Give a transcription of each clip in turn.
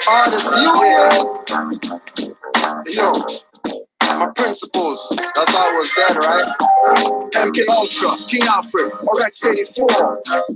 Artist Union. Yo, my principles. That's all was dead, right? MK Ultra, King Alfred, or X84.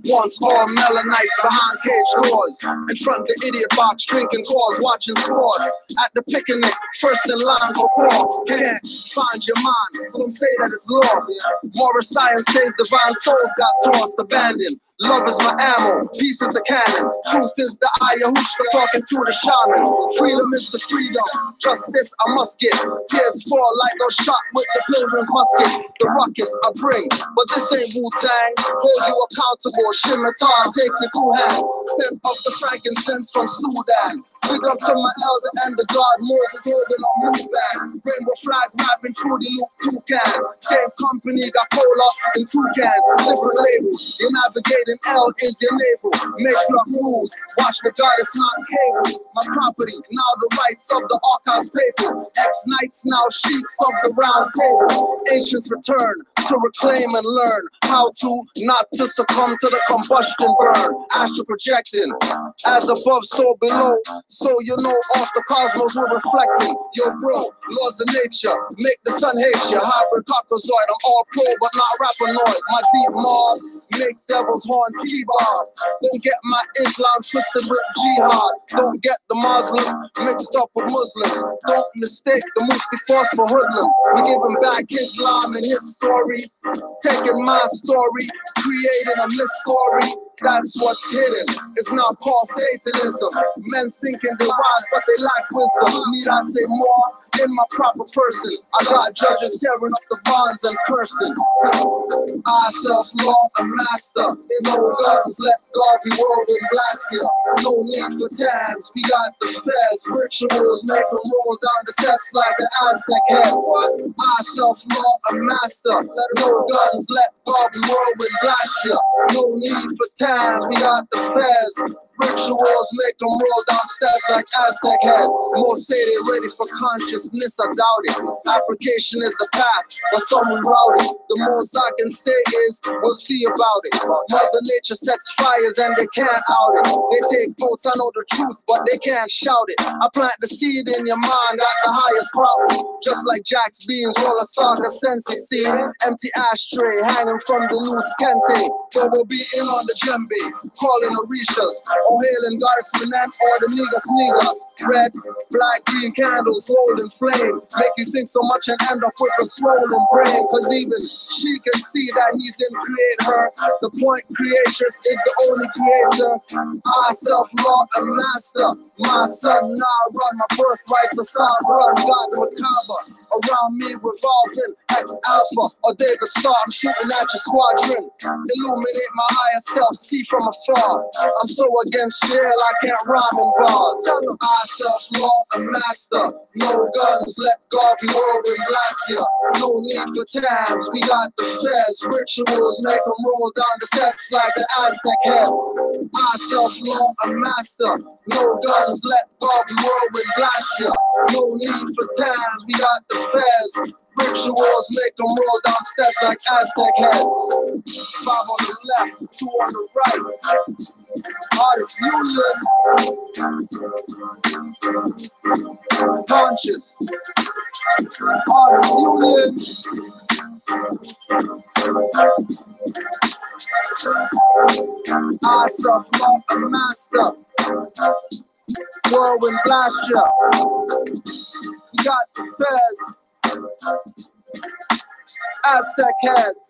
Once all melanites behind cage doors. In front the idiot box, drinking cores, watching sports. At the picnic, first in line for walks. Can't find your mind, some say that it's lost. Moorish science says divine souls got tossed, abandoned. Love is my ammo, peace is the cannon. Truth is the Ayahuasca talking through the shaman. Freedom is the freedom, justice I must get. Tears fall like no shot with the pilgrim's muskets. The ruckus I bring, but this ain't Wu-Tang. Hold you accountable, Shimitar takes your two hands. Sent up the frankincense from Sudan. Big up to my elder and the God Moses holding on move back. Rainbow flag rapping Fruity Loop toucans. Same company got cola in two cans. Different labels. You're navigating L is your navel. Make sure rules. Watch the goddess not cable. My property, now the rights of the archives paper. Ex-knights now sheiks of the round table. Ancients return to reclaim and learn how to not to succumb to the combustion burn. Astral projecting, as above, so below. So you know off the cosmos we're reflecting. Yo bro, laws of nature, make the sun hate you. Hybrid cockazoid, I'm all pro but not rapanoid. My deep mob, make devil's horns kebab. Don't get my Islam twisted with jihad. Don't get the Muslim mixed up with Muslims. Don't mistake the Mufti force for hoodlums. We giving back Islam and his story. Taking my story, creating a myth-story. That's what's hidden. It's not called Satanism. Men thinking they're wise, but they lack wisdom. Need I say more? In my proper person, I got judges tearing up the bonds and cursing. I self-law a master. No guns, let God be world and blast ya. No need for tabs, we got the feds. Rituals make them roll down the steps like the Aztec heads. I self-law a master. No guns, let God be world and blast ya. No need for tabs, we got the feds. Rituals make them roll down steps like Aztec heads. Most say they're ready for consciousness, I doubt it. Application is the path, but some reroute it. The most I can say is, we'll see about it. Mother Nature sets fires and they can't out it. They take votes, I know the truth, but they can't shout it. I plant the seed in your mind at the highest sprout. Just like Jack's beans, roll a saga sensei scene. Empty ashtray hanging from the loose kente. Double beating on the djembe, calling Orishas. Oh, hailing goddess Manan or the niggas. Red, black, green candles holding flame. Make you think so much and end up with a swollen brain. Cause even she can see that he didn't create her. The point creatress is the only creator. I self-law a master. My son now run, my birthright's a sound run. God the macabre around me revolving. X-Alpha or David Star, I'm shooting at your squadron. Illuminate my higher self, see from afar. I'm so against jail, I can't rhyme in bars. I self-law a master. No guns, let God be world and blast ya. No need for tabs, we got the feds. Rituals make them roll down the steps like the Aztec heads. I self-law a master. No guns, let God be world and blast ya. No need for tabs, we got the feds. Rituals make them roll down steps like Aztec heads. 5 on the left, 2 on the right. Artist Union. Conscious. Artist Union. I self-law a master. Whirlwind blast ya. You got the feds. Aztec heads.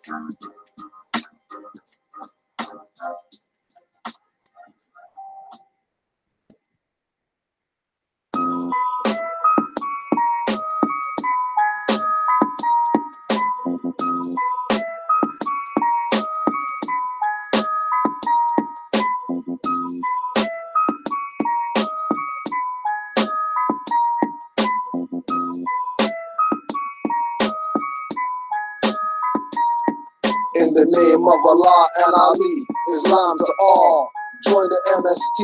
In the name of Allah and Ali, Islam to all, join the MST.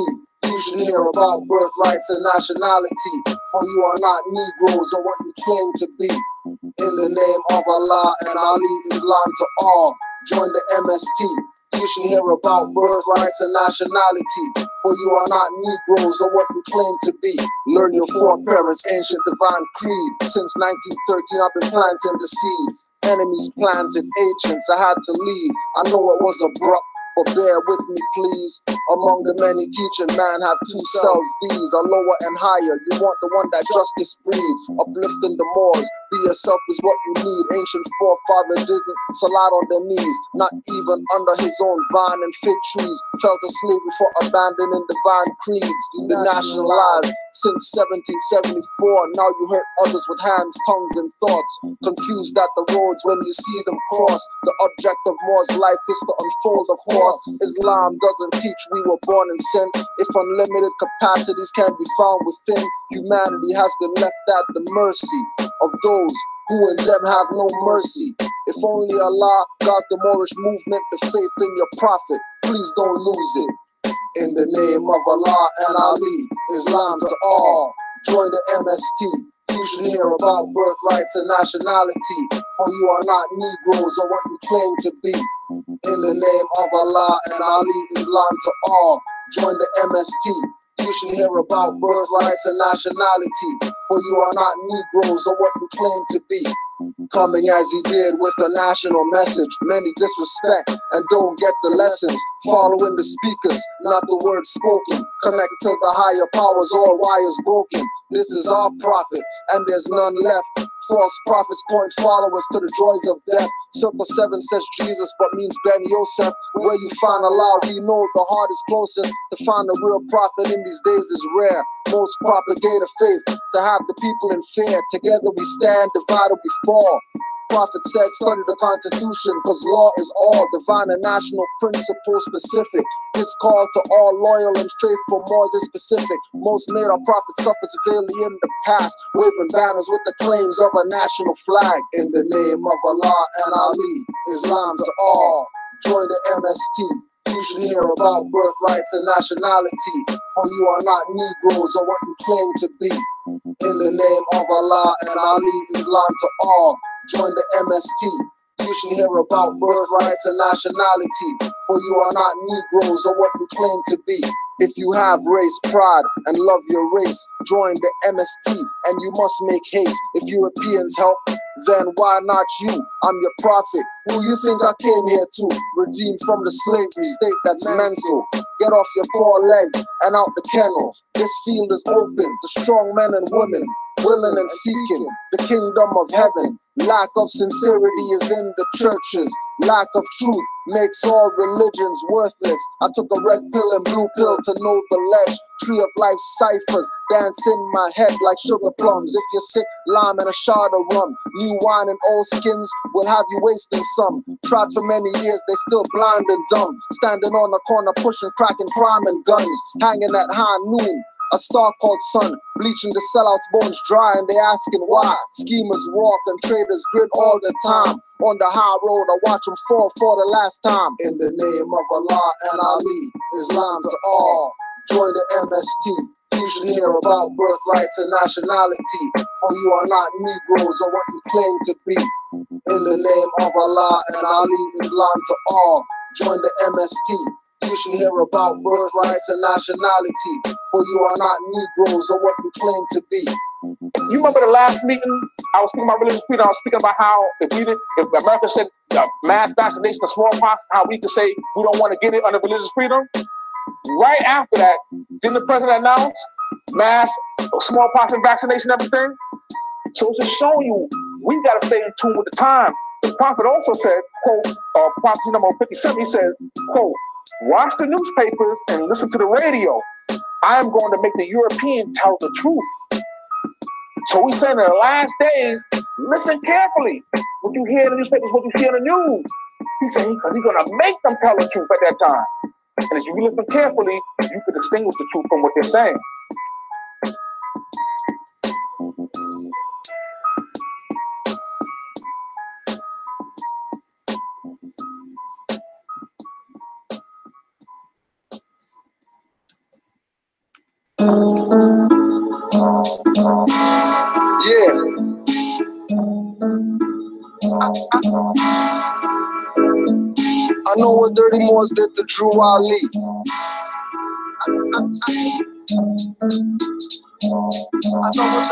You should hear about birthrights and nationality, for you are not Negroes or what you claim to be. In the name of Allah and Ali, Islam to all, join the MST. You should hear about birthrights and nationality, for you are not Negroes or what you claim to be. Learn your foreparents' ancient divine creed. Since 1913 I've been planting the seeds. Enemies planted, agents, I had to leave. I know it was abrupt, but bear with me please. Among the many teaching, man have two selves. These are lower and higher. You want the one that justice breeds. Uplifting the Moors, be yourself is what you need. Ancient forefathers didn't salat on their knees, not even under his own vine and fig trees. Fell to slavery for abandoning divine creeds. Denationalized since 1774. Now you hurt others with hands, tongues, and thoughts. Confused at the roads when you see them cross. The object of Moor's life is to unfold, of course. Islam doesn't teach we were born in sin. If unlimited capacities can be found within, humanity has been left at the mercy of those who in them have no mercy. If only Allah guides the Moorish movement, the faith in your prophet, please don't lose it. In the name of Allah and Ali, Islam to all, join the MST. You should hear about birthrights and nationality, for you are not Negroes or what you claim to be. In the name of Allah and Ali, Islam to all, join the MST. You should hear about birthrights and nationality, for you are not Negroes or what you claim to be. Coming as he did with a national message, many disrespect and don't get the lessons. Following the speakers, not the words spoken. Connected to the higher powers, all wires broken. This is our prophet, and there's none left. False prophets point followers to the joys of death. Circle 7 says Jesus, but means Ben Yosef. Where you find Allah, we know the heart is closest. To find a real prophet in these days is rare. Most propagate a faith to have the people in fear. Together we stand, divided we fall. Prophet said, study the Constitution, cause law is all. Divine and national principle specific. This call to all loyal and faithful Moors is specific. Most made our prophet suffer severely in the past, waving banners with the claims of a national flag. In the name of Allah and Ali, Islam to all, join the MST. You should hear about birthrights and nationality, for you are not Negroes or what you claim to be. In the name of Allah and Ali, Islam to all, join the MST. You should hear about birthrights and nationality, for you are not Negroes or what you claim to be. If you have race pride and love your race, join the MST and you must make haste. If Europeans help, then why not you? I'm your prophet. Who you think I came here to? Redeem from the slavery state that's mental. Get off your 4 legs and out the kennel. This field is open to strong men and women, willing and seeking the kingdom of heaven. Lack of sincerity is in the churches. Lack of truth makes all religions worthless. I took a red pill and blue pill to know the ledge. Tree of life ciphers dance in my head like sugar plums. If you're sick, lime and a shot of rum. New wine and old skins will have you wasting some. Tried for many years, they still blind and dumb. Standing on the corner pushing crack and crime and guns. Hanging at high noon. A star called sun, bleaching the sellouts' bones dry, and they asking why. Schemers walk and traders grit all the time. On the high road, I watch them fall for the last time. In the name of Allah and Ali, Islam to all, join the MST. You should hear about birthrights and nationality, for you are not Negroes or what you claim to be. In the name of Allah and Ali, Islam to all, join the MST. You should hear about birthrights and nationality, for you are not Negroes or what you claim to be. You remember the last meeting? I was speaking about religious freedom. I was speaking about how if America said mass vaccination of smallpox, how we could say we don't want to get it under religious freedom. Right after that, didn't the president announce mass smallpox and vaccination, everything? So it's just showing you we got to stay in tune with the time. The prophet also said, quote, prophecy number 57, he said, quote, watch the newspapers and listen to the radio. I am going to make the European tell the truth. So we say in the last days, listen carefully. What you hear in the newspapers, what you see on the news. He said because he's going to make them tell the truth at that time. And if you listen carefully, you can distinguish the truth from what they're saying. Yeah. know what Dirty Moors did to Drew Ali. I know what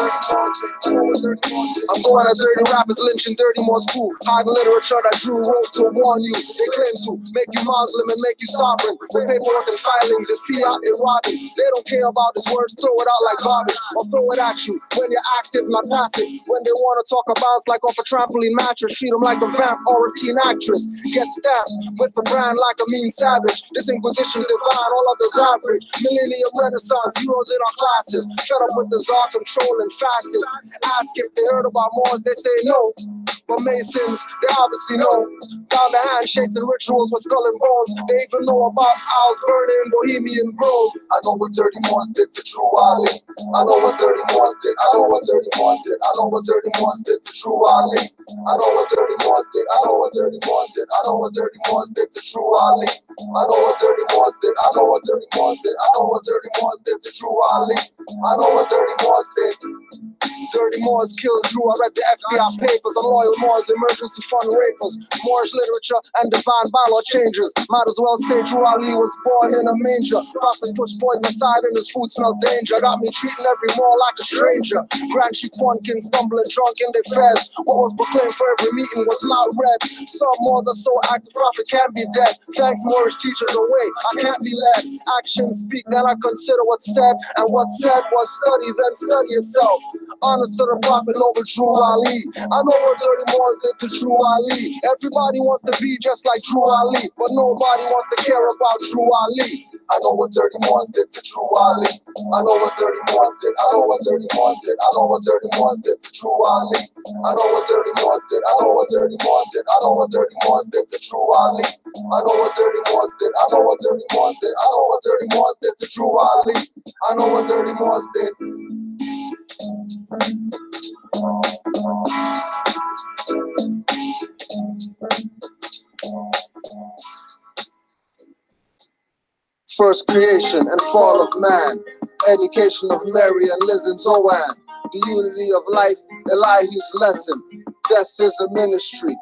Dirty Moors did. I'm going at dirty rappers lynching Dirty Moors fool. Hiding literature that Drew wrote to warn you. They claim to make you Muslim and make you sovereign. With paperwork and filings, it's fiat and robbing. They don't care about his words, throw it out like garbage. Or throw it at you when you're active, not passive. When they want to talk about like off a trampoline mattress, treat them like a vamp or a teen actress. Get stabbed with a brand like a mean savage. This inquisition's divine, all others average. Millennium Renaissance, heroes in our classes. Fed up with the czar controlling fascists. Ask if they heard about Moors, they say no. But Masons, they obviously know. Down the handshakes and rituals with skull and bones. They even know about owls burning Bohemian Grove. I know what Dirty Moors did to Drew Ali. I know what Dirty Moors did. I know what Dirty Moors did. I know what Dirty Moors did to Drew Ali. I know what Dirty Moors did. I know what Dirty Moors did. I know what Dirty Moors did to Drew Ali. I know what Dirty Moors did. I know what Dirty Moors did. I know what Dirty Moors did to Drew Ali. I know what Dirty Moors did. Dirty Moors killed Drew. I read the FBI papers. I'm loyal Moors, emergency fund rapers. Moorish literature and divine bylaw changes. Might as well say Drew Ali was born in a manger. Prophet puts poison aside and his food smelled danger. Got me treating every Moor like a stranger. Grand Chief Kwankin stumbling drunk in their fez. What was proclaimed for every meeting was not read. Some Moors are so active, Prophet can't be dead. Thanks Moorish teachers away, I can't be led. Actions speak, then I consider what's said. And what's said was study, then study yourself. Honest to the Prophet, noble Drew Ali. I know what Dirty Moors did to Drew Ali. Everybody wants to be just like Drew Ali, but nobody wants to care about Drew Ali. I know what Dirty Moors did to Drew Ali. I know what Dirty Moors did. I know what Dirty Moors did. I know what Dirty Moors did to Drew Ali. I know what Dirty Moors did. I know what Dirty Moors did. I know what Dirty Moors did to Drew Ali. I know what Dirty Moors did. I know what Dirty Moors did. I know what Dirty Moors did to Drew Ali. I know what Dirty Moors did. First creation and fall of man, education of Mary and Liz and Zoan, the unity of life, Elihu's lesson. Death is a ministry.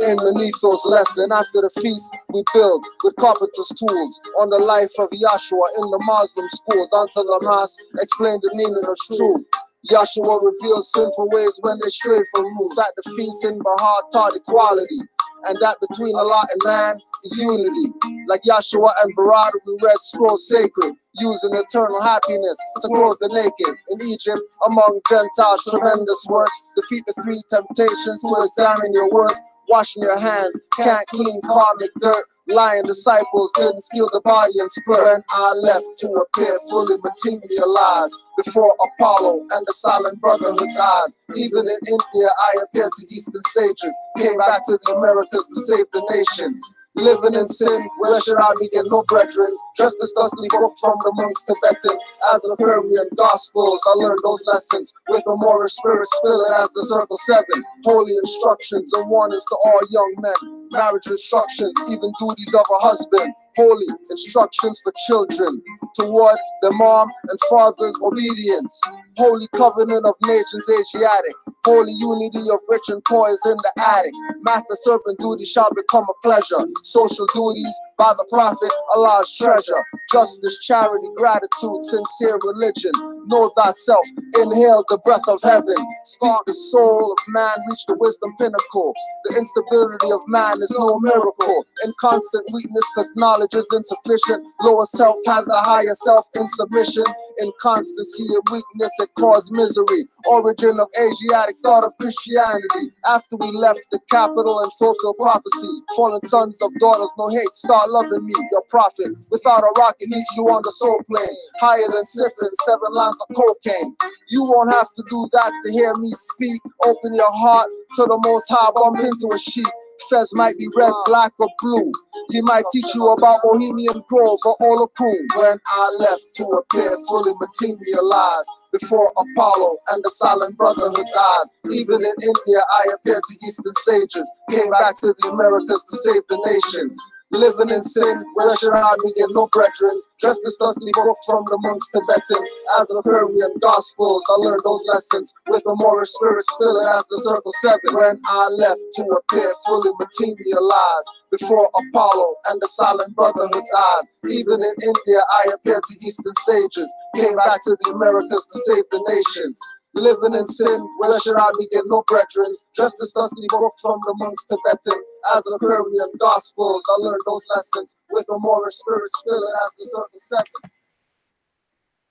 In Manetho's lesson, after the feast, we build with carpenter's tools on the life of Yahshua in the Muslim schools. Until the mass explain the meaning of truth. Yahshua reveals sinful ways when they stray from rules. At the feast in Bahar taught equality, and that between Allah and man is unity. Like Yahshua and Barad, we read scrolls sacred, using eternal happiness to clothe the naked. In Egypt, among Gentiles, tremendous works. Defeat the three temptations to examine your worth. Washing your hands, can't clean karmic dirt. Lying disciples didn't steal the body and spirit. When I left to appear fully materialized before Apollo and the silent brotherhood's eyes. Even in India, I appeared to Eastern sages. Came back to the Americas to save the nations. Living in sin, where should I begin? No brethren. Justice thusly broke from the monks Tibetan. As the Persian Gospels, I learned those lessons with a Moorish spirit spilling as the circle 7. Holy instructions and warnings to all young men. Marriage instructions, even duties of a husband. Holy instructions for children toward their mom and father's obedience. Holy covenant of nations Asiatic. Holy unity of rich and poor is in the attic. Master servant duty shall become a pleasure. Social duties by the prophet, Allah's treasure. Justice, charity, gratitude, sincere religion. Know thyself, inhale the breath of heaven. Speak the soul of man, reach the wisdom pinnacle. The instability of man is no miracle. In constant weakness, cause knowledge is insufficient. Lower self has the higher self in submission. Inconstancy and weakness, it cause misery. Origin of Asiatic start of Christianity. After we left the capital and fulfill prophecy. Fallen sons of daughters, no hate, start loving me, your prophet. Without a rocket, meet you on the soul plane. Higher than Siphon, 7 lines of cocaine. You won't have to do that to hear me speak. Open your heart to the Most High, bump into a sheep. Fez might be red, black, or blue. He might teach you about Bohemian Grove or Olokun. When I left to appear fully materialized before Apollo and the silent brotherhood's eyes. Even in India, I appeared to Eastern sages. Came back to the Americas to save the nations. Living in sin, where should I begin? No brethren. Justice thusly broke from the monks Tibetan. As the Persian Gospels, I learned those lessons with a Moorish spirit spilling as the circle 7. When I left to appear fully materialized before Apollo and the silent brotherhood's eyes. Even in India, I appeared to Eastern sages, came back to the Americas to save the nations. Living in sin, where should I begin? No brethren. Just a dusty book from the monks Tibetan. As a Aquarian Gospels, I learned those lessons with a Moorish spirit spilling as the circle seven.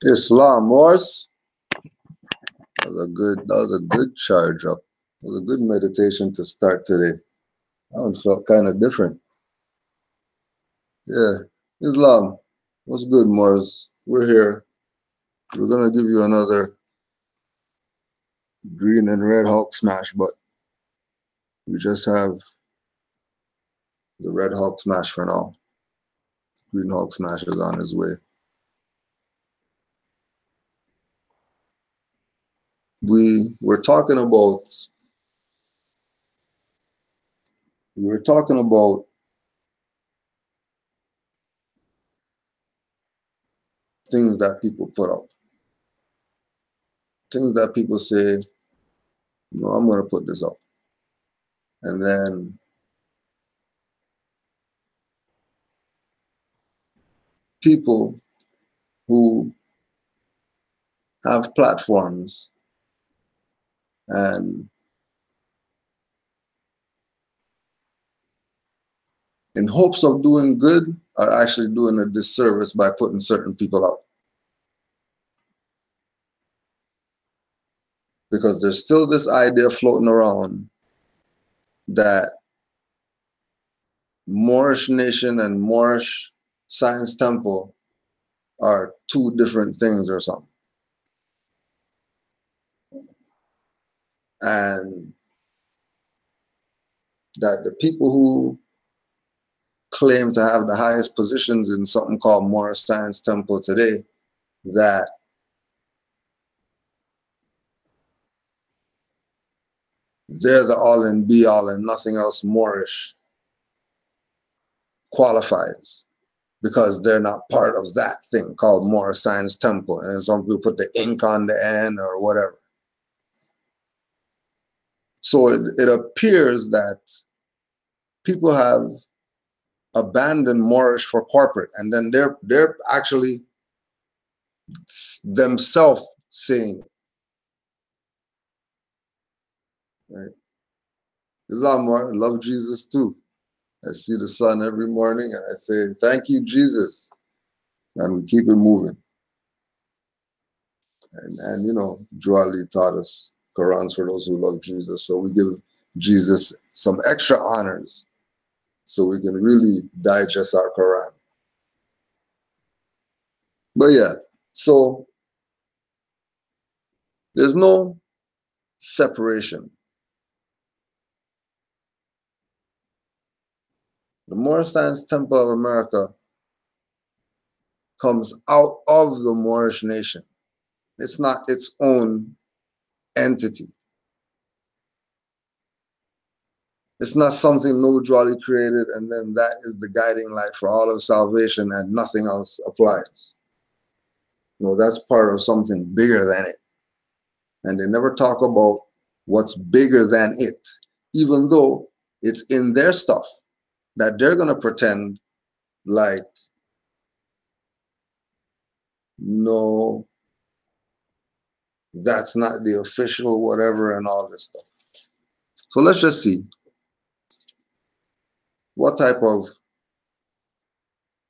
Islam, Morse. That was a good charge up. It was a good meditation to start today. That one felt kind of different. Yeah, Islam. What's good, Morse? We're here. We're gonna give you another green and red Hulk smash, but we just have the red Hulk smash for now. Green Hulk smash is on his way. We were talking about things that people put out. Things that people say, no, I'm gonna put this out. And then people who have platforms and in hopes of doing good are actually doing a disservice by putting certain people out. Because there's still this idea floating around that Moorish Nation and Moorish Science Temple are two different things or something. And that the people who claim to have the highest positions in something called Moorish Science Temple today, that they're the all and be all and nothing else Moorish qualifies because they're not part of that thing called Moorish Science Temple. And then some people put the ink on the end or whatever. So it appears that people have abandoned Moorish for corporate, and then they're actually themselves saying it. Right? Islam, I love Jesus too. I see the sun every morning and I say, thank you, Jesus. And we keep it moving. And you know, Joali taught us Qurans for those who love Jesus. So we give Jesus some extra honors so we can really digest our Quran. But yeah, so there's no separation. The Moorish Science Temple of America comes out of the Moorish nation. It's not its own entity. It's not something Nobudrali created and then that is the guiding light for all of salvation and nothing else applies. No, that's part of something bigger than it. And they never talk about what's bigger than it, even though it's in their stuff that they're going to pretend like, no, that's not the official whatever and all this stuff. So let's just see what type of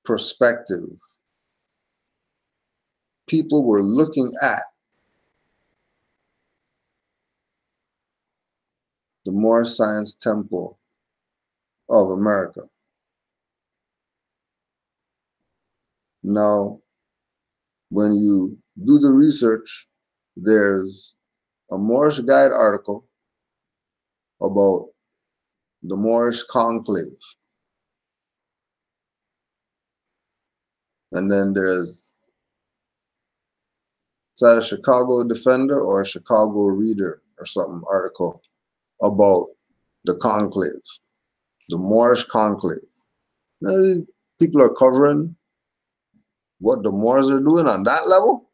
perspective people were looking at the Moorish Science Temple of America. Now, when you do the research, there's a Moorish Guide article about the Moorish Conclave. And then there's a Chicago Defender or a Chicago Reader or something article about the conclave, the Moorish Conclave. Now, these people are covering what the Moors are doing on that level?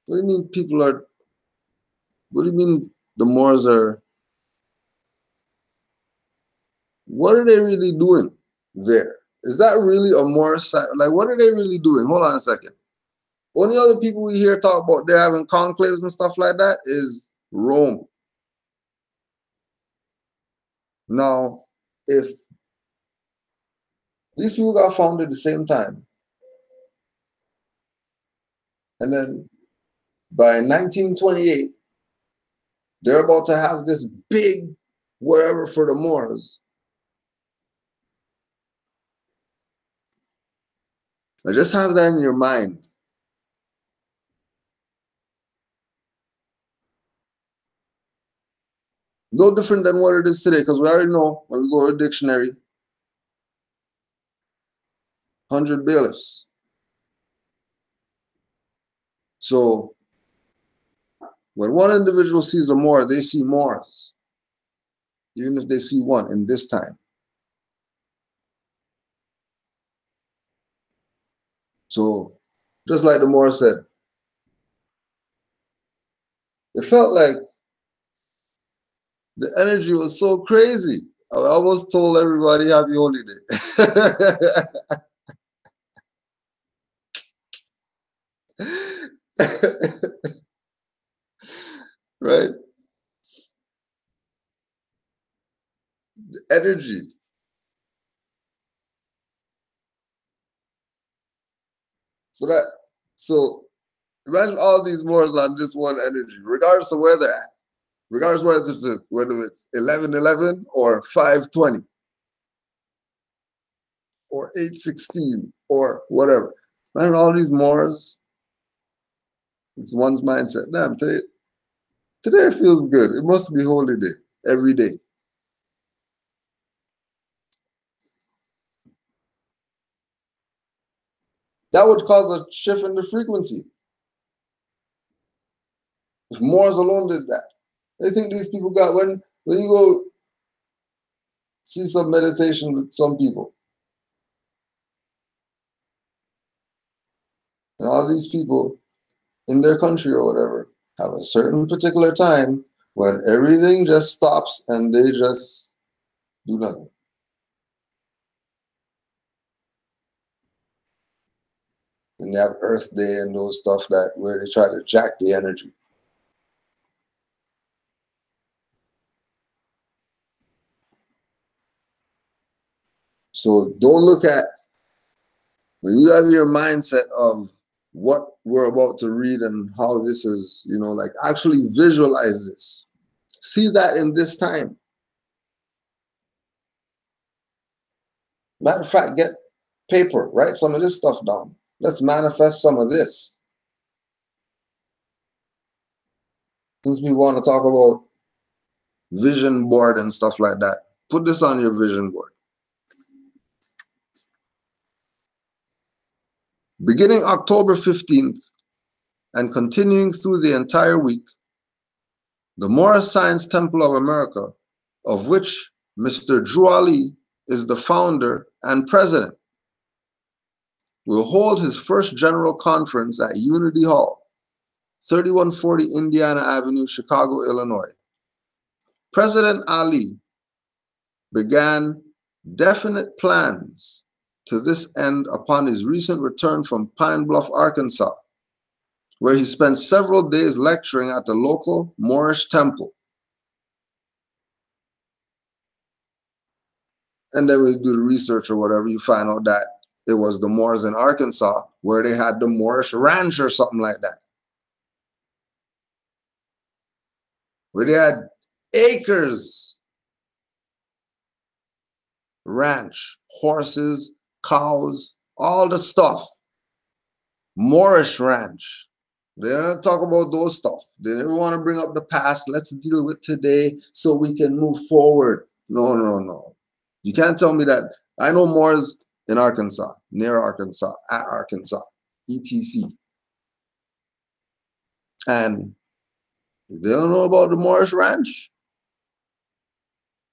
What do you mean people are, what do you mean the Moors are what are they really doing there? Is that really a Moorish site? Like, what are they really doing? Hold on a second. Only other people we hear talk about they're having conclaves and stuff like that is Rome. Now, if these people got founded at the same time, and then by 1928, they're about to have this big whatever for the Moors. Now just have that in your mind. No different than what it is today, because we already know when we go to a dictionary, 100 bailiffs. So when one individual sees a Moor, they see Moors, even if they see one in this time. So just like the Moor said, it felt like the energy was so crazy. I almost told everybody happy holy day. Right? The energy. So imagine all these Moors on this one energy, regardless of where they're at. Regardless whether it's 11:11 or 5:20 or 8:16 or whatever. Man, all these Moors, it's one's mindset. Damn, today feels good. It must be holy day every day. That would cause a shift in the frequency. If Moors alone did that, they think these people got when you go see some meditation with some people, and all these people in their country or whatever have a certain particular time when everything just stops and they just do nothing. And they have Earth Day and those stuff that where they try to jack the energy. So don't look at when you have your mindset of what we're about to read and how this is, like actually visualize this. See that in this time. Matter of fact, get paper, write some of this stuff down. Let's manifest some of this. Since we want to talk about vision board and stuff like that, put this on your vision board. Beginning October 15th and continuing through the entire week, the Moorish Science Temple of America, of which Mr. Drew Ali is the founder and president, will hold his first general conference at Unity Hall, 3140 Indiana Avenue, Chicago, Illinois. President Ali began definite plans to this end upon his recent return from Pine Bluff, Arkansas, where he spent several days lecturing at the local Moorish temple. And then we do the research or whatever, you find out that it was the Moors in Arkansas where they had the Moorish ranch or something like that, where they had acres, ranch, horses, cows, all the stuff. Moorish ranch. They don't talk about those stuff. They never want to bring up the past. Let's deal with today so we can move forward. No. You can't tell me that. I know Moors in Arkansas, near Arkansas, at Arkansas, etc. And they don't know about the Moorish ranch.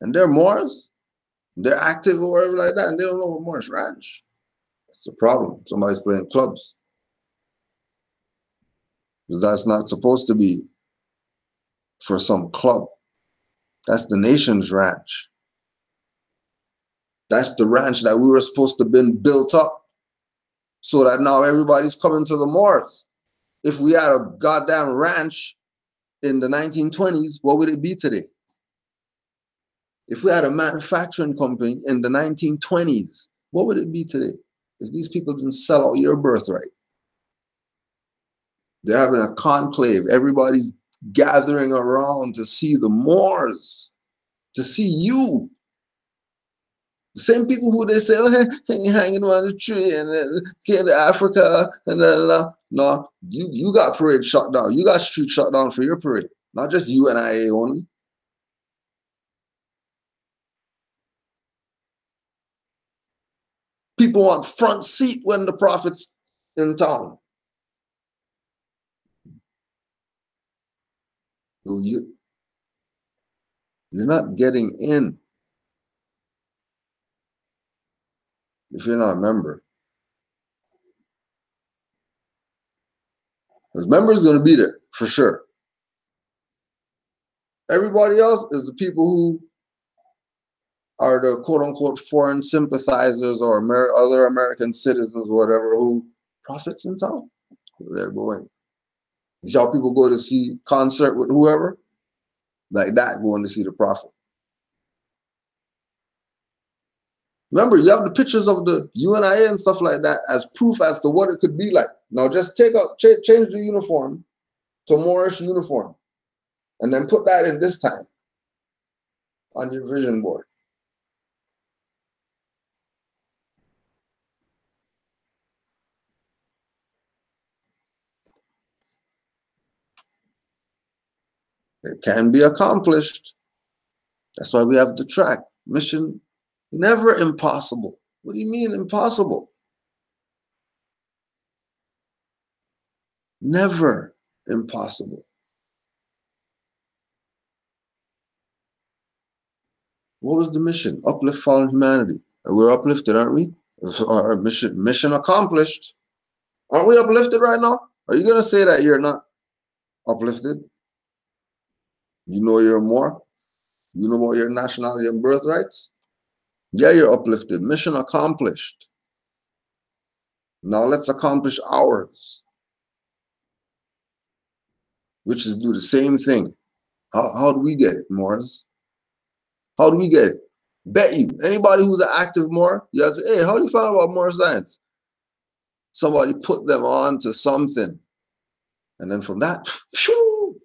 And they're Moors. They're active or whatever like that. And they don't know about Moorish ranch. That's a problem. Somebody's playing clubs. Because that's not supposed to be for some club. That's the nation's ranch. That's the ranch that we were supposed to have been built up so that now everybody's coming to the Moors. If we had a goddamn ranch in the 1920s, what would it be today? If we had a manufacturing company in the 1920s, what would it be today? If these people didn't sell out your birthright. They're having a conclave. Everybody's gathering around to see the Moors, to see you. The same people who they say, oh, hey, hanging around the tree and get to Africa and no, you got parade shut down. You got street shut down for your parade, not just UNIA only. People want front seat when the prophet's in town. So you're not getting in if you're not a member. Because members going to be there for sure. Everybody else is the people who are the quote-unquote foreign sympathizers or other American citizens or whatever who prophets in town. They're going. These y'all people go to see concert with whoever, like that, going to see the prophet. Remember, you have the pictures of the UNIA and stuff like that as proof as to what it could be like. Now just change the uniform to Moorish uniform and then put that in this time on your vision board. It can be accomplished. That's why we have the track. Mission, never impossible. What do you mean impossible? Never impossible. What was the mission? Uplift fallen humanity. And we're uplifted, aren't we? Our mission accomplished. Aren't we uplifted right now? Are you going to say that you're not uplifted? You know you're more? You know about your nationality and birthrights? Yeah, you're uplifted. Mission accomplished. Now let's accomplish ours, which is do the same thing. How do we get it, Moors? How do we get it? Bet you, anybody who's an active Moor, you have to say, hey, how do you find out about Moor science? Somebody put them on to something. And then from that, phew,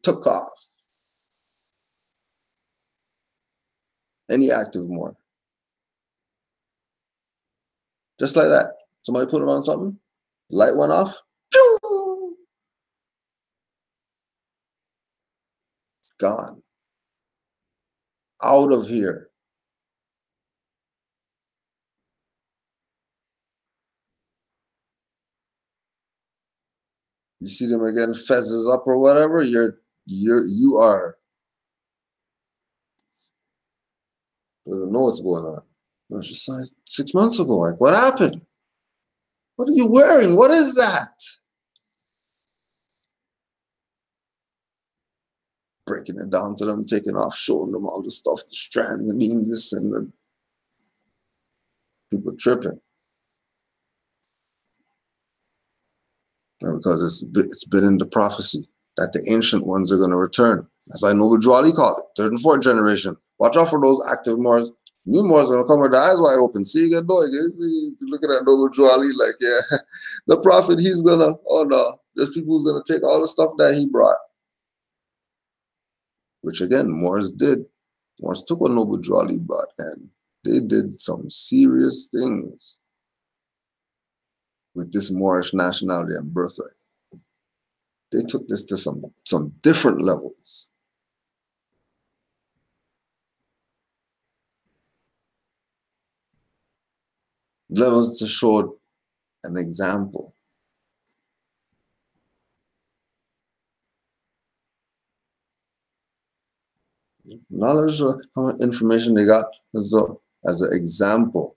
took off. Any active Moor. Just like that. Somebody put them on something, light went off, phew, gone. Out of here. You see them again, fezzes up or whatever, you are. You don't know what's going on. I just saw it 6 months ago. Like, what happened? What are you wearing? What is that? Breaking it down to them, taking off, showing them all the stuff, the strands, and being this and the people tripping. And because it's been in the prophecy that the ancient ones are going to return. That's why Noble Drew Ali called it, third and fourth generation. Watch out for those active Moors. New Moors are going to come with their eyes wide open. See, you get doing. You're looking at Noble Drew Ali like, yeah, the prophet, he's going to, oh no, there's people who's going to take all the stuff that he brought. Which again, Moors did. Moors took what Noble Drew Ali brought and they did some serious things with this Moorish nationality and birthright. They took this to some different levels. Levels to show an example. Knowledge of how much information they got as an example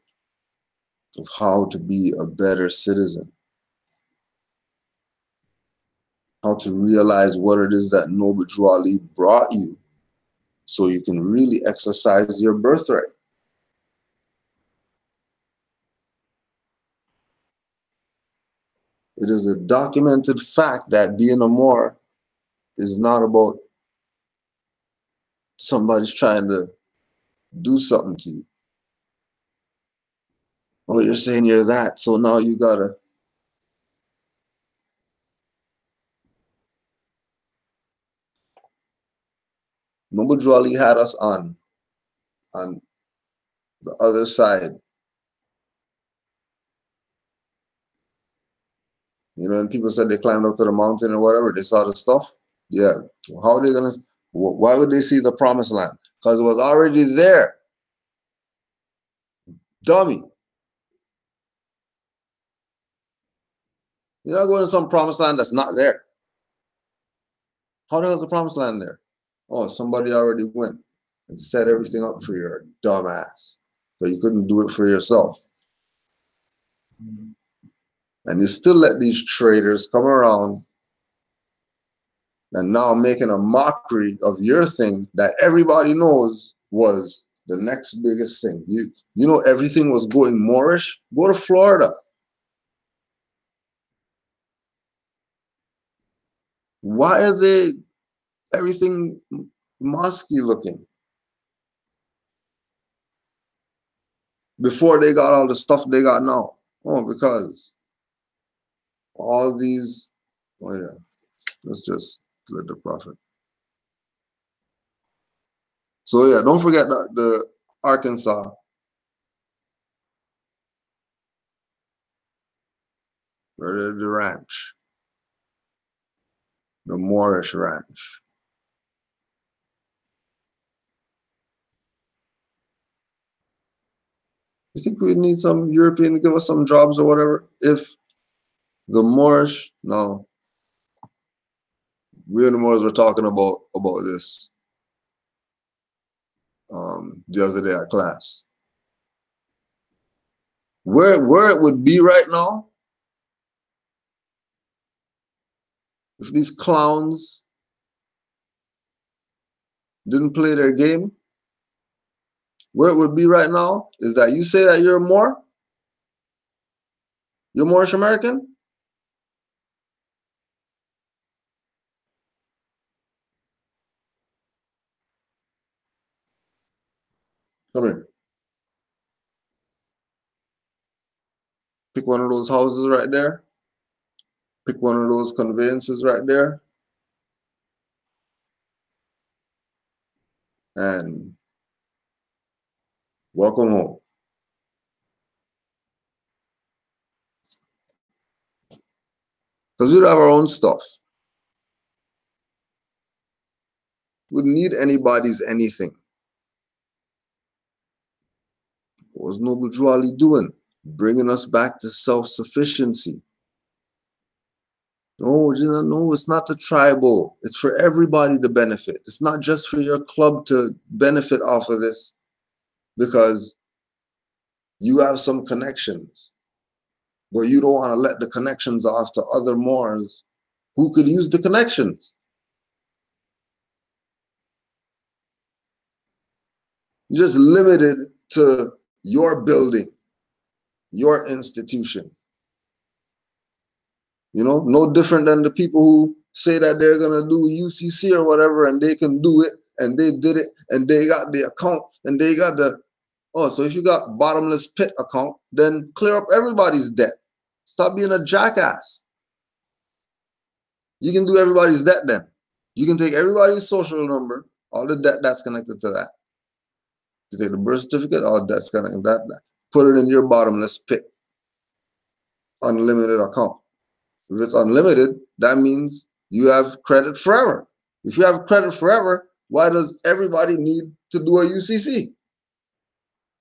of how to be a better citizen. How to realize what it is that Noble Drew Ali brought you so you can really exercise your birthright. It is a documented fact that being a Moor is not about somebody's trying to do something to you. Oh, you're saying you're that, so now you gotta. Noble Jolly had us on the other side. You know, and people said they climbed up to the mountain or whatever, they saw the stuff. Yeah. How are they gonna, why would they see the promised land? Because it was already there. Dummy. You're not going to some promised land that's not there. How the hell is the promised land there? Oh, somebody already went and set everything up for your dumbass. So you couldn't do it for yourself. And you still let these traders come around and now making a mockery of your thing that everybody knows was the next biggest thing. You know everything was going Moorish. Go to Florida. Why are they everything mosque-y looking? Before they got all the stuff they got now. Oh, because all these, oh yeah, let's just let the prophet. So yeah, don't forget the Arkansas. Or the ranch. The Moorish ranch. You think we need some European to give us some jobs or whatever? If the Moorish, no. We and the Moors were talking about this the other day at class. Where it would be right now, if these clowns didn't play their game, where it would be right now is that you say that you're a Moor, you're Moorish American. Come here. Pick one of those houses right there. Pick one of those conveyances right there. And welcome home. Because we'd have our own stuff. Wouldn't need anybody's anything. What was Noble Drew Ali doing? Bringing us back to self-sufficiency. No, no, it's not the tribal. It's for everybody to benefit. It's not just for your club to benefit off of this because you have some connections, but you don't want to let the connections off to other Moors who could use the connections. You're just limited to your building, your institution. You know, no different than the people who say that they're going to do UCC or whatever, and they can do it, and they did it, and they got the account, and they got the, oh, so if you got bottomless pit account, then clear up everybody's debt. Stop being a jackass. You can do everybody's debt then. You can take everybody's social number, all the debt that's connected to that. You take the birth certificate, all debt's connected to that. Put it in your bottomless pit. Unlimited account. If it's unlimited, that means you have credit forever. If you have credit forever, why does everybody need to do a UCC?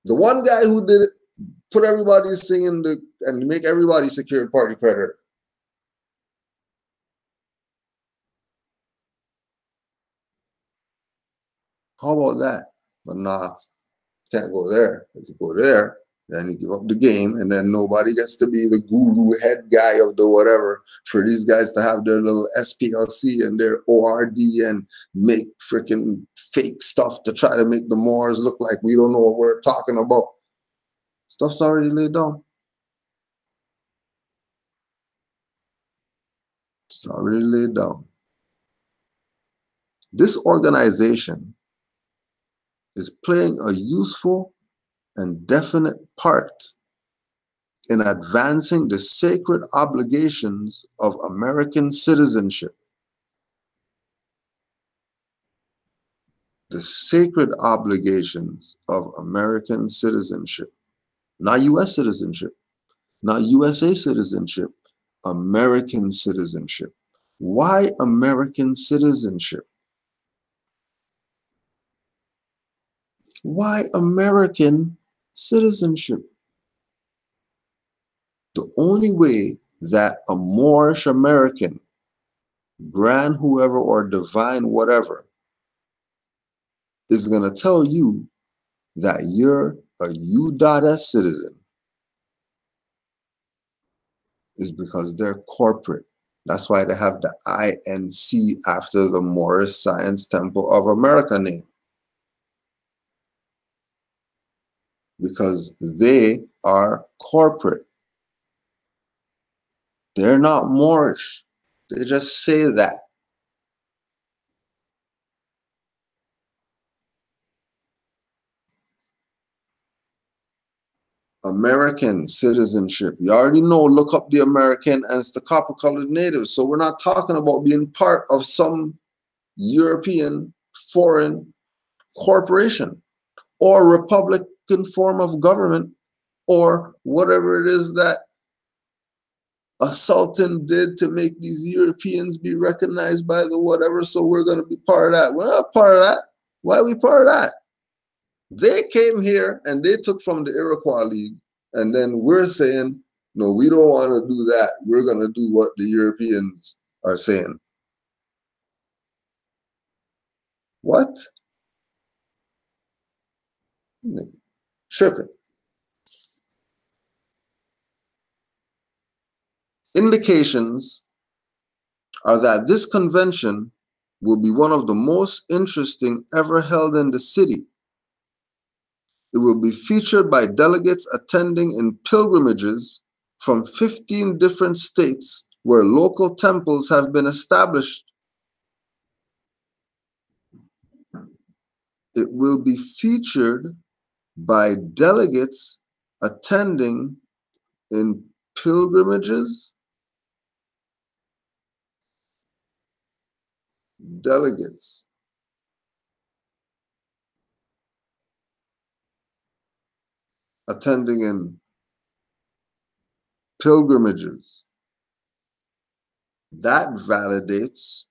The one guy who did it, put everybody's thing in the, and make everybody secured party creditor. How about that? But nah, can't go there. If you go there, then you give up the game, and then nobody gets to be the guru head guy of the whatever for these guys to have their little SPLC and their ORD and make freaking fake stuff to try to make the Moors look like we don't know what we're talking about. Stuff's already laid down. It's already laid down. This organization is playing a useful and definite part in advancing the sacred obligations of American citizenship. The sacred obligations of American citizenship, not US citizenship, not USA citizenship, American citizenship. Why American citizenship? Why American citizenship? The only way that a Moorish American, grand whoever or divine whatever, is going to tell you that you're a U.S. citizen is because they're corporate. That's why they have the INC after the Moorish Science Temple of America name. Because they are corporate. They're not Moorish. They just say that. American citizenship. You already know, look up the American, and it's the copper-colored natives. So we're not talking about being part of some European foreign corporation or Republican form of government or whatever it is that a sultan did to make these Europeans be recognized by the whatever. So we're going to be part of that. We're not part of that. Why are we part of that? They came here and they took from the Iroquois League. And then we're saying, no, we don't want to do that. We're going to do what the Europeans are saying. What? Tripping. Indications are that this convention will be one of the most interesting ever held in the city. It will be featured by delegates attending in pilgrimages from 15 different states where local temples have been established. It will be featured by delegates attending in pilgrimages. Delegates attending in pilgrimages. That validates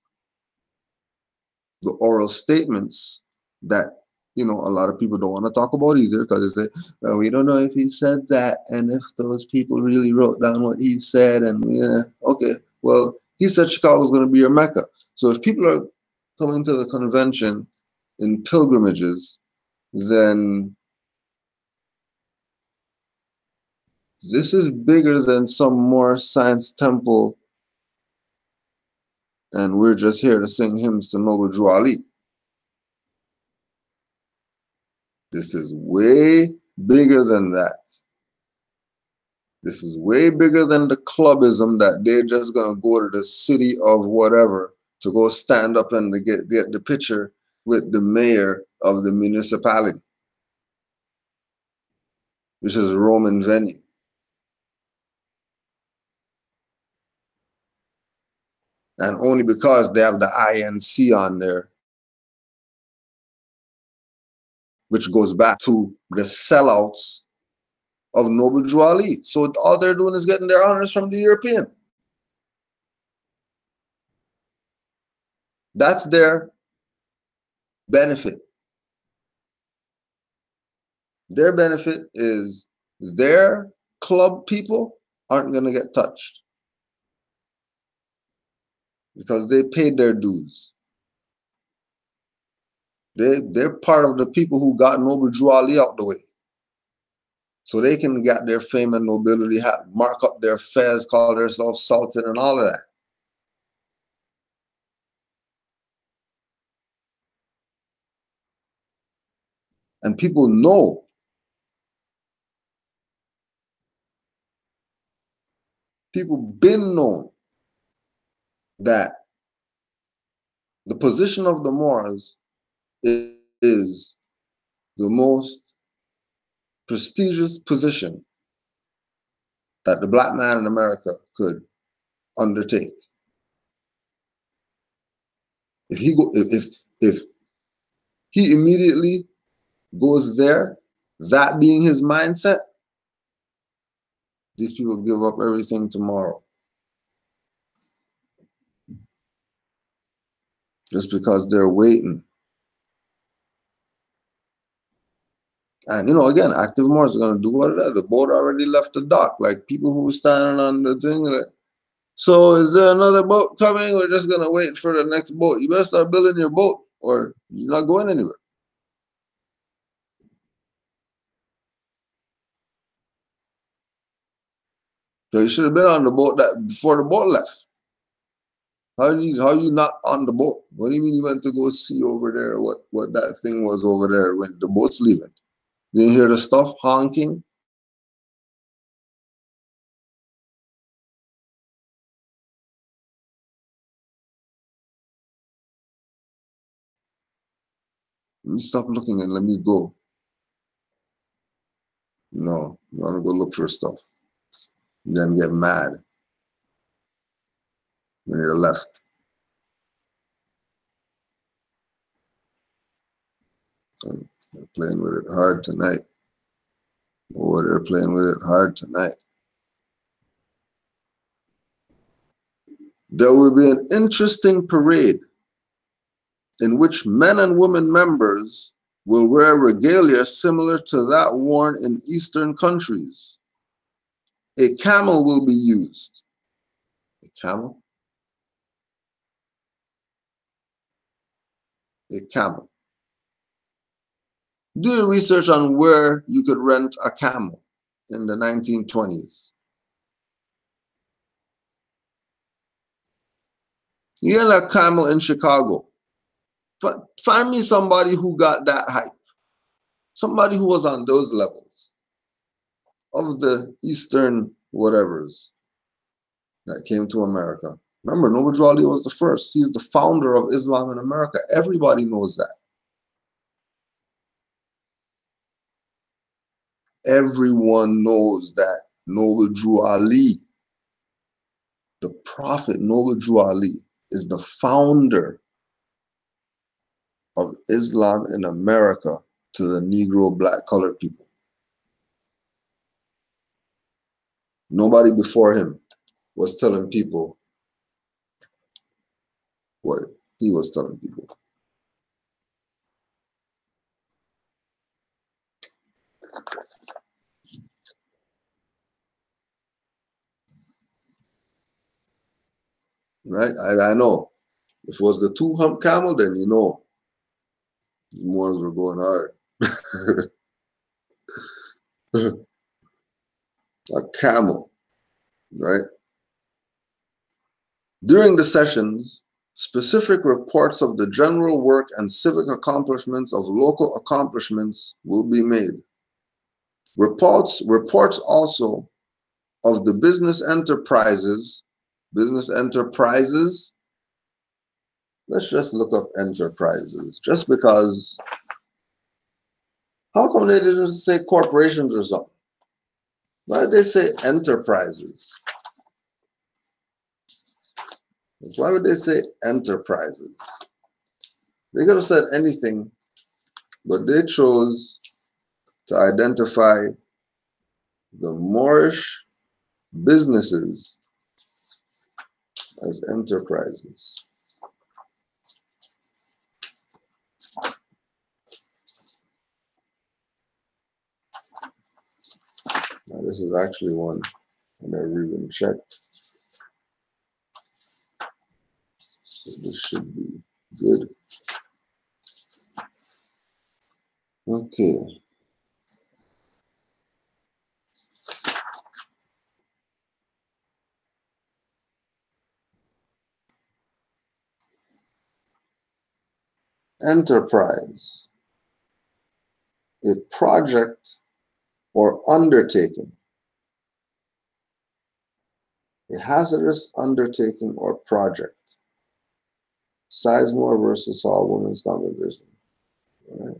the oral statements that, you know, a lot of people don't want to talk about either, because they say, well, we don't know if he said that and if those people really wrote down what he said. And yeah, okay, well, he said Chicago was going to be your Mecca. So if people are coming to the convention in pilgrimages, then this is bigger than some more science temple and we're just here to sing hymns to Noble Drew Ali. This is way bigger than that. This is way bigger than the clubism that they're just gonna go to the city of whatever to go stand up and to get the picture with the mayor of the municipality, which is a Roman venue. And only because they have the INC on there, which goes back to the sellouts of Noble Drew Ali. So all they're doing is getting their honors from the European. That's their benefit. Their benefit is their club people aren't going to get touched because they paid their dues. They're part of the people who got Noble Drew Ali out the way. So they can get their fame and nobility, mark up their fez, call themselves sultan and all of that. And people know. People been known that the position of the Moors is the most prestigious position that the black man in America could undertake. If he immediately goes there, that being his mindset, these people give up everything tomorrow. Just because they're waiting. And again, active Moors are gonna do what it is. The boat already left the dock. Like people who were standing on the thing, like, so is there another boat coming? We're just gonna wait for the next boat. You better start building your boat or you're not going anywhere. So you should have been on the boat before the boat left. How are you not on the boat? What do you mean you went to go see over there what that thing was over there when the boat's leaving? Didn't hear the stuff honking? Let me stop looking and let me go. No, you want to go look for stuff. And then get mad when you're left. They're playing with it hard tonight. Oh, they're playing with it hard tonight. There will be an interesting parade in which men and women members will wear regalia similar to that worn in Eastern countries. A camel will be used. A camel? A camel. Do your research on where you could rent a camel in the 1920s. You get a camel in Chicago. Find me somebody who got that hype. Somebody who was on those levels of the Eastern whatevers that came to America. Remember, Noble Drew Ali was the first. He's the founder of Islam in America. Everybody knows that. Everyone knows that Noble Drew Ali, the Prophet Noble Drew Ali, is the founder of Islam in America to the Negro, black, colored people. Nobody before him was telling people what he was telling people. Right? I know. If it was the two-hump camel, then you know the Moors were going hard. A camel, right? During the sessions, specific reports of the general work and civic accomplishments of local accomplishments will be made. Reports also of the business enterprises, let's just look up enterprises, just because, how come they didn't say corporations or something? Why did they say enterprises? Why would they say enterprises? They could have said anything, but they chose to identify the Moorish businesses as enterprises. Now this is actually one I never even checked. So this should be good. Okay. Enterprise, a project or undertaking, A hazardous undertaking or project. Sizemore versus All Women's Congregation. All right.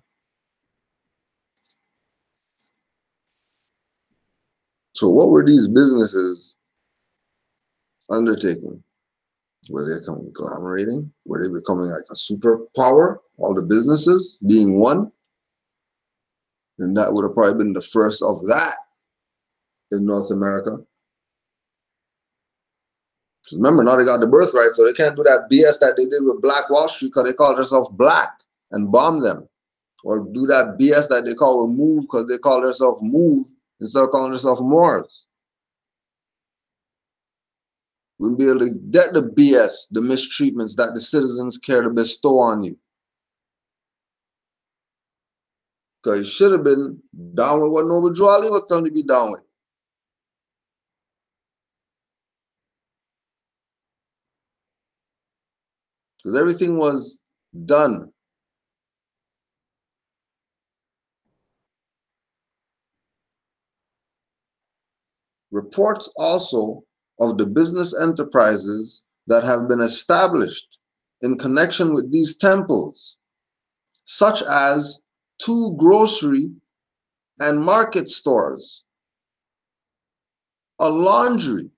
So what were these businesses undertaking? Were they conglomerating? Were they becoming like a superpower? All the businesses being one? Then that would have probably been the first of that in North America. Because remember, now they got the birthright, so they can't do that BS that they did with Black Wall Street because they called themselves black and bomb them. Or do that BS that they call a move because they call themselves move instead of calling themselves Moors. Wouldn't be able to get the BS, the mistreatments that the citizens care to bestow on you. Because you should have been down with what Noble Drew Ali was telling you to be down with. Because everything was done. Reports also of the business enterprises that have been established in connection with these temples, such as 2 grocery and market stores, a laundry,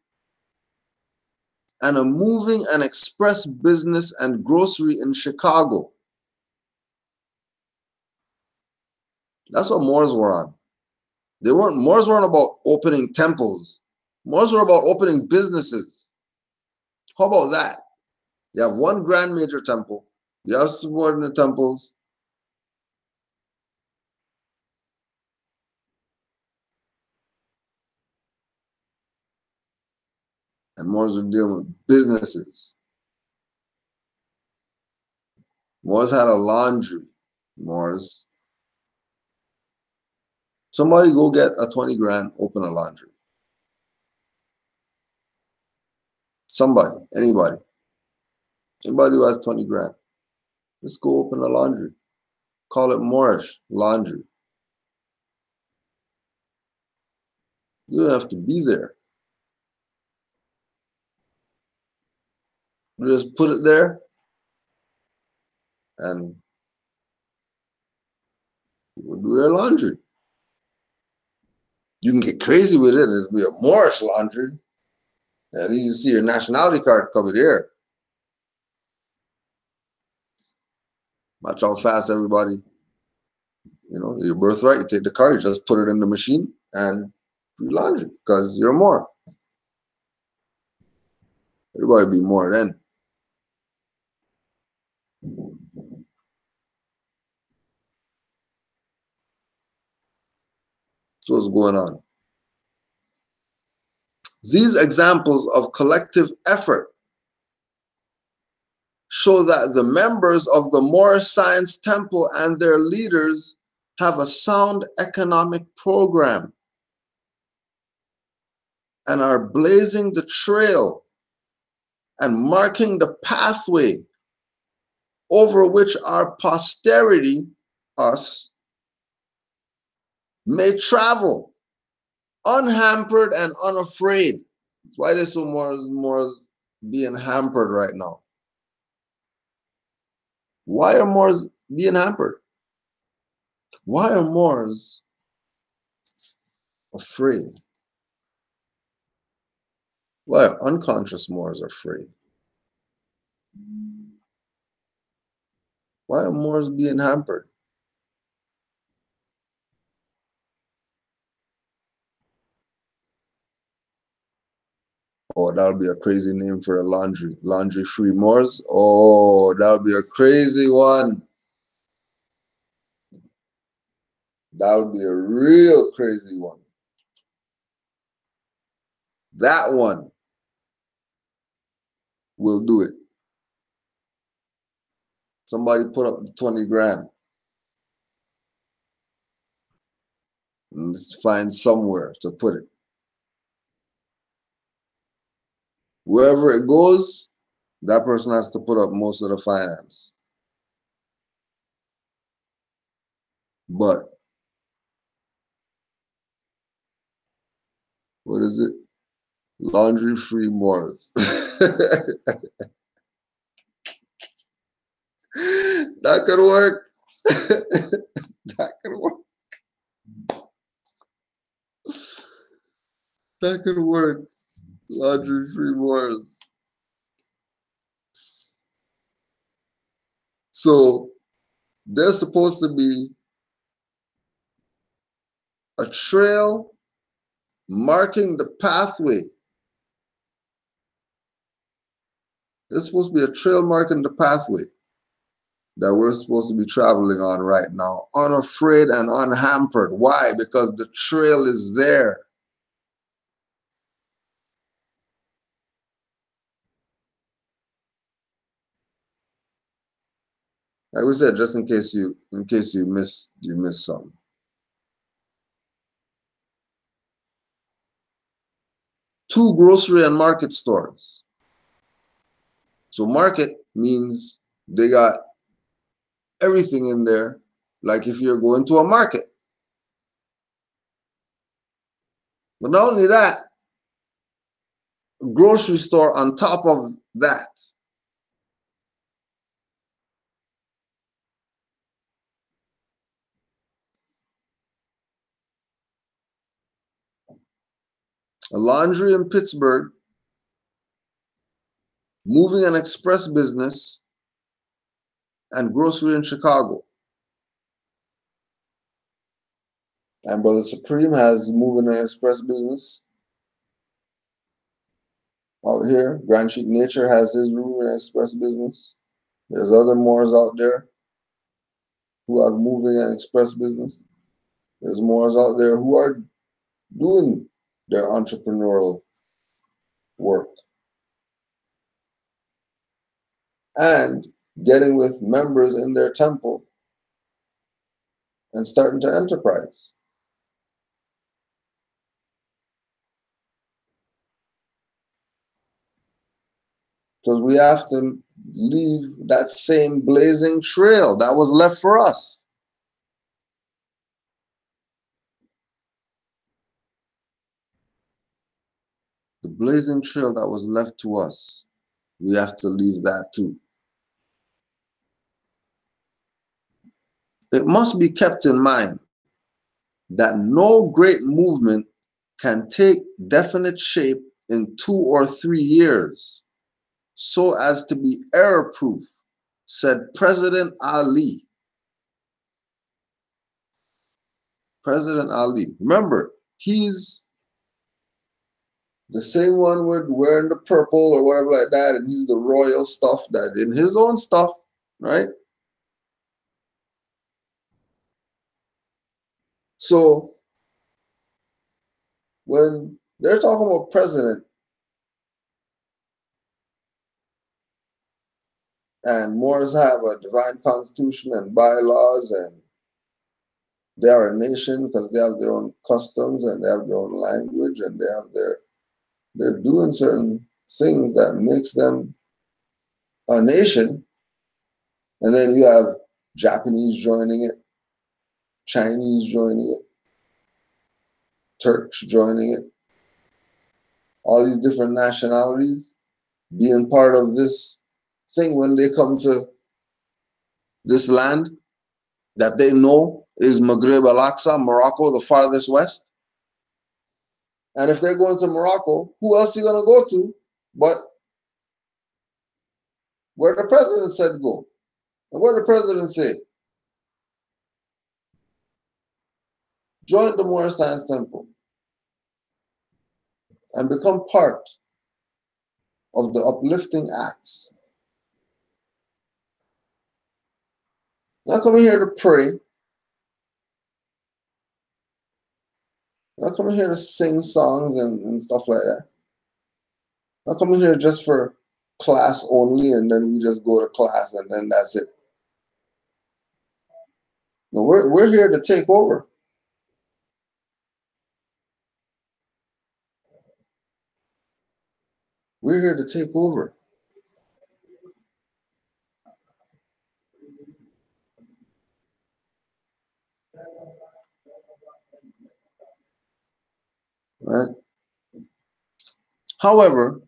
and a moving and express business and grocery in Chicago. That's what Moors were on. Moors weren't about opening temples. Moors were about opening businesses. How about that? You have one grand major temple. You have subordinate temples. And Moors were dealing with businesses. Moors had a laundry. Moors. Somebody go get a 20 grand, open a laundry. Somebody, anybody. Anybody who has 20 grand. Just go open a laundry. Call it Moorish laundry. You don't have to be there. You just put it there and people do their laundry. You can get crazy with it. It'll be a Moorish laundry. And you can see your nationality card covered here. Watch how fast everybody, your birthright, you take the card, you just put it in the machine and do laundry because you're Moor. Everybody be Moor then. So what's going on? These examples of collective effort show that the members of the Moorish Science Temple and their leaders have a sound economic program and are blazing the trail and marking the pathway over which our posterity, us, may travel unhampered and unafraid. That's why there's so more being hampered right now. Why are Moors being hampered? Why are Moors afraid? Why are unconscious Moors afraid? Why are Moors being hampered? Oh, that'll be a crazy name for a laundry. Laundry-free Moors? Oh, that'll be a crazy one. That'll be a real crazy one. That one will do it. Somebody put up 20 grand. And just find somewhere to put it. Wherever it goes, that person has to put up most of the finance. But what is it? Laundry-free Moors. That could work. That could work. That could work. Laundry-free Moors. So there's supposed to be a trail marking the pathway. There's supposed to be a trail marking the pathway that we're supposed to be traveling on right now, unafraid and unhampered. Why? Because the trail is there. Like we said, just in case you miss something. Two grocery and market stores. So market means they got everything in there, like if you're going to a market. But not only that, a grocery store on top of that. A laundry in Pittsburgh, moving and express business, and grocery in Chicago. And Brother Supreme has moving and express business out here. Grand Chic Nature has his moving and express business. There's other Moors out there who are moving and express business. There's Moors out there who are doing their entrepreneurial work and getting with members in their temple and starting to enterprise. Because we have to leave that same blazing trail that was left for us. The blazing trail that was left to us, we have to leave that too. It must be kept in mind that no great movement can take definite shape in 2 or 3 years so as to be error-proof, said President Ali. President Ali. Remember, he's the same one with wearing the purple or whatever like that, and he's the royal stuff that in his own stuff, right? So when they're talking about president and Moors have a divine constitution and bylaws and they are a nation because they have their own customs and they have their own language and they have they're doing certain things that makes them a nation. And then you have Japanese joining it, Chinese joining it, Turks joining it, all these different nationalities being part of this thing when they come to this land that they know is Maghreb Al-Aqsa, Morocco, the farthest west. And if they're going to Morocco, who else are you going to go to but where the president said go? And what did the president say? Join the Moorish Science Temple and become part of the uplifting acts. Not coming here to pray. Not coming here to sing songs and stuff like that. Not coming here just for class only and then we just go to class and then that's it. No, we're here to take over. We're here to take over. Right? However,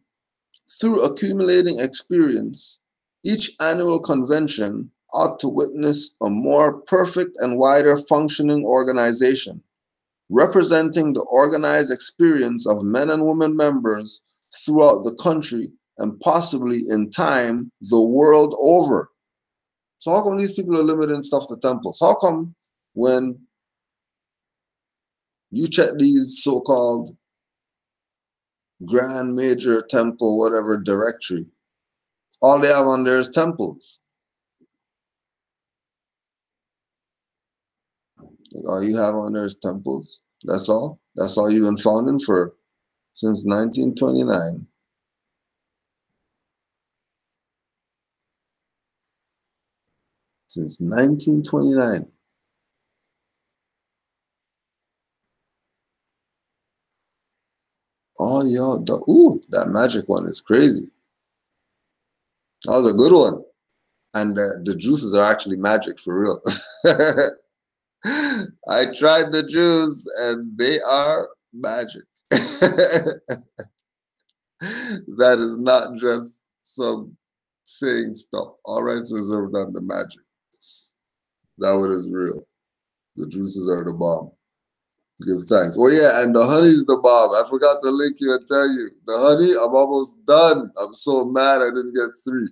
through accumulating experience, each annual convention ought to witness a more perfect and wider functioning organization, representing the organized experience of men and women members throughout the country and possibly in time the world over. So how come these people are limiting stuff to temples? How come when you check these so-called grand major temple whatever directory, all they have on there is temples? Like, all you have on there is temples? That's all? That's all you've been founding for since 1929? Since 1929. Oh, yo, that magic one is crazy. That was a good one. And the juices are actually magic for real. I tried the juice and they are magic. That is not just some saying stuff. All rights reserved on the magic. That one is real. The juices are the bomb. Give thanks. Oh yeah, and the honey's the bomb. I forgot to link you and tell you. The honey, I'm almost done. I'm so mad I didn't get 3.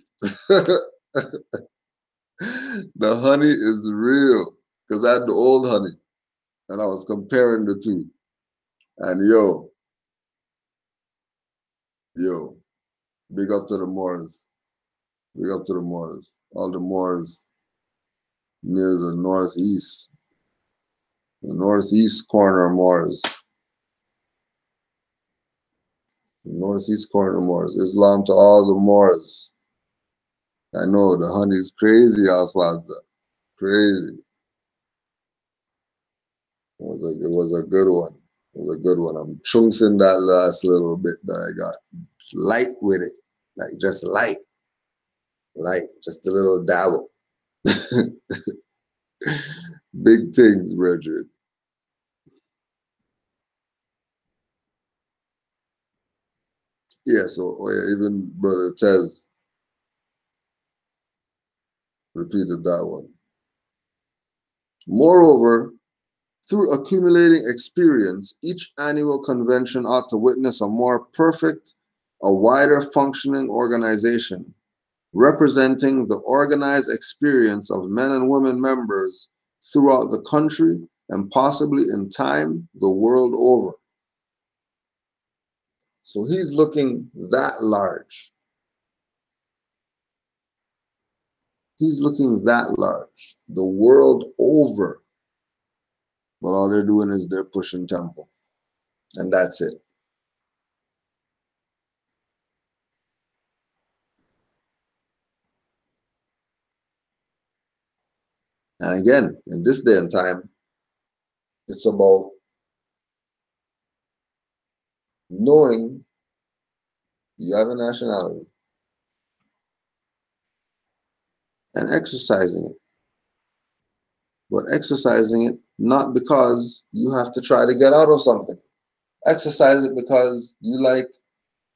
The honey is real. Because I had the old honey. And I was comparing the two. And yo, big up to the Moors. Big up to the Moors. All the Moors near the northeast. The northeast corner Moors. The northeast corner Moors. Islam to all the Moors. I know the honey's crazy, Alfonso. Crazy. It was a good one. It was a good one. I'm chunksing that last little bit that I got. Light with it. Like just light. Light. Just a little dabble. Big things, brethren. Yeah, so even Brother Tez repeated that one. Moreover, through accumulating experience, each annual convention ought to witness a more perfect, a wider functioning organization, representing the organized experience of men and women members throughout the country and possibly in time the world over. So he's looking that large. He's looking that large, the world over. But all they're doing is they're pushing temple. And that's it. And again, in this day and time, it's about knowing you have a nationality and exercising it. But exercising it not because you have to try to get out of something. Exercise it because you like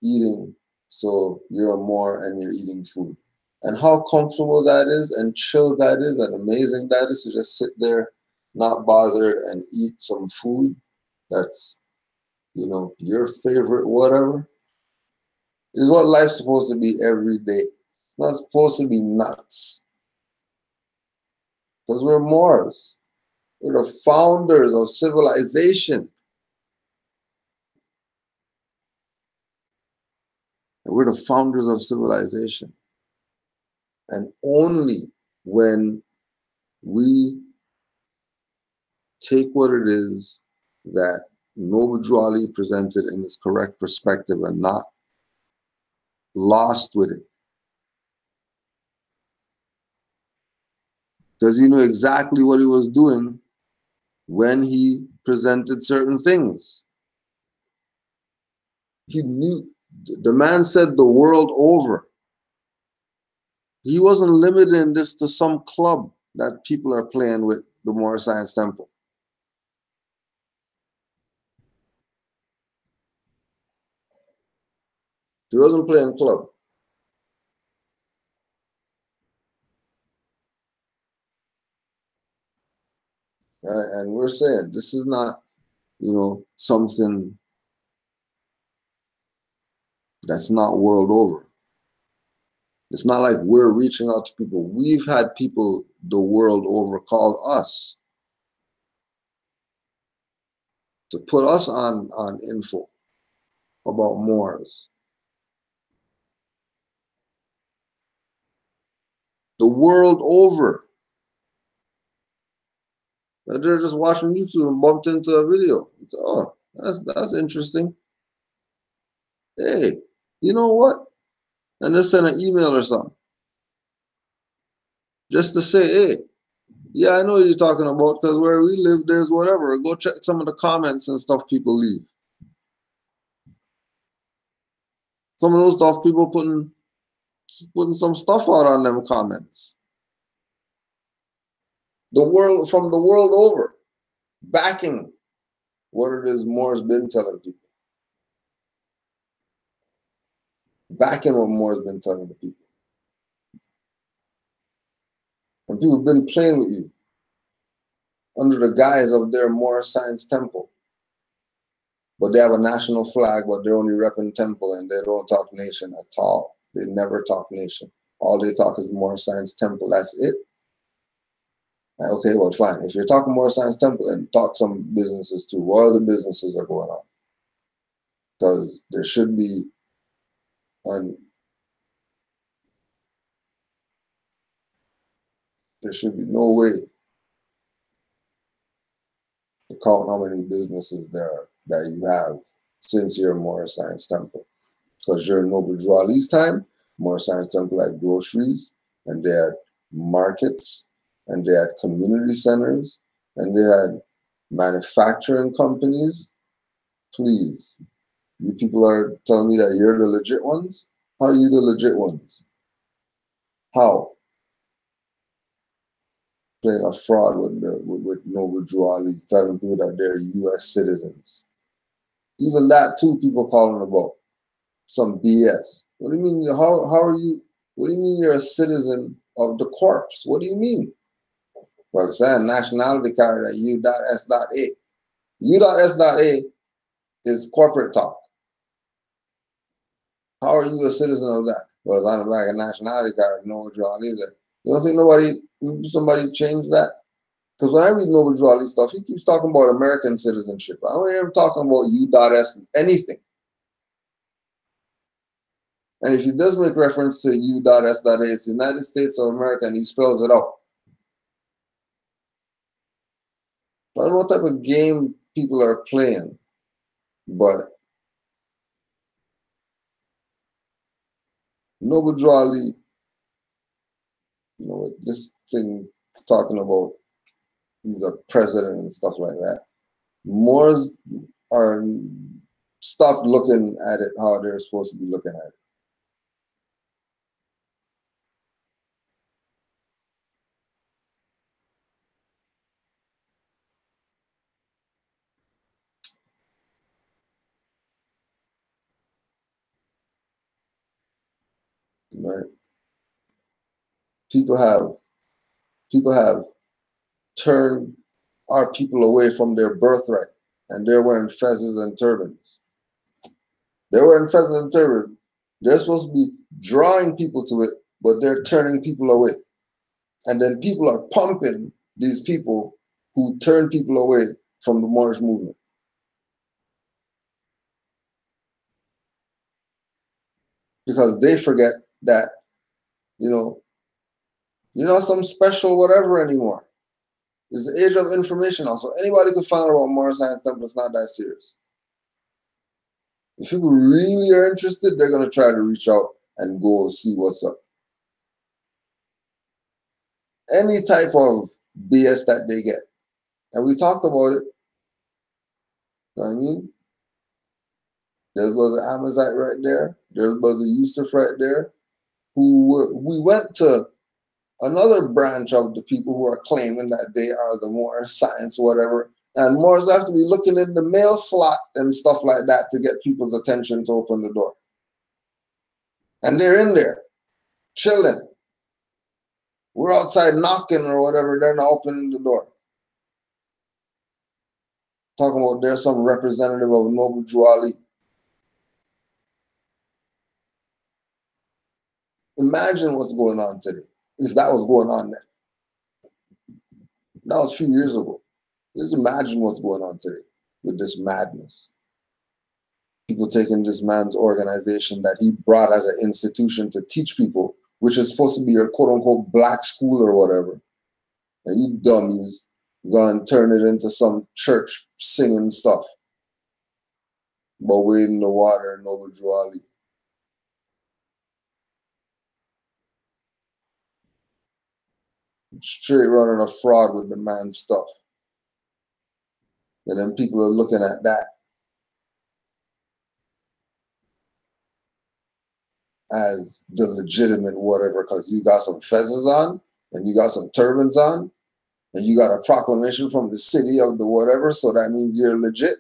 eating, so you're a Moor and you're eating food. And how comfortable that is and chill that is and amazing that is to just sit there, not bothered, and eat some food that's, your favorite whatever, is what life's supposed to be every day. It's not supposed to be nuts. Because we're Moors. We're the founders of civilization. And we're the founders of civilization. And only when we take what it is that Noble Drew Ali presented in its correct perspective and not lost with it. Because he knew exactly what he was doing when he presented certain things. He knew, the man said the world over. He wasn't limiting this to some club that people are playing with, the Moorish Science Temple. She wasn't playing club. Right? And we're saying this is not, something that's not world over. It's not like we're reaching out to people. We've had people the world over call us to put us on info about Moors. The world over. And they're just watching YouTube and bumped into a video. It's, oh, that's interesting. Hey, you know what? And they send an email or something. Just to say, hey, yeah, I know what you're talking about, because where we live, there's whatever. Go check some of the comments and stuff people leave. Some of those stuff people putting some stuff out on them comments. The world, from the world over, backing what it is Moore's been telling people. Backing what Moore's been telling the people. And people have been playing with you under the guise of their Moorish Science Temple. But they have a national flag, but they're only repping temple, and they don't talk nation at all. They never talk nation. All they talk is Moorish Science Temple. That's it. Okay, well, fine. If you're talking Moorish Science Temple, then talk some businesses too. What other businesses are going on? Because there should be no way to count how many businesses there are that you have since your Moorish Science Temple. Because during Noble Drew Ali's time, Moorish Science Temple had groceries, and they had markets, and they had community centers, and they had manufacturing companies. Please, you people are telling me that you're the legit ones? How are you the legit ones? How? Playing a fraud with Noble Drew Ali's, telling people that they're U.S. citizens. Even that too, people calling about some BS. What do you mean? How are you? What do you mean you're a citizen of the corpse? What do you mean? Well, it's a nationality card at U.S.A. U.S.A is corporate talk. How are you a citizen of that? Well, it's on the back of nationality card, Noble Drew Ali. You don't think somebody changed that? Because when I read Noble Drew Ali stuff, he keeps talking about American citizenship. I don't hear him talking about U.S. anything. And if he does make reference to U.S.A, it's United States of America, and he spells it out. I don't know what type of game people are playing, but Noble Drew Ali, this thing talking about he's a president and stuff like that. Moors are stopped looking at it how they're supposed to be looking at it. Right? People have turned our people away from their birthright, and they're wearing fezzes and turbans. They're wearing fezzes and turbans. They're supposed to be drawing people to it, but they're turning people away. And then people are pumping these people who turn people away from the Moorish movement. Because they forget that, you're not some special whatever anymore. It's the age of information also. Anybody could find out about Moorish Science Temple. It's not that serious. If people really are interested, they're going to try to reach out and go see what's up. Any type of BS that they get. And we talked about it. You know what I mean? There's Brother Amazite right there. There's Brother Yusuf right there. We went to another branch of the people who are claiming that they are the Moorish Science, whatever. And Moors have to be looking in the mail slot and stuff like that to get people's attention to open the door. And they're in there, chilling. We're outside knocking or whatever. They're not opening the door. Talking about there's some representative of Noble Drew Ali. Imagine what's going on today. If that was going on then. That was a few years ago. Just imagine what's going on today with this madness. People taking this man's organization that he brought as an institution to teach people, which is supposed to be your quote-unquote black school or whatever. And you dummies go and turn it into some church singing stuff. But wade in the water and Noble Drew Ali. Straight running a fraud with the man's stuff. And then people are looking at that as the legitimate whatever, because you got some fezzes on and you got some turbans on and you got a proclamation from the city of the whatever, so that means you're legit.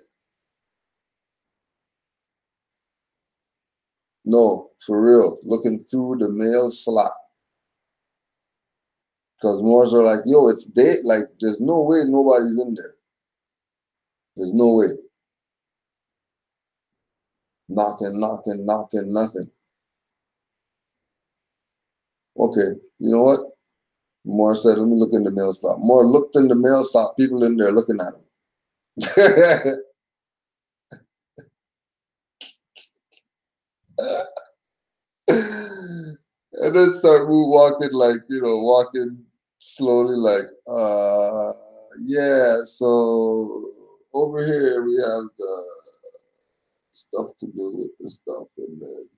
No, for real, looking through the mail slot. Because Moors are like, yo, it's day, like, there's no way nobody's in there. There's no way. Knocking, knocking, knocking, nothing. Okay, you know what? Moore said, let me look in the mail slot. Moore looked in the mail slot, people in there looking at him. And then start walking like, walking slowly like, yeah, so over here we have the stuff to do with the stuff. And then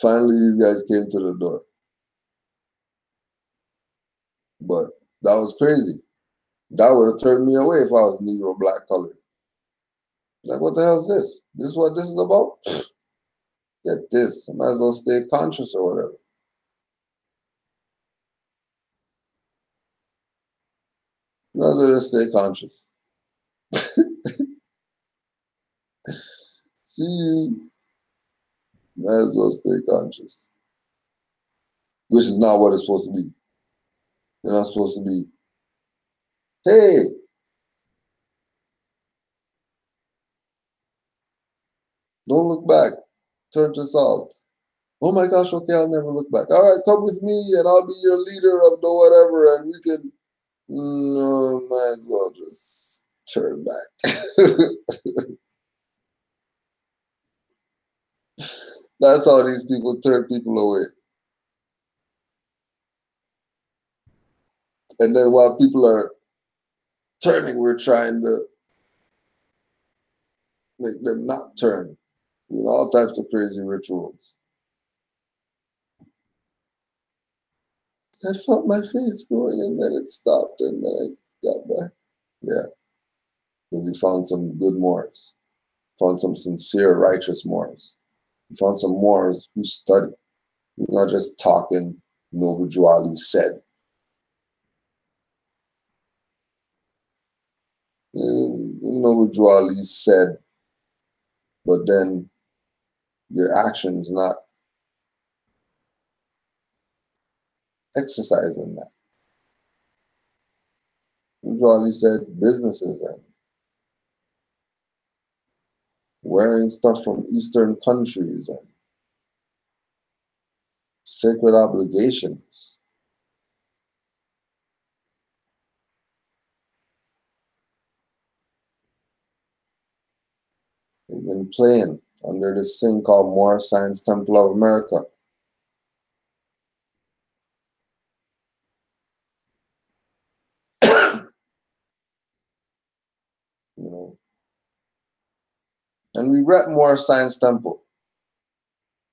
finally these guys came to the door. But that was crazy. That would have turned me away if I was Negro, black, colored. Like, what the hell is this? This is what this is about? Get this. I might as well stay conscious or whatever. Might as well just stay conscious. See you. Might as well stay conscious. Which is not what it's supposed to be. You're not supposed to be, hey, don't look back. Turn to salt. Oh my gosh, okay, I'll never look back. All right, come with me and I'll be your leader of the whatever and we can, no, might as well just turn back. That's how these people turn people away. And then while people are turning, we're trying to make them not turn. All types of crazy rituals. I felt my face going and then it stopped and then I got back. Yeah, because he found some good Moors. Found some sincere, righteous Moors. He found some Moors who study. We're not just talking Noble Drew Ali said. Noble Drew Ali said, but then your actions not exercising that. Drew Ali said businesses and wearing stuff from Eastern countries and sacred obligations. They've been playing under this thing called Moorish Science Temple of America. And we rep Moorish Science Temple.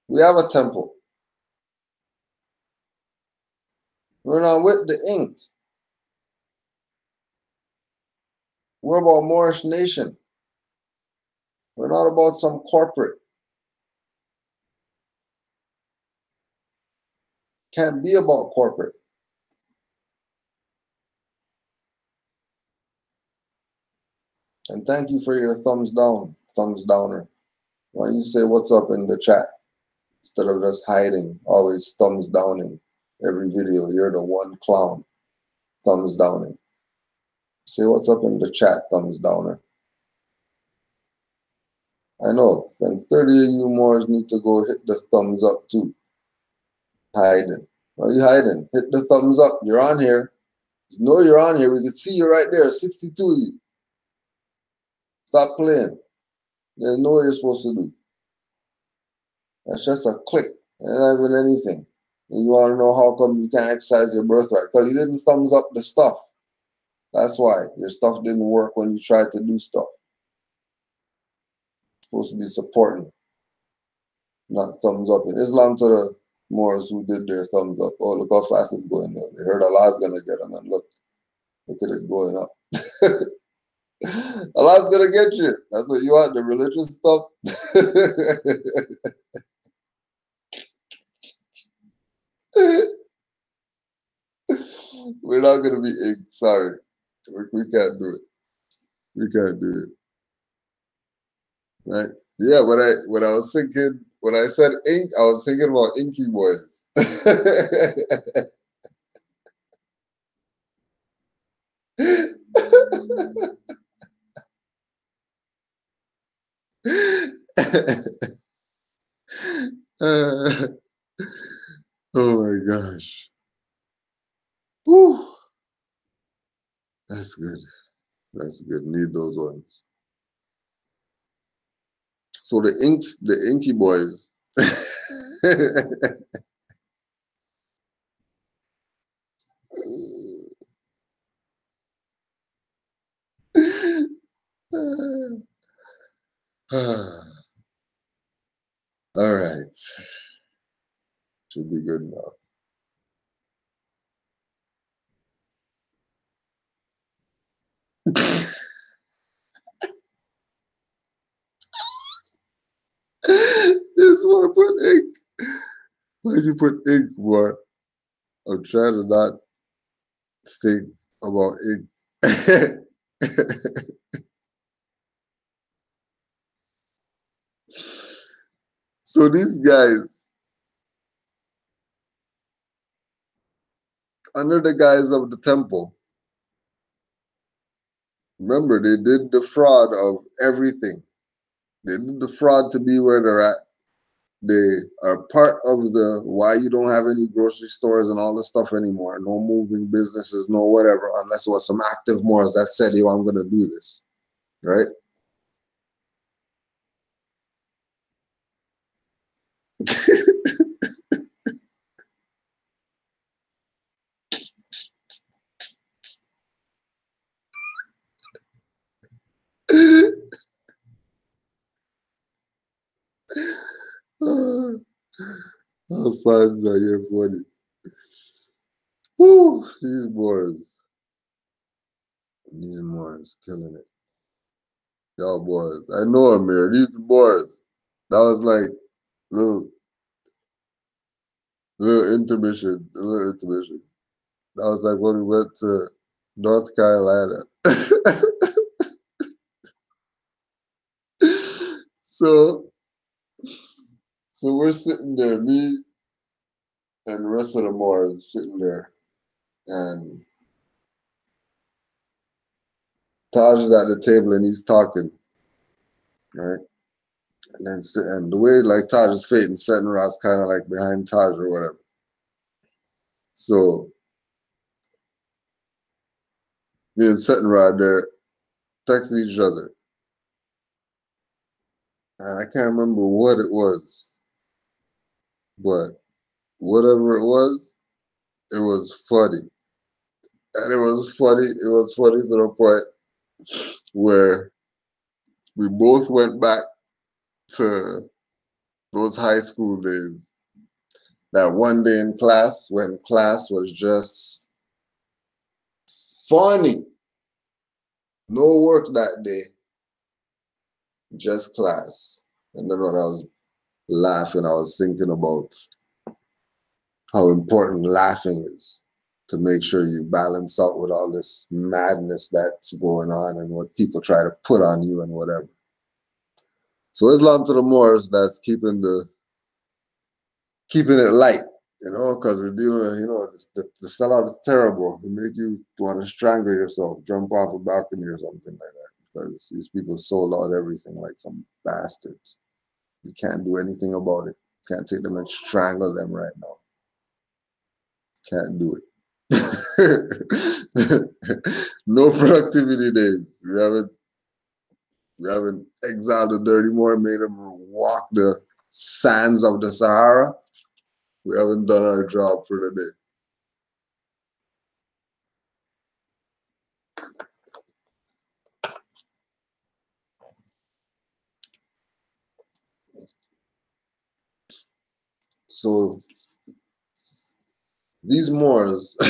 We have a temple. We're not with the ink. We're about Moorish nation. We're not about some corporate. Can't be about corporate. And thank you for your thumbs down, thumbs downer. Why don't you say what's up in the chat? Instead of just hiding, always thumbs downing. Every video, you're the one clown. Thumbs downing. Say what's up in the chat, thumbs downer. I know, then 30 of you Moors need to go hit the thumbs up too. Hiding. Why are you hiding? Hit the thumbs up. You're on here. Just know you're on here. We can see you right there. 62 of you. Stop playing. You know what you're supposed to do. That's just a click. And not even anything. And you want to know how come you can't exercise your birthright? Because you didn't thumbs up the stuff. That's why. Your stuff didn't work when you tried to do stuff. You're supposed to be supporting, not thumbs up. In Islam to the Moors who did their thumbs up. Oh, look how fast it's going now. They heard Allah's going to get them. And look at it going up. Allah's going to get you. That's what you want, the religious stuff. We're not going to be ink. Sorry. We can't do it. We can't do it. Right? Yeah, when I was thinking, when I said ink, I was thinking about Inky Boys. Oh my gosh. Whew. That's good. That's good. Need those ones. So the Inky Boys. All right. Should be good now. This one put ink. Why'd you put ink, boy? I'm trying to not think about ink. So these guys, under the guise of the temple, remember, they did the fraud of everything. They did the fraud to be where they're at. They are part of the why you don't have any grocery stores and all this stuff anymore. No moving businesses, no whatever, unless it was some active Moors that said, yo, I'm going to do this. Right? How fans are here funny. Whew, these Moors. These Moors killing it. Y'all boys. I know Amir. These boys. That was like little intermission. A little intermission. That was like when we went to North Carolina. So we're sitting there, me and the rest of the Moors sitting there, and Taj is at the table and he's talking, right? And then and the way like Taj is fading, Senrad's kind of like behind Taj or whatever. So me and Senrad there texting each other. And I can't remember what it was, but whatever it was funny. And it was funny to the point where we both went back to those high school days. That one day in class when class was just funny. No work that day, just class. And then when I was laughing, I was thinking about how important laughing is to make sure you balance out with all this madness that's going on and what people try to put on you and whatever. So Islam to the Moors, that's keeping the keeping it light, because we're dealing with, the sellout is terrible. It make you want to strangle yourself, jump off a balcony or something like that, because these people sold out everything like some bastards. You can't do anything about it. Can't take them and strangle them right now. Can't do it. No productivity days. We haven't exiled the dirty Moor, made them walk the sands of the Sahara. We haven't done our job for the day. So these Moors, what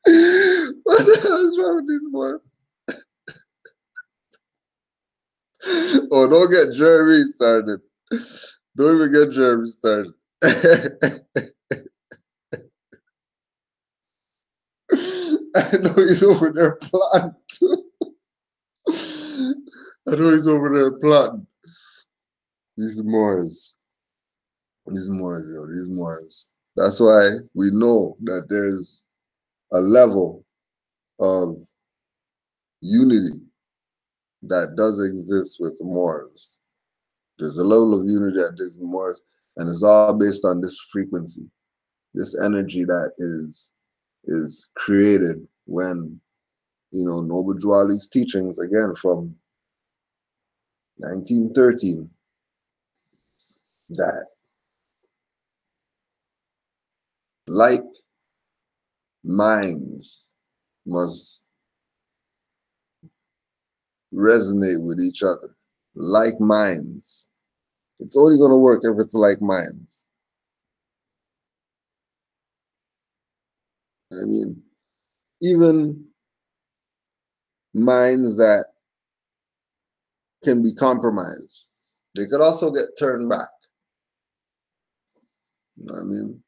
the hell is wrong with these Moors? Oh, don't get Jeremy started. Don't even get Jeremy started. I know he's over there plotting too. I know he's over there plotting. These Moors. These Moors. That's why we know that there's a level of unity that does exist with Moors. There's a level of unity that exists with Moors, and it's all based on this frequency, this energy that is created when, Noble Drew Ali's teachings, again, from 1913, that like minds must resonate with each other. Like minds. It's only going to work if it's like minds. I mean, even minds that can be compromised, they could also get turned back. You know what I mean?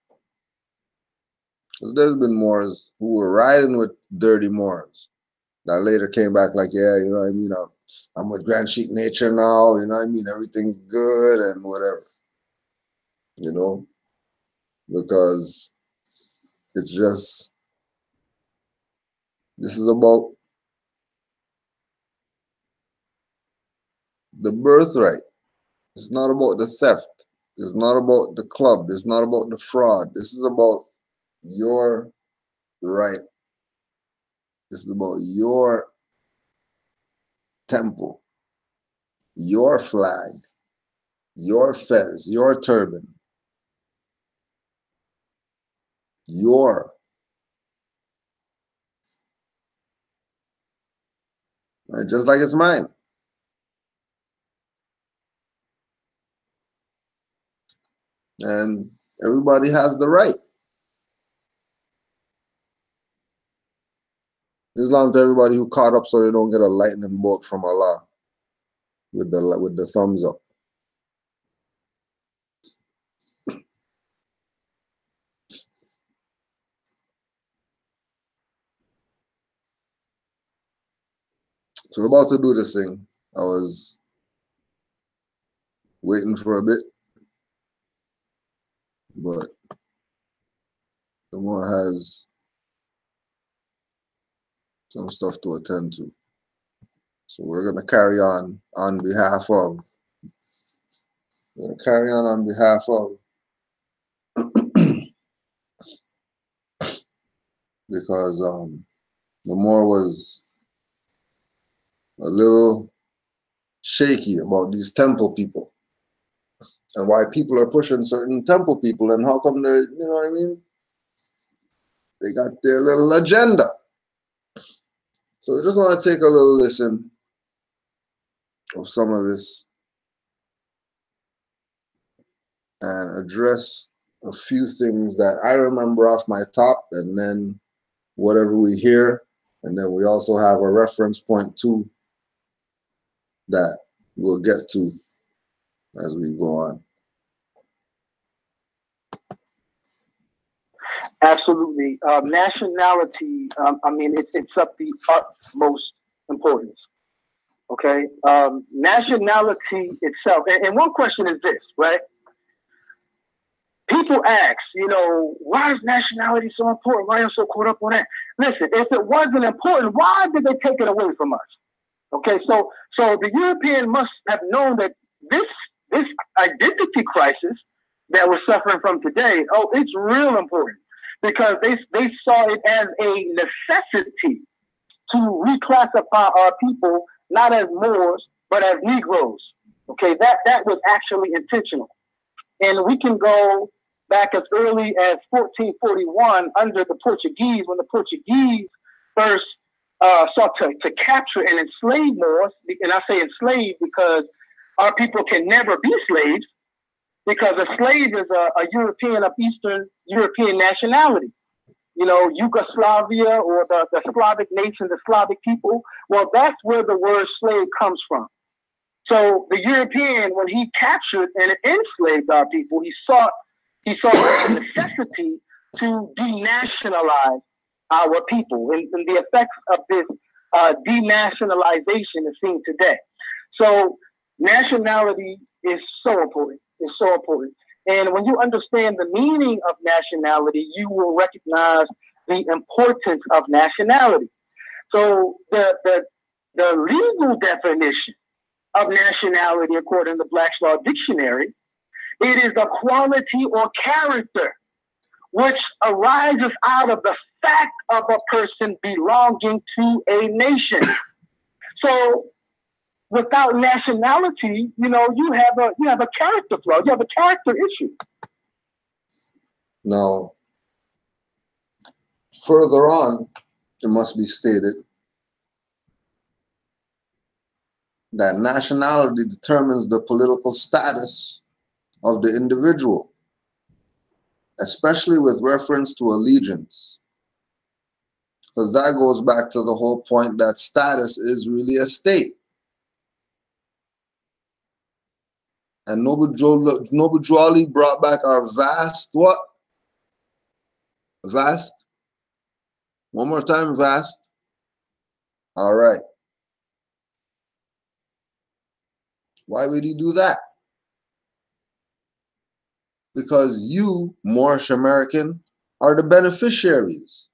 Because there's been Moors who were riding with dirty Moors that later came back like, yeah, you know what I mean? I'm with Grand Sheik Nature now, you know what I mean? Everything's good and whatever, because it's just, this is about the birthright. It's not about the theft. It's not about the club. It's not about the fraud. This is about your right. This is about your temple, your flag, your fez, your turban, your, right? Just like it's mine. And everybody has the right. Islam to everybody who caught up so they don't get a lightning bolt from Allah with the thumbs up. So we're about to do this thing. I was waiting for a bit, but the more has some stuff to attend to. So we're gonna carry on behalf of. We're gonna carry on behalf of, because the more was a little shaky about these temple people and why people are pushing certain temple people and how come they're, you know what I mean? They got their little agenda. So we just want to take a little listen of some of this and address a few things that I remember off my top, and then whatever we hear, and then we also have a reference point too that we'll get to as we go on. Absolutely. Nationality, I mean, it's of the utmost importance. Okay, nationality itself. And one question is this, right? People ask, why is nationality so important? Why are you so caught up on that? Listen, if it wasn't important, why did they take it away from us? Okay, so the European must have known that this identity crisis that we're suffering from today, it's real important because they saw it as a necessity to reclassify our people not as Moors but as Negroes. Okay, that was actually intentional, and we can go back as early as 1441 under the Portuguese, when the Portuguese first sought to capture and enslave Moors. And I say enslave because our people can never be slaves, because a slave is a European of Eastern European nationality. Yugoslavia or the Slavic nation, the Slavic people. Well, that's where the word slave comes from. So the European, when he captured and enslaved our people, he saw a necessity to denationalize our people, and the effects of this denationalization is seen today. So nationality is so important. It's so important. And when you understand the meaning of nationality, you will recognize the importance of nationality. So the legal definition of nationality, according to Black's Law Dictionary, it is a quality or character which arises out of the fact of a person belonging to a nation. So without nationality, you have a character flaw, you have a character issue. Now, further on, it must be stated that nationality determines the political status of the individual, especially with reference to allegiance. Because that goes back to the whole point that status is really a state. And Noble Jolly brought back our vast what? Vast? One more time, vast. All right. Why would he do that? Because you, Moorish American, are the beneficiaries.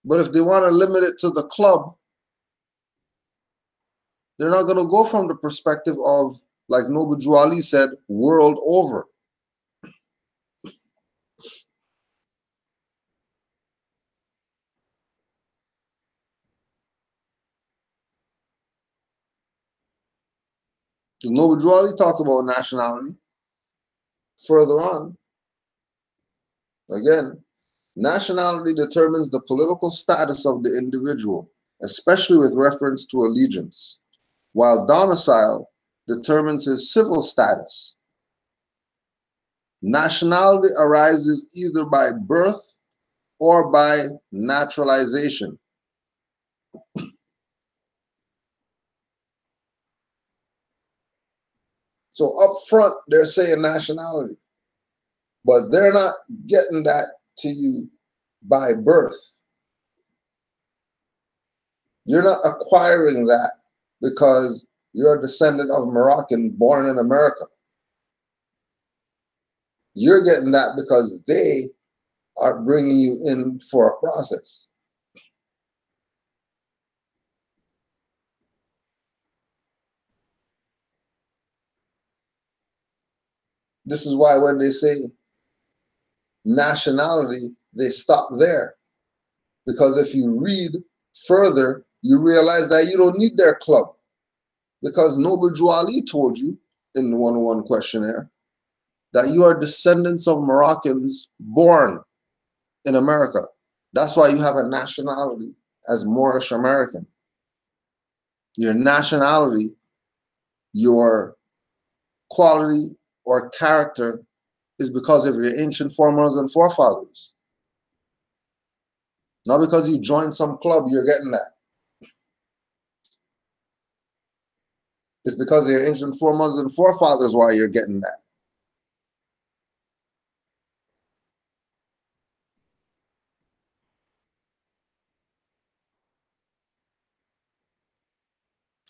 But if they want to limit it to the club, they're not going to go from the perspective of, like Noble Juali said, world over. Noble Juali talked about nationality. Further on, again, nationality determines the political status of the individual, especially with reference to allegiance, while domicile determines his civil status. Nationality arises either by birth or by naturalization. So up front, they're saying nationality, but they're not getting that to you by birth. You're not acquiring that because you're a descendant of Moroccan born in America. You're getting that because they are bringing you in for a process. This is why when they say nationality, they stop there. Because if you read further, you realize that you don't need their club. Because Noble Juali told you in the 101 questionnaire that you are descendants of Moroccans born in America. That's why you have a nationality as Moorish American. Your nationality, your quality or character is because of your ancient foremothers and forefathers. Not because you joined some club, you're getting that. It's because of your ancient foremothers and forefathers why you're getting that.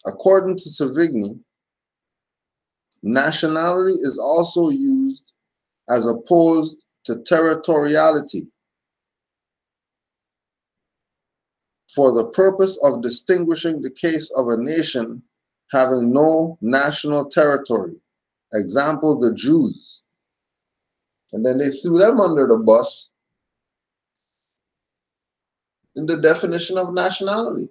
According to Savigny, nationality is also used as opposed to territoriality for the purpose of distinguishing the case of a nation having no national territory. Example, the Jews. And then they threw them under the bus in the definition of nationality.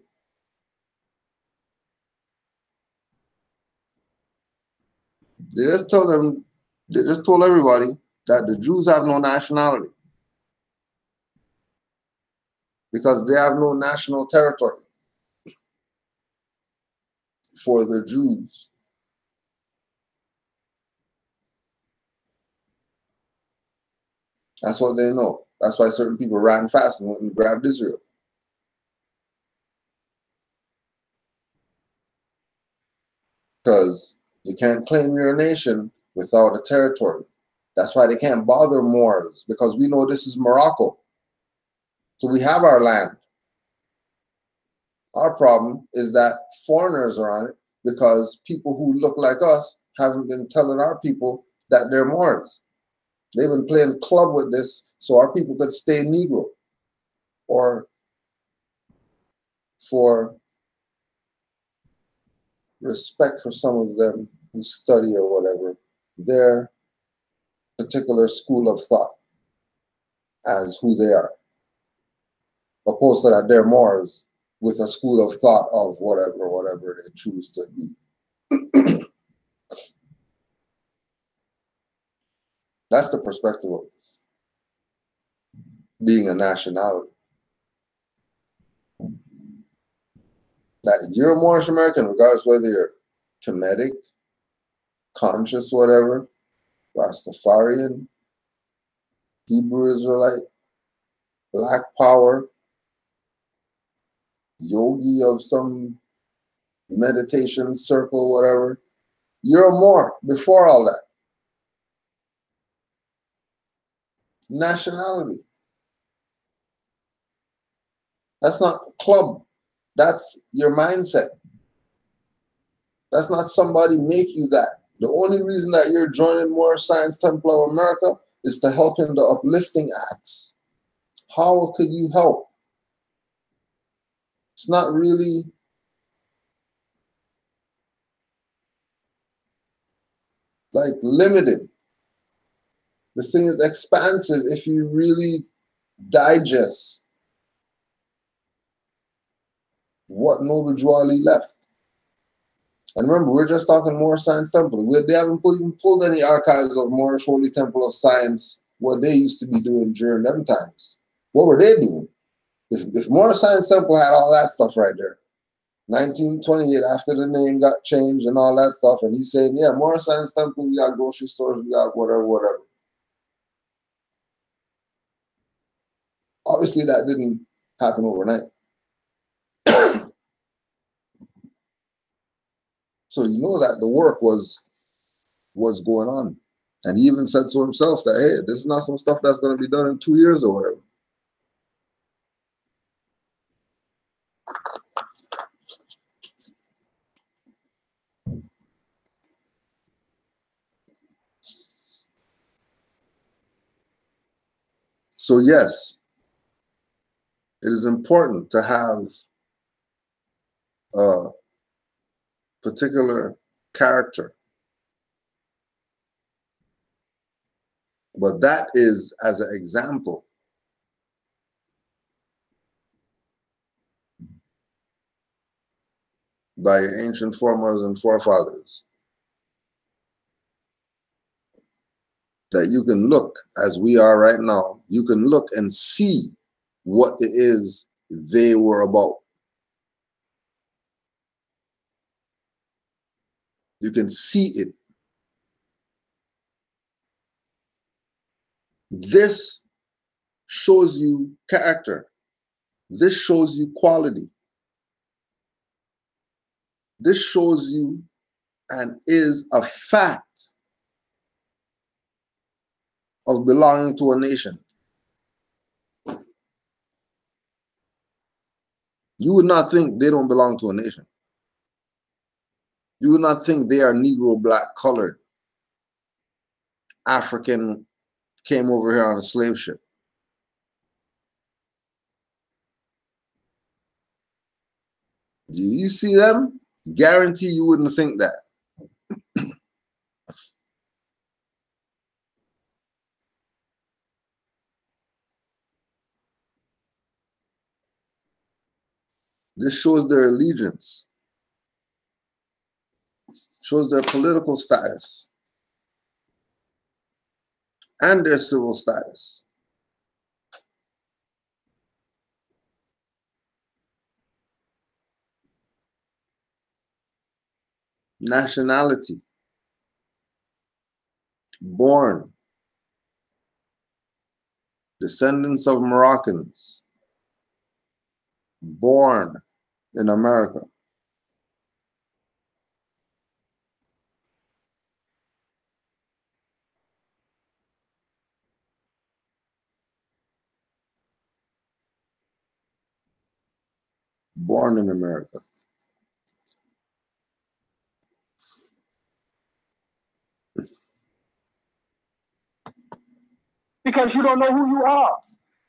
They just told everybody that the Jews have no nationality because they have no national territory for the Jews. That's what they know. That's why certain people ran fast and went and grabbed Israel. Because you can't claim your nation without a territory. That's why they can't bother Moors, because we know this is Morocco. So we have our land. Our problem is that foreigners are on it because people who look like us haven't been telling our people that they're Moors. They've been playing club with this so our people could stay Negro, or for respect for some of them who study or whatever, their particular school of thought as who they are, opposed to that they're Moors with a school of thought of whatever they choose to be. That's the perspective of this, being a nationality. That you're a Moorish American, regardless whether you're Kemetic, conscious, whatever, Rastafarian, Hebrew Israelite, Black Power, yogi of some meditation circle, whatever. You're a Moor before all that. Nationality. That's not club. That's your mindset. That's not somebody make you that. The only reason that you're joining Moorish Science Temple of America is to help in the uplifting acts. How could you help? It's not really like limited. The thing is expansive if you really digest what Noble Drew Ali left. And remember, we're just talking Moorish Science Temple. They haven't even pulled any archives of Moorish Holy Temple of Science, what they used to be doing during them times. What were they doing? If Moorish Science Temple had all that stuff right there, 1928, after the name got changed and all that stuff, and he's saying, yeah, Moorish Science Temple, we got grocery stores, we got whatever. Obviously, that didn't happen overnight. So you know that the work was going on. And he even said so himself that, hey, this is not some stuff that's going to be done in 2 years or whatever. So yes, it is important to have a particular character. But that is as an example. By your ancient foremothers and forefathers. That you can look, as we are right now, you can look and see what it is they were about. You can see it. This shows you character. This shows you quality. This shows you and is a fact of belonging to a nation. You would not think they don't belong to a nation. You would not think they are Negro, black, colored. African came over here on a slave ship. Do you see them? Guarantee you wouldn't think that. This shows their allegiance, shows their political status and their civil status. Nationality, born, descendants of Moroccans, born in America. Born in America. Because you don't know who you are.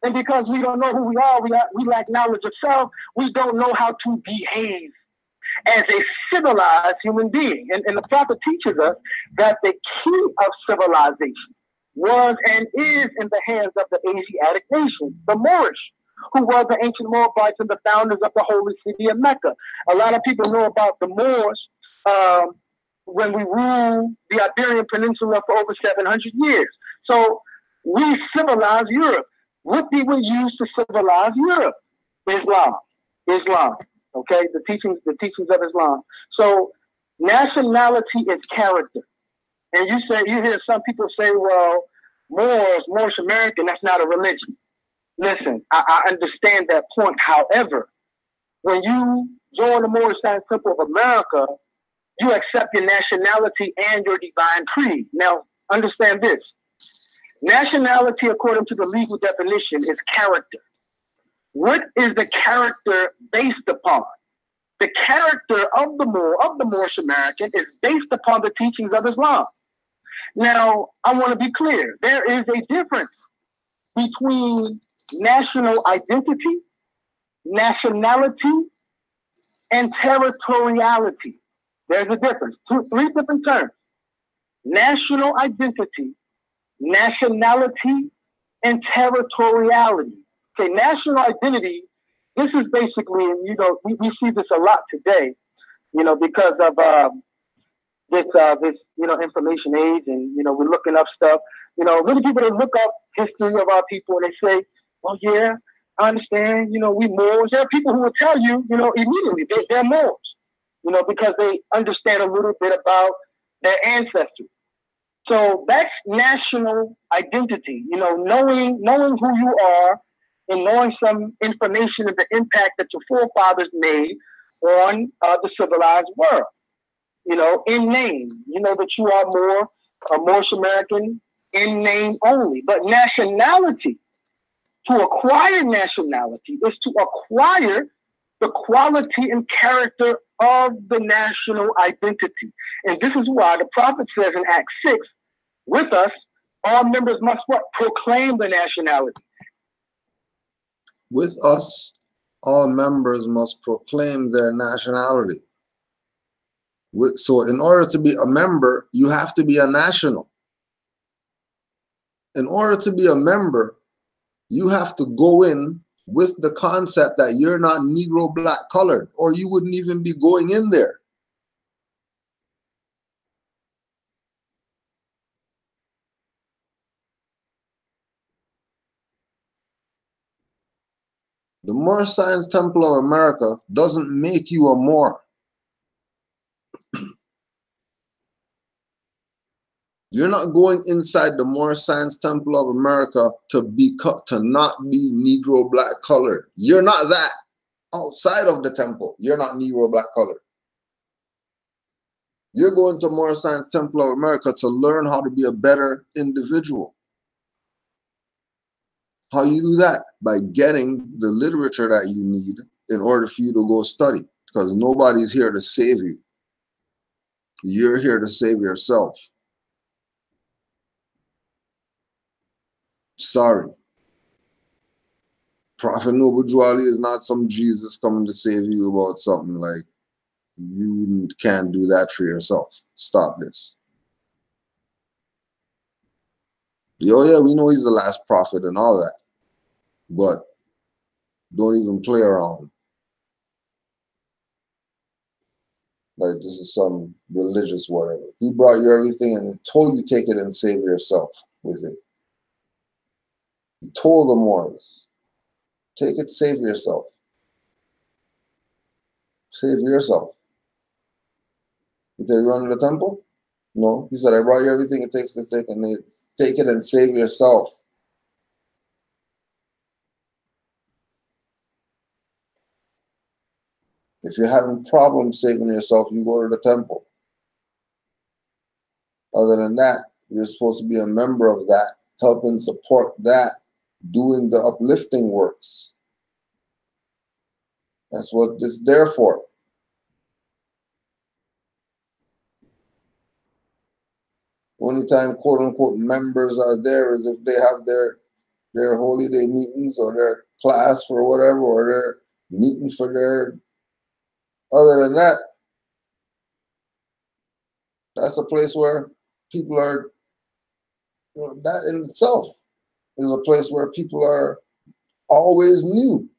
And because we don't know who we are, we lack knowledge of self. We don't know how to behave as a civilized human being. And the prophet teaches us that the key of civilization was and is in the hands of the Asiatic nations, the Moorish, who were the ancient Moabites and the founders of the holy city of Mecca. A lot of people know about the Moors when we ruled the Iberian Peninsula for over 700 years. So we civilized Europe. What did we use to civilize Europe? Islam. Okay, the teachings of Islam. So nationality is character. And you hear some people say, well, Moorish American, that's not a religion. Listen, I understand that point. However, when you join the Moorish Science Temple of America, you accept your nationality and your divine creed. Now, understand this. Nationality, according to the legal definition, is character. What is the character based upon? The character of the Moorish American is based upon the teachings of Islam. Now, I want to be clear. There is a difference between national identity, nationality, and territoriality. There's a difference. Three different terms. National identity, nationality, and territoriality. Okay, national identity, this is basically, we see this a lot today, because of this information age, and, we're looking up stuff. Many people, they look up history of our people and they say, oh, yeah, I understand, we Moors. There are people who will tell you, immediately they're Moors, because they understand a little bit about their ancestry. So that's national identity, knowing who you are and knowing some information of the impact that your forefathers made on the civilized world, in name. You know that you are more Moorish American in name only. But nationality, to acquire nationality is to acquire the quality and character of the national identity. And this is why the prophet says in Acts 6, with us, all members must what? Proclaim the nationality. With us, all members must proclaim their nationality. So in order to be a member, you have to be a national. In order to be a member, you have to go in with the concept that you're not Negro, black, colored, or you wouldn't even be going in there. The Moorish Science Temple of America doesn't make you a Moor. You're not going inside the Moorish Science Temple of America to not be Negro, black, colored. You're not that. Outside of the temple, you're not Negro, black, colored. You're going to Moorish Science Temple of America to learn how to be a better individual. How you do that? By getting the literature that you need in order for you to go study, because nobody's here to save you. You're here to save yourself. Sorry. Prophet Noble Juali is not some Jesus coming to save you about something. Like, you can't do that for yourself. Stop this. Oh yeah, we know he's the last prophet and all that, but don't even play around like this is some religious whatever. He brought you everything and he told you take it and save yourself with it. He told the Moors, take it, save yourself. Save yourself. He tell you run to the temple? No. He said, I brought you everything it takes to take it and save yourself. If you're having problems saving yourself, you go to the temple. Other than that, you're supposed to be a member of that, helping support that, doing the uplifting works. That's what it's there for. Only time quote unquote members are there is if they have their holy day meetings or their class for whatever, or their meeting for their, other than that, that's a place where people are, that in itself is a place where people are always new,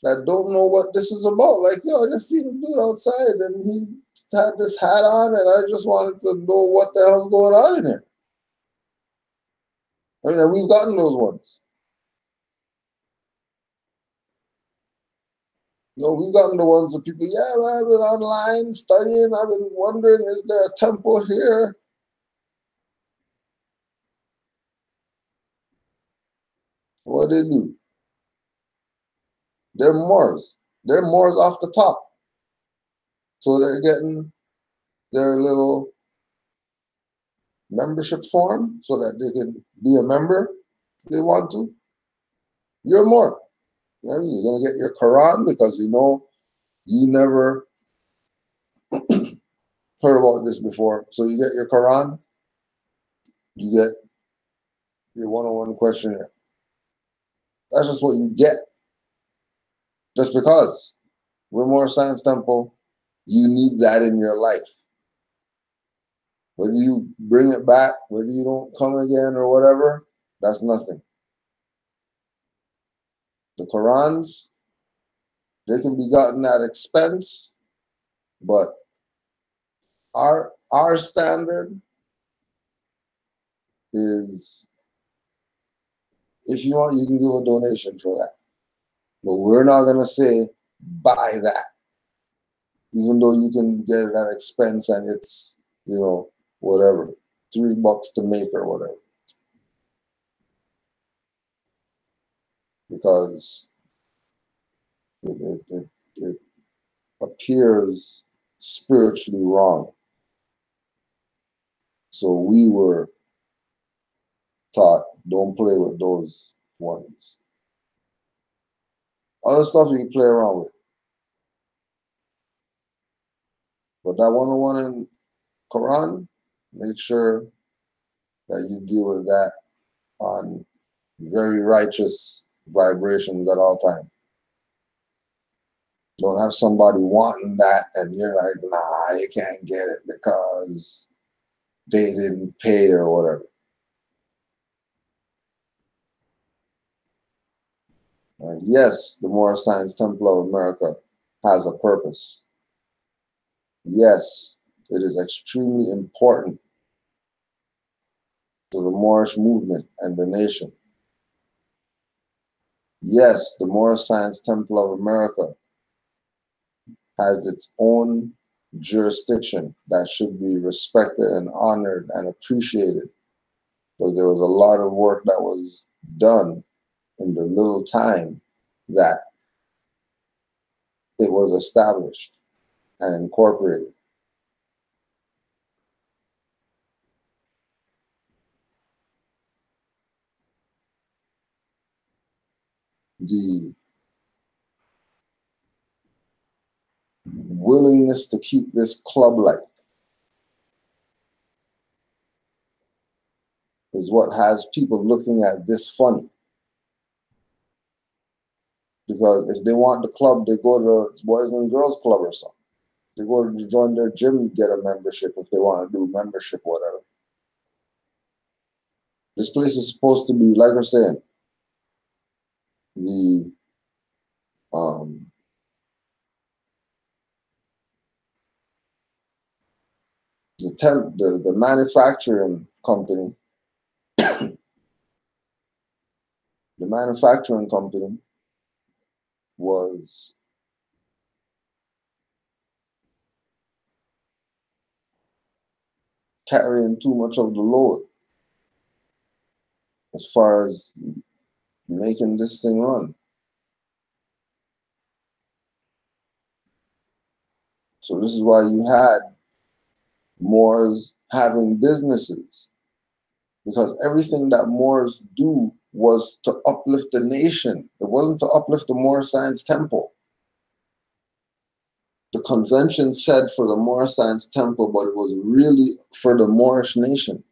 that don't know what this is about. Like, yo, I just seen a dude outside and he had this hat on and I just wanted to know what the hell's going on in here. I mean, we've gotten those ones. No, we've gotten the ones that people, yeah, well, I've been online studying, I've been wondering, is there a temple here? What they do? They're Moors. They're Moors off the top. So they're getting their little membership form so that they can be a member if they want to. You're Moor. I mean, you're going to get your Quran because you know you never heard about this before. So you get your Quran, you get your one-on-one questionnaire. That's just what you get. Just because we're Moorish Science Temple, you need that in your life. Whether you bring it back, whether you don't come again or whatever, that's nothing. The Qurans, they can be gotten at expense, but our standard is, if you want, you can give a donation for that. But we're not going to say, buy that. Even though you can get it at expense and it's, you know, whatever, $3 to make or whatever. Because it appears spiritually wrong. So we were taught, don't play with those ones. Other stuff you can play around with. But that one-on-one in Quran, make sure that you deal with that on very righteous vibrations at all times. Don't have somebody wanting that and you're like, nah, you can't get it because they didn't pay or whatever. Right? Yes, the Moorish Science Temple of America has a purpose. Yes, it is extremely important to the Moorish movement and the nation. Yes, the Moorish Science Temple of America has its own jurisdiction that should be respected and honored and appreciated, because there was a lot of work that was done in the little time that it was established and incorporated. The willingness to keep this club-like is what has people looking at this funny. Because if they want the club, they go to the Boys and Girls Club or something. They go to join their gym, get a membership if they want to do membership, whatever. This place is supposed to be, like I'm saying, the the manufacturing company, the manufacturing company was carrying too much of the load as far as making this thing run. So this is why you had Moors having businesses, because everything that Moors do was to uplift the nation. It wasn't to uplift the Moorish Science Temple. The convention said for the Moorish Science Temple, but it was really for the Moorish nation.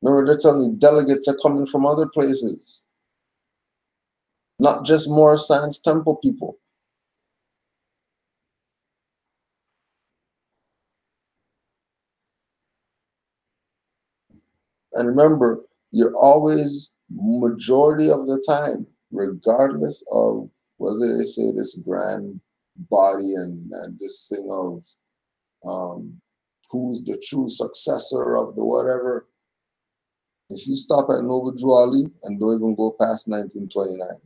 Remember, they're telling me delegates are coming from other places, not just Moorish Science Temple people. And remember, you're always, majority of the time, regardless of whether they say this grand body and this thing of who's the true successor of the whatever, if you stop at Noble Drew Ali and don't even go past 1929,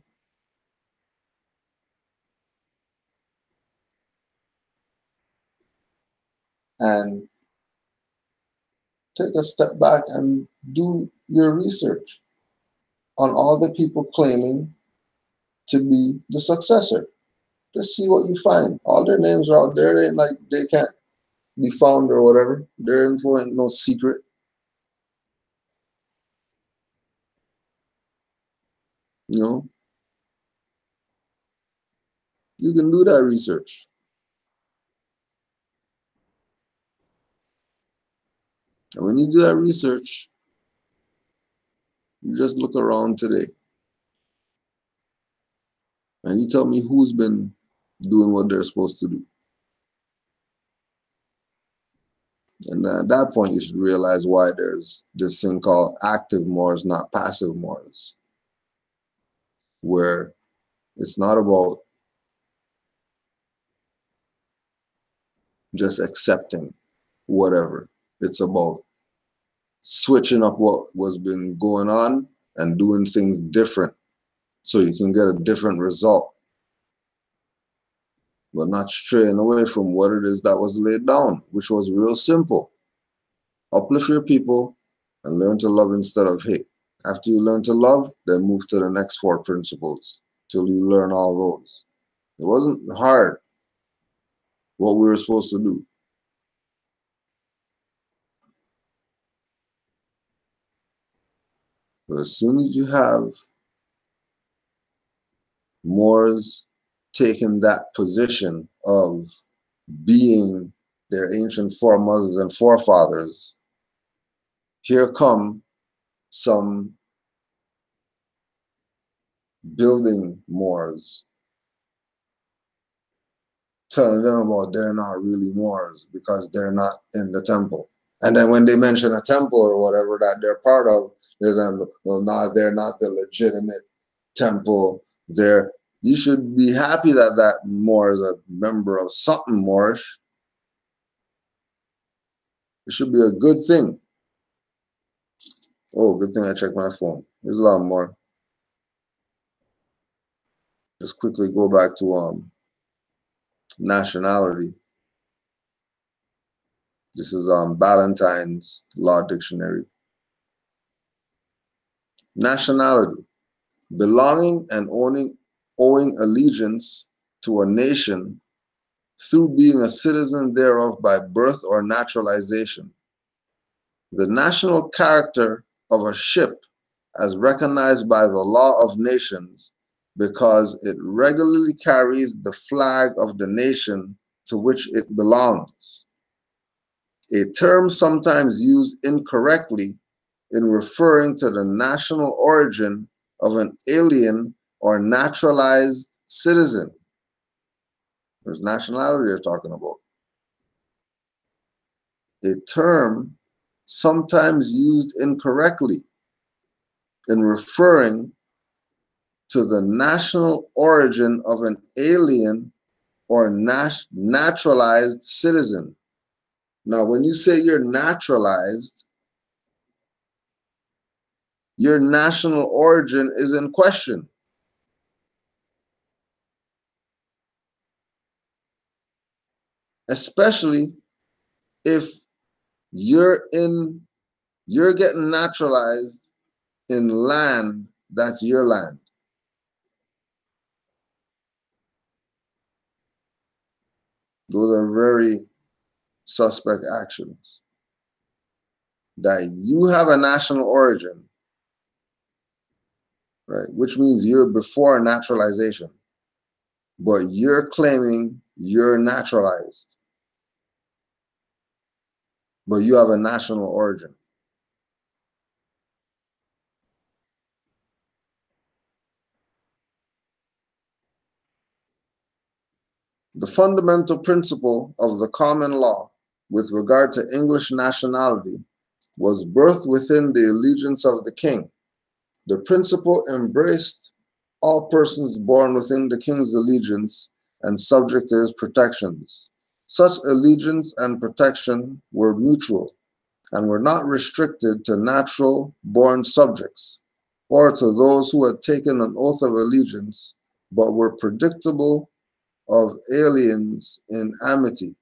and take a step back and do your research on all the people claiming to be the successor. Just see what you find. All their names are out there. They ain't like they can't be found or whatever. Their info ain't no secret. You know, you can do that research. And when you do that research, you just look around today and you tell me who's been doing what they're supposed to do. And at that point, you should realize why there's this thing called active Moors, not passive Moors, where it's not about just accepting whatever. It's about switching up what was been going on and doing things different so you can get a different result, but not straying away from what it is that was laid down, which was real simple. Uplift your people and learn to love instead of hate. After you learn to love, then move to the next 4 principles till you learn all those. It wasn't hard what we were supposed to do. But as soon as you have Moors taking that position of being their ancient foremothers and forefathers, here come some building Moors telling them about they're not really Moors because they're not in the temple. And then when they mention a temple or whatever that they're part of, they're saying, well, no, they're not the legitimate temple. You should be happy that that Moor is a member of something Moorish. It should be a good thing. Oh, good thing I checked my phone. There's a lot more. Just quickly go back to nationality. This is Ballantyne's Law Dictionary. Nationality: belonging and owing allegiance to a nation through being a citizen thereof by birth or naturalization. The national character of a ship as recognized by the law of nations because it regularly carries the flag of the nation to which it belongs. A term sometimes used incorrectly in referring to the national origin of an alien or naturalized citizen. There's nationality you're talking about. A term sometimes used incorrectly in referring to the national origin of an alien or naturalized citizen. Now, when you say you're naturalized, your national origin is in question. Especially if you're getting naturalized in land that's your land. Those are very suspect actions. That you have a national origin, right? Which means you're before naturalization, but you're claiming you're naturalized, but you have a national origin. The fundamental principle of the common law with regard to English nationality was birthed within the allegiance of the king. The principle embraced all persons born within the king's allegiance and subject to his protections. Such allegiance and protection were mutual and were not restricted to natural born subjects or to those who had taken an oath of allegiance but were predictable of aliens in amity,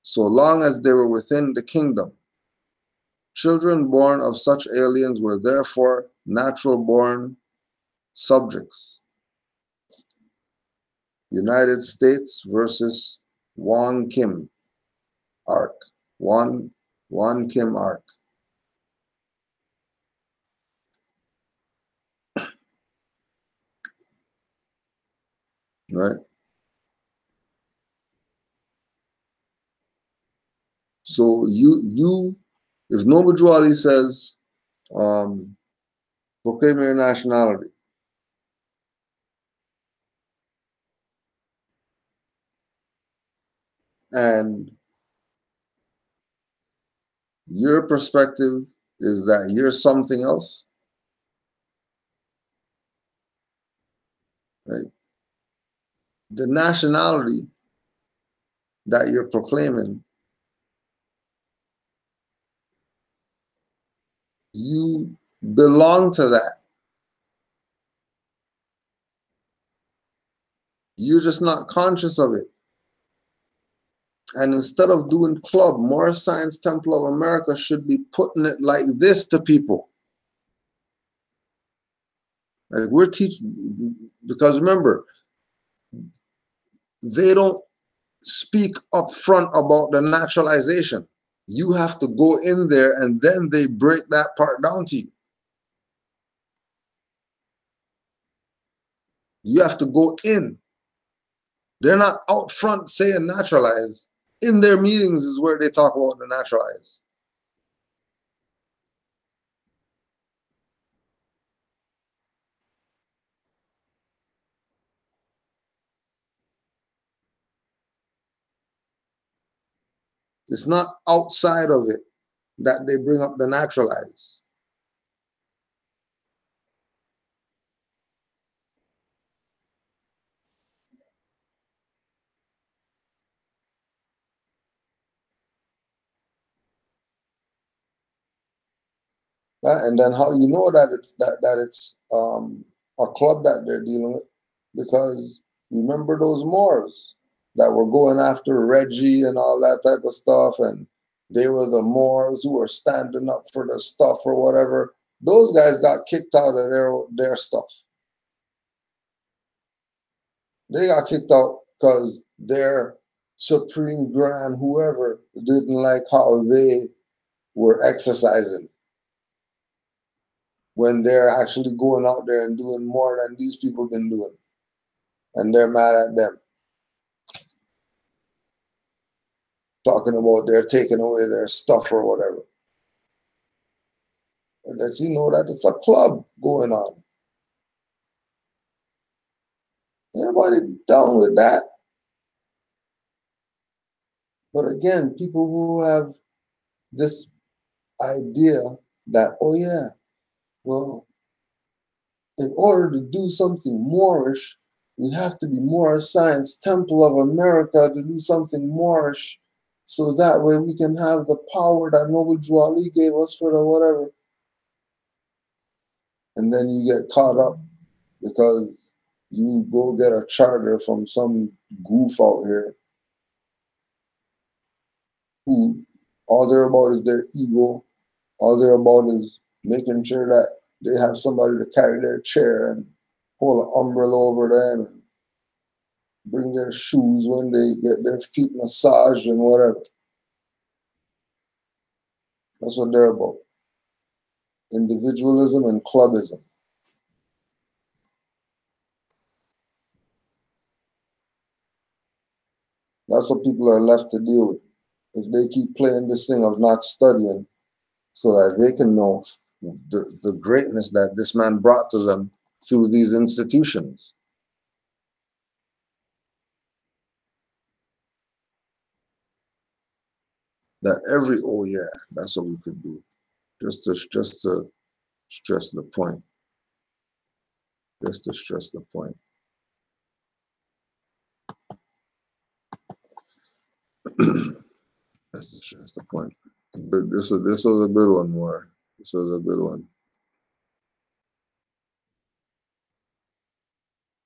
so long as they were within the kingdom. Children born of such aliens were therefore natural born subjects. United States versus Wong Kim Ark. Wong Kim Ark. Right? So if Nobujuali says, proclaim your nationality, and your perspective is that you're something else, right? The nationality that you're proclaiming, you belong to that. You're just not conscious of it. And instead of doing club, Moorish Science Temple of America should be putting it like this to people. Like we're teaching, because remember, they don't speak up front about the naturalization. You have to go in there and then they break that part down to you. You have to go in. They're not out front saying naturalize. In their meetings is where they talk about the naturalize. It's not outside of it that they bring up the naturalize. And then how you know that it's a club that they're dealing with, because remember those Moors that were going after Reggie and all that type of stuff, and they were the Moors who were standing up for the stuff or whatever. Those guys got kicked out of their stuff. They got kicked out because their Supreme Grand whoever didn't like how they were exercising, when they're actually going out there and doing more than these people been doing. And they're mad at them. talking about they're taking away their stuff or whatever. It lets you know that it's a club going on. Everybody down with that. But again, people who have this idea that, oh yeah, well, in order to do something Moorish, we have to be Moorish Science Temple of America to do something Moorish, so that way we can have the power that Noble Drew Ali gave us for the whatever. And then you get caught up because you go get a charter from some goof out here who all they're about is their ego. All they're about is making sure that they have somebody to carry their chair and hold an umbrella over them and bring their shoes when they get their feet massaged and whatever. That's what they're about. Individualism and clubism. That's what people are left to deal with. If they keep playing this thing of not studying so that they can know the greatness that this man brought to them through these institutions. That every, oh yeah, that's what we could do. Just to stress the point. Just to stress the point. That's the point. But this was a good one, Moore. This was a good one.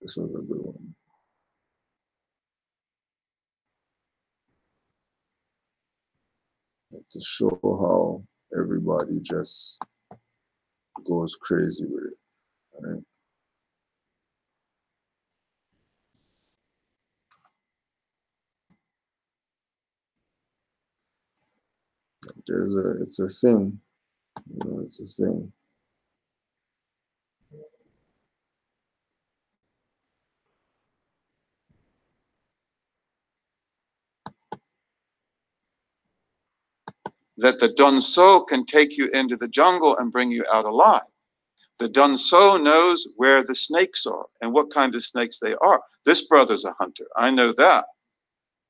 This was a good one. Like to show how everybody just goes crazy with it, right? It's a thing, you know, it's a thing. That the Donso can take you into the jungle and bring you out alive. The Donso knows where the snakes are and what kind of snakes they are. This brother's a hunter. I know that.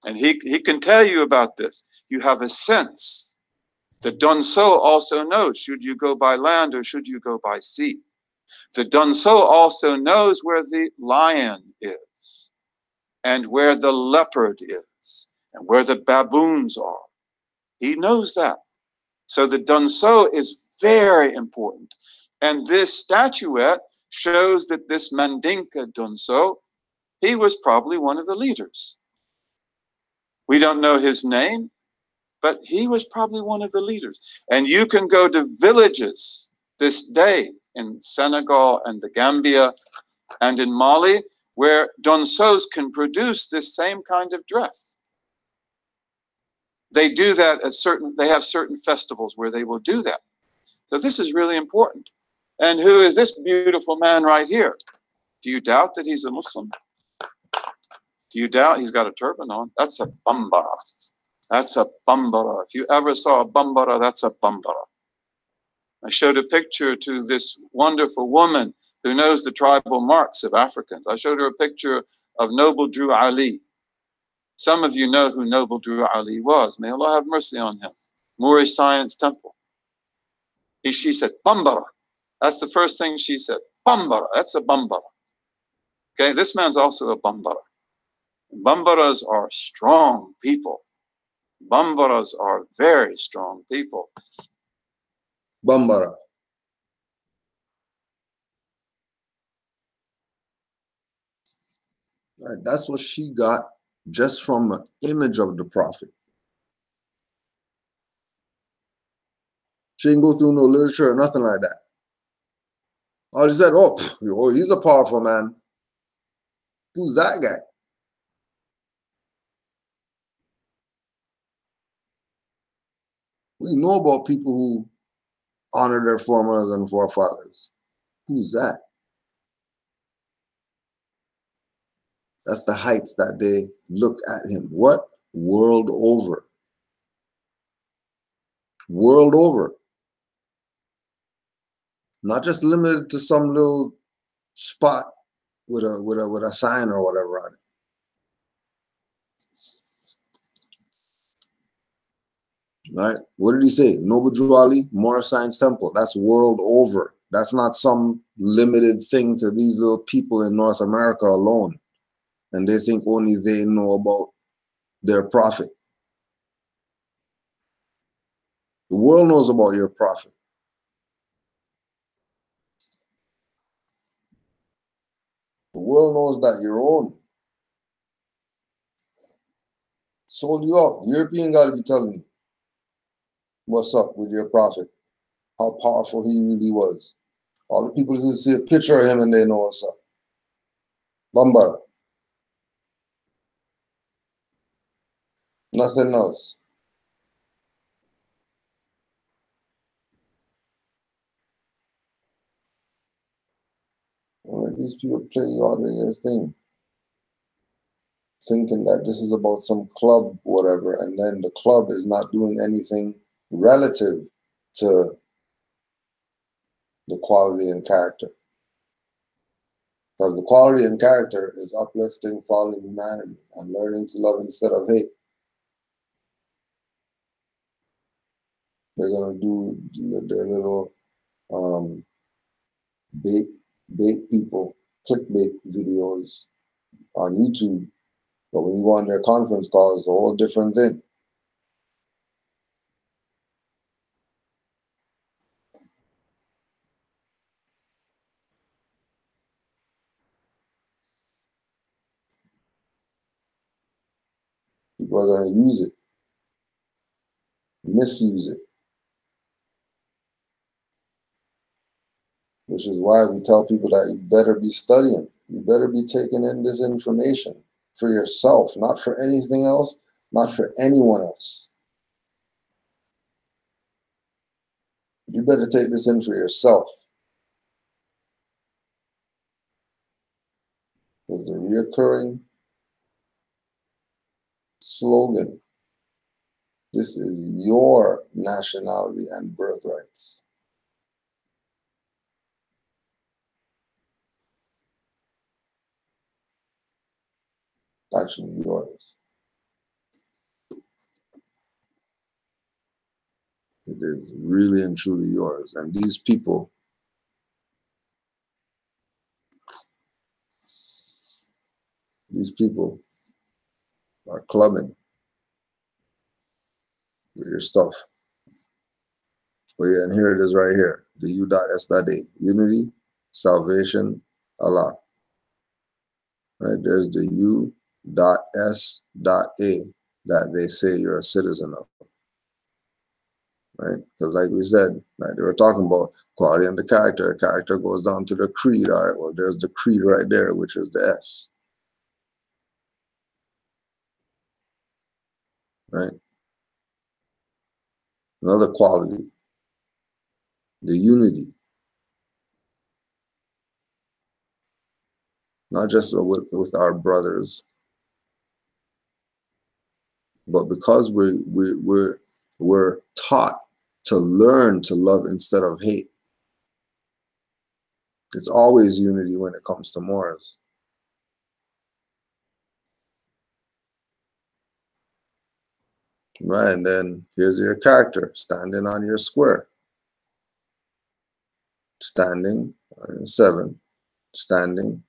And he can tell you about this. You have a sense. The Donso also knows, should you go by land or should you go by sea? The Donso also knows where the lion is and where the leopard is and where the baboons are. He knows that. So the Donso is very important. And this statuette shows that this Mandinka Donso, he was probably one of the leaders. We don't know his name, but he was probably one of the leaders. And you can go to villages this day in Senegal and the Gambia and in Mali where Donsos can produce this same kind of dress. They do that at they have certain festivals where they will do that. So this is really important. And who is this beautiful man right here? Do you doubt that he's a Muslim? Do you doubt he's got a turban on? That's a bambara. That's a bambara. If you ever saw a bambara, that's a bambara. I showed a picture to this wonderful woman who knows the tribal marks of Africans. I showed her a picture of Noble Drew Ali. Some of you know who Noble Drew Ali was. May Allah have mercy on him. Moorish Science Temple. She said, bambara. That's the first thing she said. Bambara. That's a bambara. Okay, this man's also a bambara. Bambaras are strong people. Bambaras are very strong people. Bambara. Right, that's what she got just from an image of the prophet. She didn't go through no literature or nothing like that. All she said, oh, he's a powerful man. Who's that guy? We know about people who honor their foremothers and forefathers. Who's that? That's the heights that they look at him. What? World over. world over. Not just limited to some little spot with a sign or whatever on it. Right? What did he say? Noble Drew Ali, Moorish Science Temple. That's world over. That's not some limited thing to these little people in North America alone. And they think only they know about their prophet. The world knows about your prophet. The world knows that your own sold you out. The European got to be telling you what's up with your prophet, how powerful he really was. All the people just see a picture of him and they know what's up. Bamba. Nothing else. Let these people play you out of your thing, thinking that this is about some club, whatever, and then the club is not doing anything relative to the quality and character. Because the quality and character is uplifting, following humanity, and learning to love instead of hate. They're going to do their little bait people, clickbait videos on YouTube. But when you go on their conference calls, it's a whole different thing. People are going to use it, misuse it. Which is why we tell people that you better be studying. You better be taking in this information for yourself, not for anything else, not for anyone else. You better take this in for yourself. There's a reoccurring slogan. This is your nationality and birthrights. Actually yours. It is really and truly yours. And these people are clubbing with your stuff. Oh yeah, and here it is right here. The U.S.A. Unity, salvation, Allah. Right, there's the U.S.A. that they say you're a citizen of. Right? Because like we said, like they were talking about quality and the character. Character goes down to the creed. All right, well, there's the creed right there, which is the S. Right? Another quality, the unity. Not just with our brothers, but because we're taught to learn to love instead of hate. It's always unity when it comes to Moors. Right, and then here's your character standing on your square. Standing on your 7, standing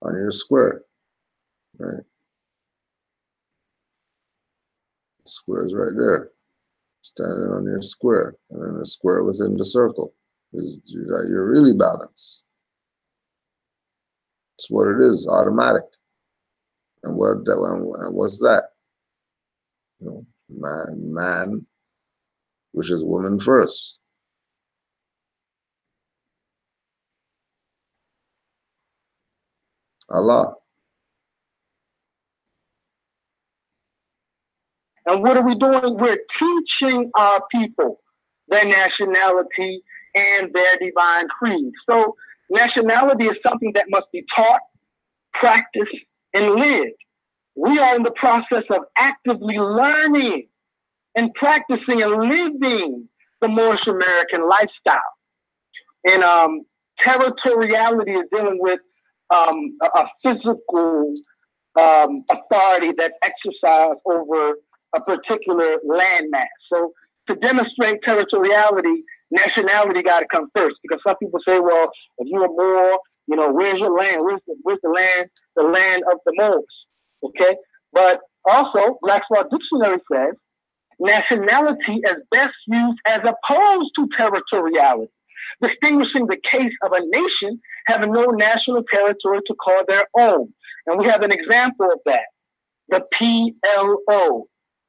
on your square. Right? Square is right there. Standing on your square. And then the square within the circle is that you're really balanced. It's what it is, automatic. And what's that? You know, man, which is woman first. Allah. And what are we doing? We're teaching our people their nationality and their divine creed. So nationality is something that must be taught, practiced, and lived. We are in the process of actively learning and practicing and living the Moorish American lifestyle. And territoriality is dealing with a physical authority that exercise over a particular landmass. So to demonstrate territoriality, nationality got to come first, because some people say, well, if you're a Moor, you know, where's your land? Where's the land? The land of the Moors. Okay, but also Black's Law Dictionary says nationality is best used as opposed to territoriality, distinguishing the case of a nation having no national territory to call their own. And we have an example of that, the PLO.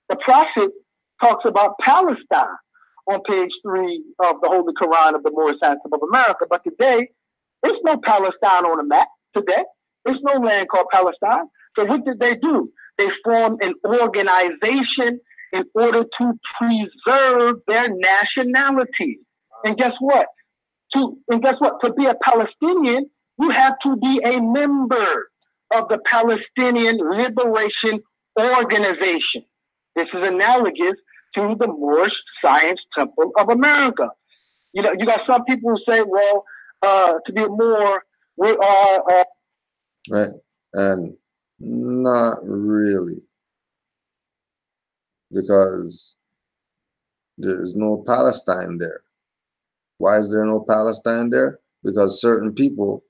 The Prophet talks about Palestine on page 3 of the Holy Quran of the Moorish Science of America. But today, there's no Palestine on the map today. There's no land called Palestine. So what did they do? They formed an organization in order to preserve their nationality. And guess what? To be a Palestinian, you have to be a member of the Palestinian Liberation Organization. This is analogous to the Moorish Science Temple of America. You know, you got some people who say, well, to be a Moor, we are... Right, and not really, because there is no Palestine there. Why is there no Palestine there? Because certain people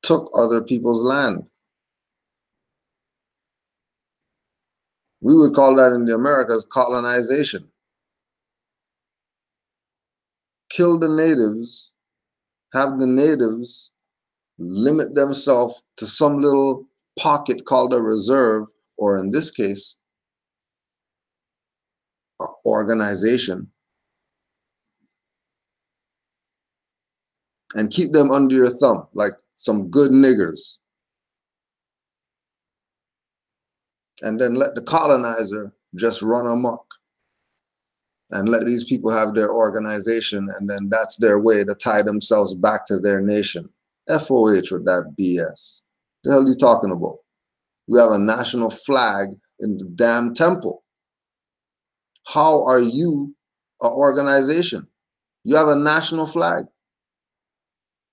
took other people's land. We would call that in the Americas colonization. Kill the natives, have the natives limit themselves to some little pocket called a reserve, or in this case, an organization, and keep them under your thumb like some good niggers. And then let the colonizer just run amok and let these people have their organization, and then that's their way to tie themselves back to their nation. FOH with that BS. The hell are you talking about? We have a national flag in the damn temple. How are you an organization? You have a national flag.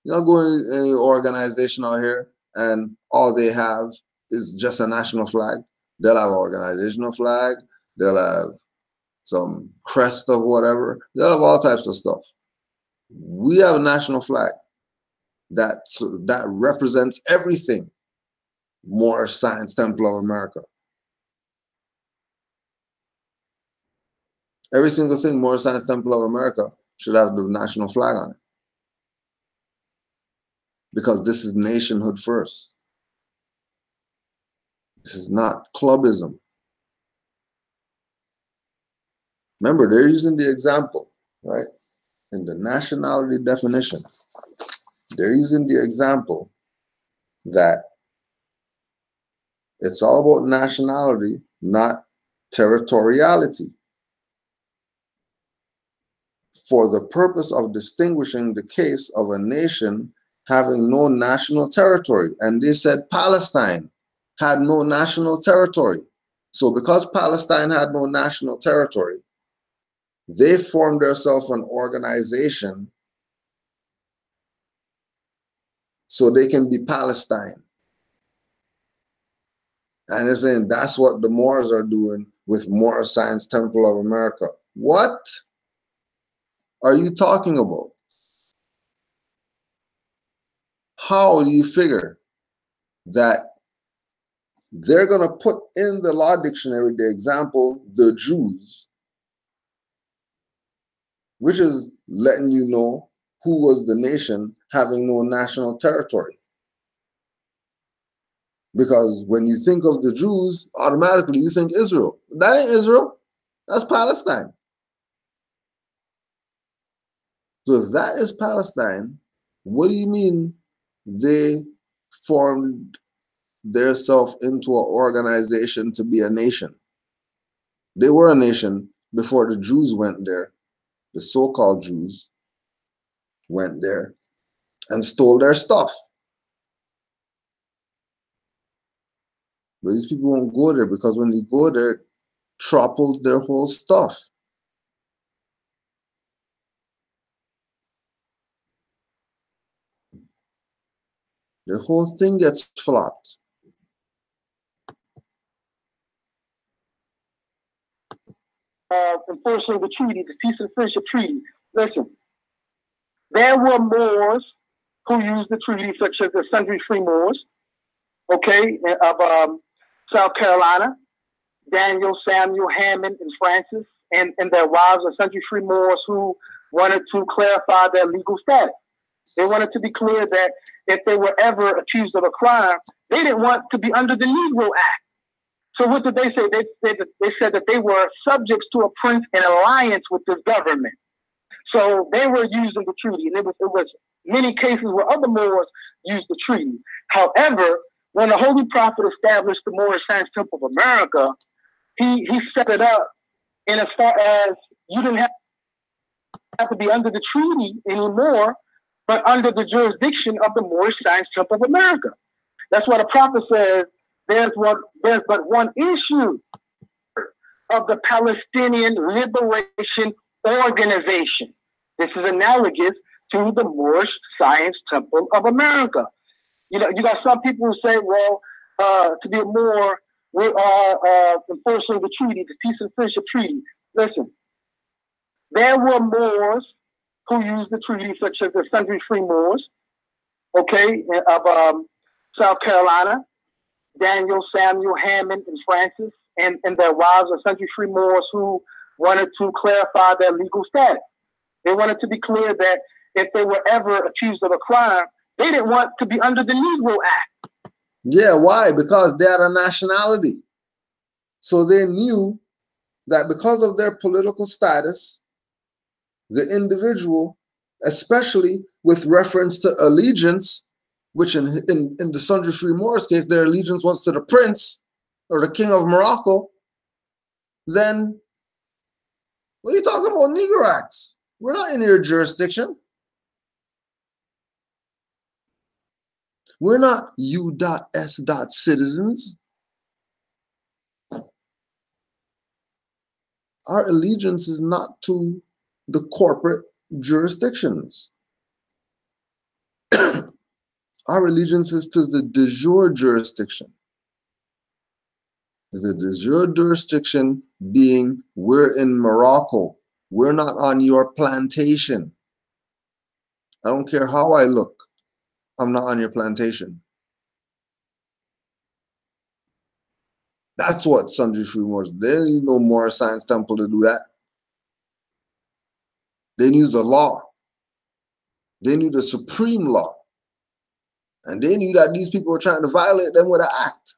You're not going to any organization out here and all they have is just a national flag. They'll have an organizational flag. They'll have some crest of whatever. They'll have all types of stuff. We have a national flag that represents everything. Moorish Science Temple of America. Every single thing Moorish Science Temple of America should have the national flag on it. Because this is nationhood first. This is not clubism. Remember, they're using the example, right? In the nationality definition, they're using the example that it's all about nationality, not territoriality. For the purpose of distinguishing the case of a nation having no national territory. And they said Palestine had no national territory. So because Palestine had no national territory, they formed themselves an organization so they can be Palestine. And they're saying that's what the Moors are doing with Moorish Science Temple of America. What are you talking about? How do you figure that they're going to put in the law dictionary the example, the Jews, which is letting you know who was the nation having no national territory? Because when you think of the Jews, automatically you think Israel. That ain't Israel. That's Palestine. So if that is Palestine, what do you mean they formed themselves into an organization to be a nation? They were a nation before the Jews went there. The so-called Jews went there and stole their stuff. But these people won't go there because when they go there, topples their whole stuff. The whole thing gets flopped. Enforcing the treaty, the peace and friendship treaty. Listen, there were Moors who used the treaty, such as the Sundry Free Moors, okay, of South Carolina, Daniel, Samuel, Hammond, and Francis, and their wives are Sundry Free Moors who wanted to clarify their legal status. They wanted to be clear that if they were ever accused of a crime, they didn't want to be under the Negro Act. So what did they say? They said that they were subjects to a prince in alliance with this government. So they were using the treaty, and it was many cases where other Moors used the treaty. However, when the Holy Prophet established the Moorish Science Temple of America, he set it up in as far as you didn't have to be under the treaty anymore, but under the jurisdiction of the Moorish Science Temple of America. That's why the prophet says there's but one issue of the Palestinian Liberation Organization. This is analogous to the Moorish Science Temple of America. You know, you got some people who say, well, to be a Moor, we are enforcing the treaty, the peace and friendship treaty. Listen, there were Moors who used the treaty, such as the Sundry Free Moors, okay, of South Carolina, Daniel, Samuel, Hammond, and Francis, and their wives are Sundry Free Moors who wanted to clarify their legal status. They wanted to be clear that if they were ever accused of a crime, they didn't want to be under the Negro Act. Yeah, why? Because they had a nationality. So they knew that because of their political status, the individual, especially with reference to allegiance, which in the Sundry Free Moors case, their allegiance was to the prince or the king of Morocco, then what are you talking about, Negro Acts? We're not in your jurisdiction. We're not U.S. citizens. Our allegiance is not to the corporate jurisdictions. Our allegiance is to the de jure jurisdiction. The de jure jurisdiction being we're in Morocco. We're not on your plantation. I don't care how I look. I'm not on your plantation. That's what Sundry Free Moors. They didn't need no Moorish Science Temple to do that. They knew the law. They knew the supreme law. And they knew that these people were trying to violate them with an act.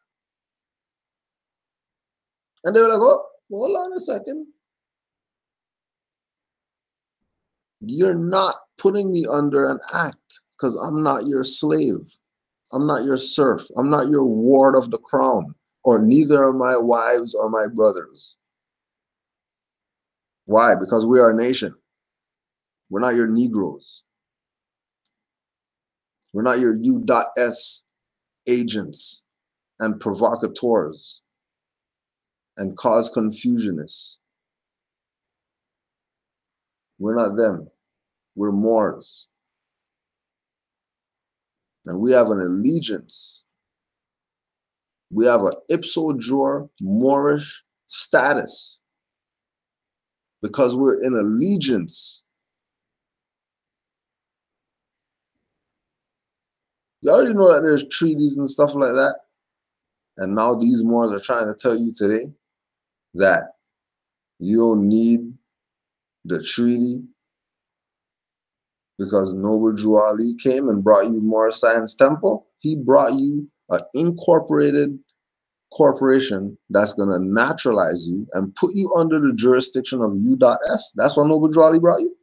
And they were like, oh, hold on a second. You're not putting me under an act because I'm not your slave. I'm not your serf. I'm not your ward of the crown, or neither are my wives or my brothers. Why? Because we are a nation. We're not your Negroes. We're not your U.S. agents and provocateurs and cause confusionists. We're not them. We're Moors. And we have an allegiance. We have an ipso jure Moorish status because we're in allegiance. You already know that there's treaties and stuff like that. And now these Moors are trying to tell you today that you don't need the treaty because Noble Drew Ali came and brought you Moorish Science Temple. He brought you an incorporated corporation that's going to naturalize you and put you under the jurisdiction of U.S. That's what Noble Drew Ali brought you.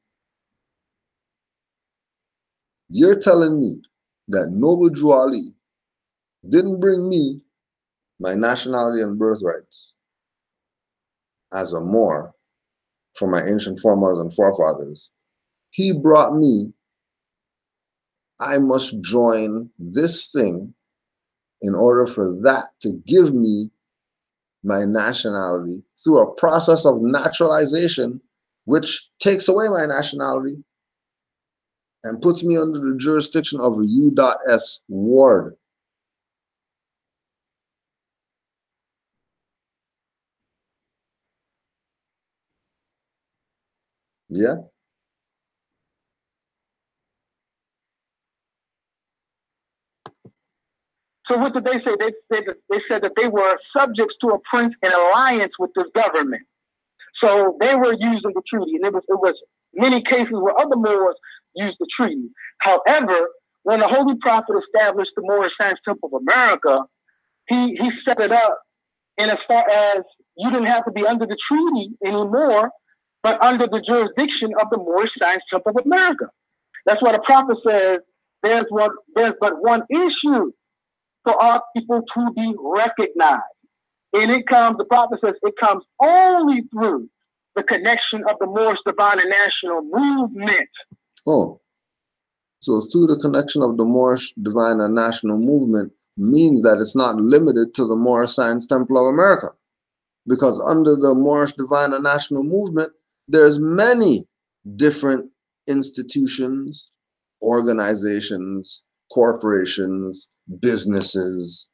You're telling me that Noble Drew Ali didn't bring me my nationality and birthrights as a Moor from my ancient foremothers and forefathers. He brought me, I must join this thing in order for that to give me my nationality through a process of naturalization, which takes away my nationality and puts me under the jurisdiction of a U.S. ward. Yeah. So what did they say? They said that they were subjects to a prince in alliance with this government. So they were using the treaty, and it was many cases where other Moors used the treaty. However, when the Holy Prophet established the Moorish Science Temple of America, he set it up in as far as you didn't have to be under the treaty anymore, but under the jurisdiction of the Moorish Science Temple of America. That's why the prophet says there's but one issue for our people to be recognized. And the prophet says it comes only through the connection of the Moorish Divine and National Movement. Oh, so through the connection of the Moorish Divine and National Movement means that it's not limited to the Moorish Science Temple of America. Because under the Moorish Divine and National Movement, there's many different institutions, organizations, corporations, businesses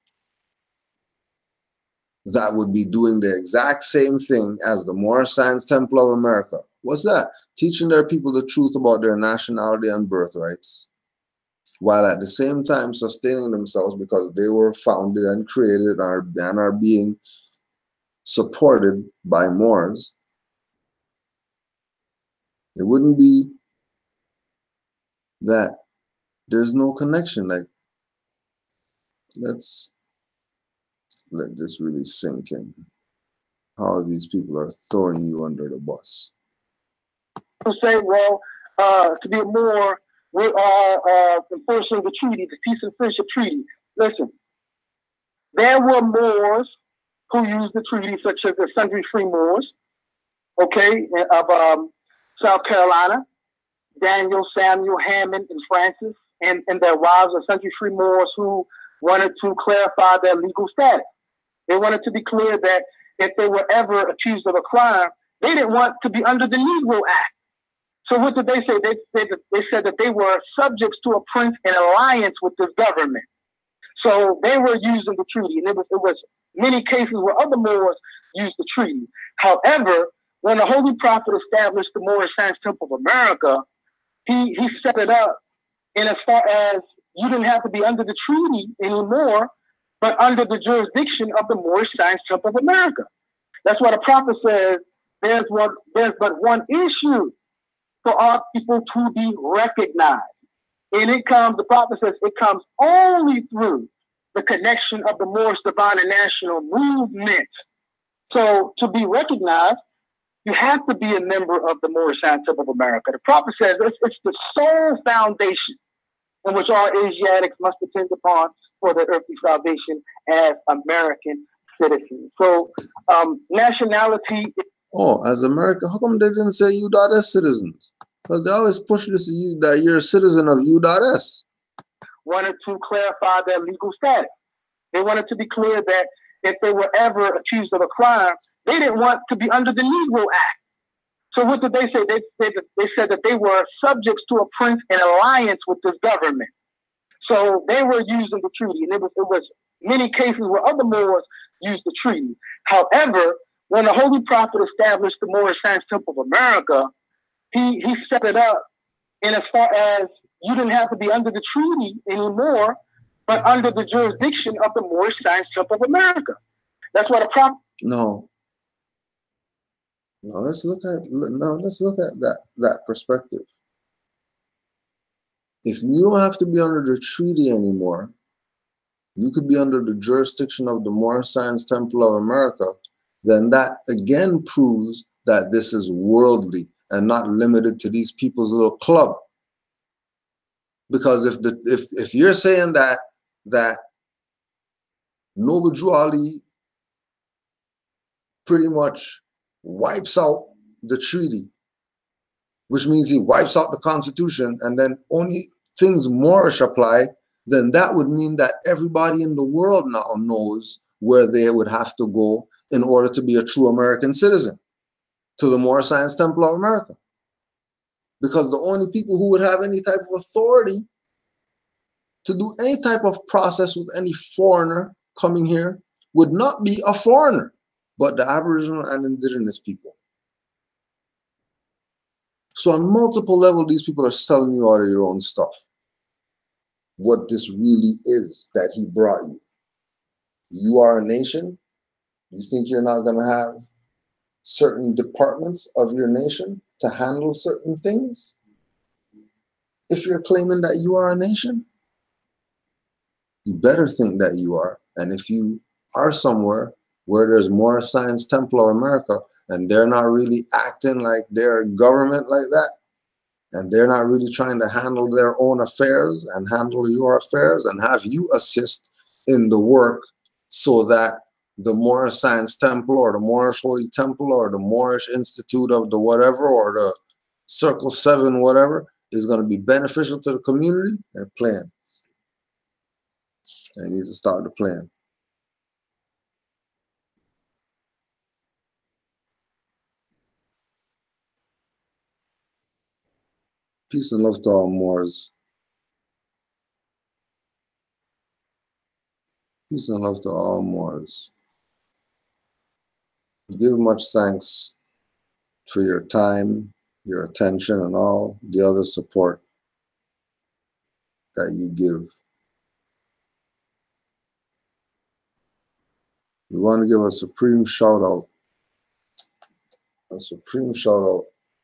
that would be doing the exact same thing as the Moorish Science Temple of America. What's that? Teaching their people the truth about their nationality and birthrights, while at the same time sustaining themselves because they were founded and created and are being supported by Moors. It wouldn't be that there's no connection. Like, let's let this really sink in. How these people are throwing you under the bus. Say, well, to be more, we are enforcing the treaty, the Peace and Friendship Treaty. Listen, there were Moors who used the treaty, such as the Sundry Free Moors, okay, of South Carolina, Daniel, Samuel, Hammond, and Francis, and their wives are Sundry Free Moors who wanted to clarify their legal status. They wanted to be clear that if they were ever accused of a crime, they didn't want to be under the Negro Act. So what did they say? They said that they were subjects to a prince in alliance with this government. So they were using the treaty, and it was many cases where other Moors used the treaty. However, when the Holy Prophet established the Moorish Science Temple of America, he set it up in as far as you didn't have to be under the treaty anymore, but under the jurisdiction of the Moorish Science Temple of America. That's why the prophet says there's but one issue for our people to be recognized. And the prophet says it comes only through the connection of the Moorish Divine and National Movement. So to be recognized, you have to be a member of the Moorish Science Temple of America. The prophet says it's the sole foundation in which all Asiatics must depend upon for their earthly salvation as American citizens. So nationality. Oh, as American, how come they didn't say U.S. citizens? Because they always push this that you're a citizen of U.S. Wanted to clarify their legal status. They wanted to be clear that if they were ever accused of a crime, they didn't want to be under the Negro Act. So what did they say? They said that they were subjects to a prince in alliance with this government. So they were using the treaty, and it was many cases where other Moors used the treaty. However, when the Holy Prophet established the Moorish Science Temple of America, he set it up in as far as you didn't have to be under the treaty anymore, but under the jurisdiction of the Moorish Science Temple of America. That's why the prophet. No, let's look at that perspective. If you don't have to be under the treaty anymore, you could be under the jurisdiction of the Moorish Science Temple of America, then that again proves that this is worldly and not limited to these people's little club. Because if you're saying that Noble Drew Ali pretty much wipes out the treaty, which means he wipes out the Constitution, and then only things Moorish apply, then that would mean that everybody in the world now knows where they would have to go in order to be a true American citizen to the Moorish Science Temple of America. Because the only people who would have any type of authority to do any type of process with any foreigner coming here would not be a foreigner, but the Aboriginal and Indigenous people. So on multiple levels, these people are selling you out of your own stuff. What this really is that he brought you. You are a nation. You think you're not going to have certain departments of your nation to handle certain things? If you're claiming that you are a nation, you better think that you are. And if you are somewhere where there's Moorish Science Temple of America and they're not really acting like they're government like that, and they're not really trying to handle their own affairs and handle your affairs and have you assist in the work so that the Moorish Science Temple or the Moorish Holy Temple or the Moorish Institute of the whatever or the Circle 7 whatever is going to be beneficial to the community, they're playing. They need to start the plan. Peace and love to all Moors. Peace and love to all Moors. Give much thanks for your time, your attention, and all the other support that you give. We want to give a supreme shout out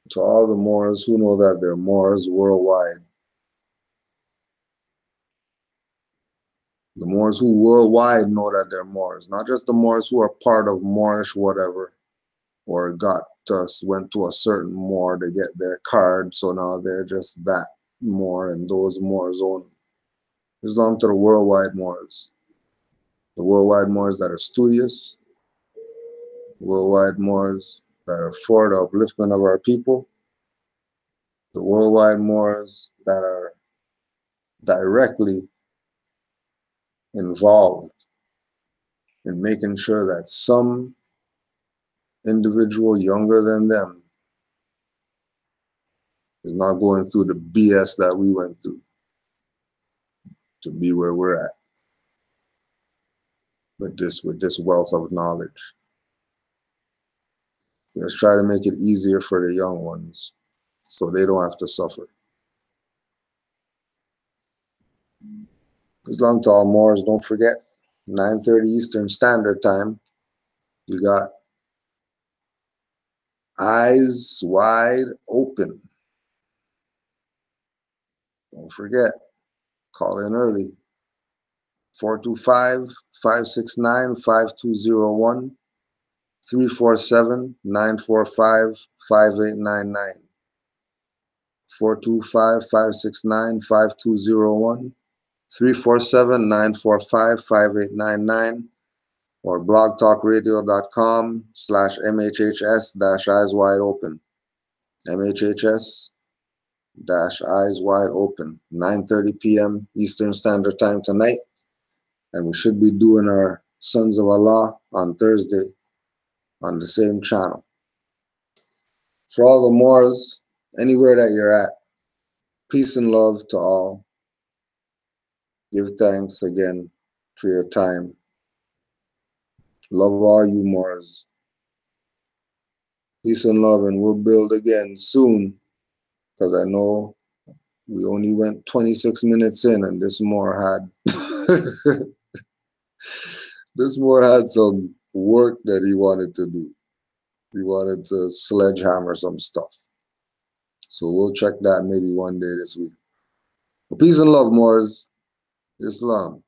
to all the Moors who know that they're Moors worldwide. The Moors who worldwide know that they're Moors, not just the Moors who are part of Moorish whatever, or went to a certain Moor to get their card, so now they're just that Moor and those Moors only. This belongs to the worldwide Moors. The worldwide Moors that are studious, the worldwide Moors that are for the upliftment of our people, the worldwide Moors that are directly involved in making sure that some individual younger than them is not going through the BS that we went through to be where we're at with this wealth of knowledge. Let's try to make it easier for the young ones so they don't have to suffer. Islam to all Moors, don't forget, 9:30 Eastern Standard Time, we got Eyes Wide Open. Don't forget, call in early. 425-569-5201, 347-945-5899. 425-569-5201, 347-945-5899, or blogtalkradio.com/MHHS-Eyes-Wide-Open. MHHS-Eyes-Wide-Open, 9:30 p.m. Eastern Standard Time tonight. And we should be doing our Sons of Allah on Thursday on the same channel. For all the Moors, anywhere that you're at, peace and love to all. Give thanks again for your time. Love all you Moors. Peace and love, and we'll build again soon, because I know we only went 26 minutes in, and this Moor had this Moor had some work that he wanted to do. He wanted to sledgehammer some stuff. So we'll check that maybe one day this week. But peace and love, Moors. Islam.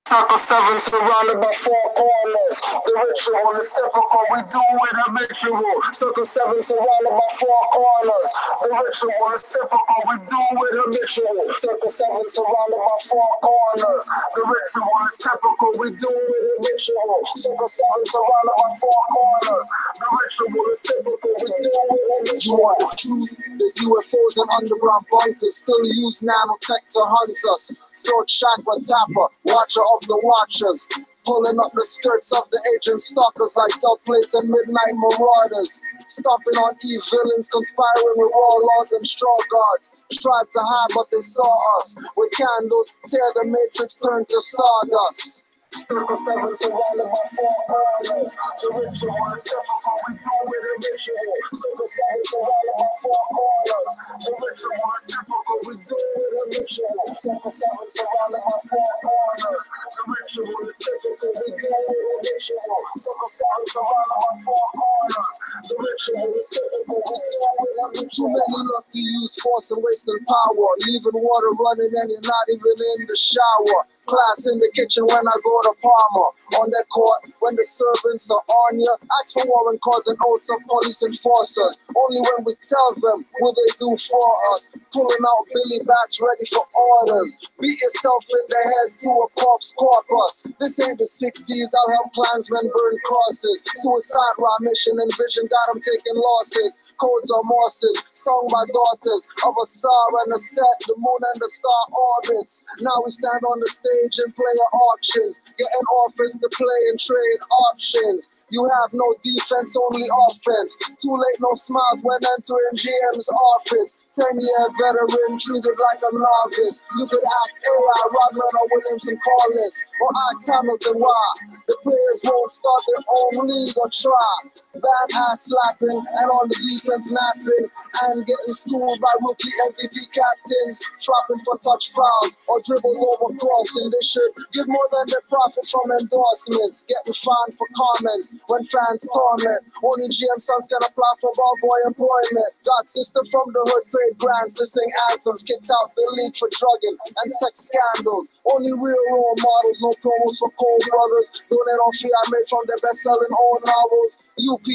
Circle 7 surrounded by 4 corners. The ritual is typical, we do it habitual. Circle 7 surrounded by 4 corners. The ritual is typical, we do it habitual. Circle 7 surrounded by 4 corners. The ritual is typical, we do it habitual. Circle 7 surrounded by 4 corners. The ritual is typical, we do it habitual. The truth is UFOs and underground bunkers still use nanotech to hunt us. Throat chakra tapper, watcher of the watchers. Pulling up the skirts of the agent stalkers like dog plates and midnight marauders. Stomping on e-villains, conspiring with warlords and straw guards. Tried to hide but they saw us. With candles, tear the matrix, turn to sawdust. Circle 7 surrounded by 4 corners. The ritual is typical, we do with a ritual. Circle 7 surrounded by 4 corners. The ritual is typical, we do with a ritual. Circle 7 surrounded by 4 corners. The ritual is typical, we do with a ritual. Circle 7 surrounded by 4 corners. The ritual is typical, we do with a ritual. Too many love to use force and wasting power, leaving water running and you're not even in the shower. Class in the kitchen when I go to Palmer. On their court when the servants are on you. Ask for warrant calls and oaths of police enforcers. Only when we tell them will they do for us. Pulling out billy bats ready for orders. Beat yourself in the head to a corpus. This ain't the 60s, I'll help clansmen burn crosses. Suicide rhyme mission and vision got them taking losses. Codes are Morses, sung by daughters of a Sar and a set, the moon and the star orbits. Now we stand on the stage and player auctions, getting offers to play and trade options. You have no defense, only offense. Too late, no smiles when entering GM's office. 10-year veteran treated like a novice. You could act AI, Rodman or Williamson Corliss, or act Hamilton. Why? The players won't start their own league or try. Bad ass slapping and on the defense napping and getting schooled by rookie MVP captains, trapping for touch fouls or dribbles over crossing. They should give more than their profit from endorsements, getting fined for comments when fans torment. Only GM sons can apply for ball boy employment. Got sister from the hood paid grants to sing anthems, kicked out the league for drugging and sex scandals. Only real role models, no promos for Cole Brothers. Donate on fee I made from their best-selling old novels. UPLIFTING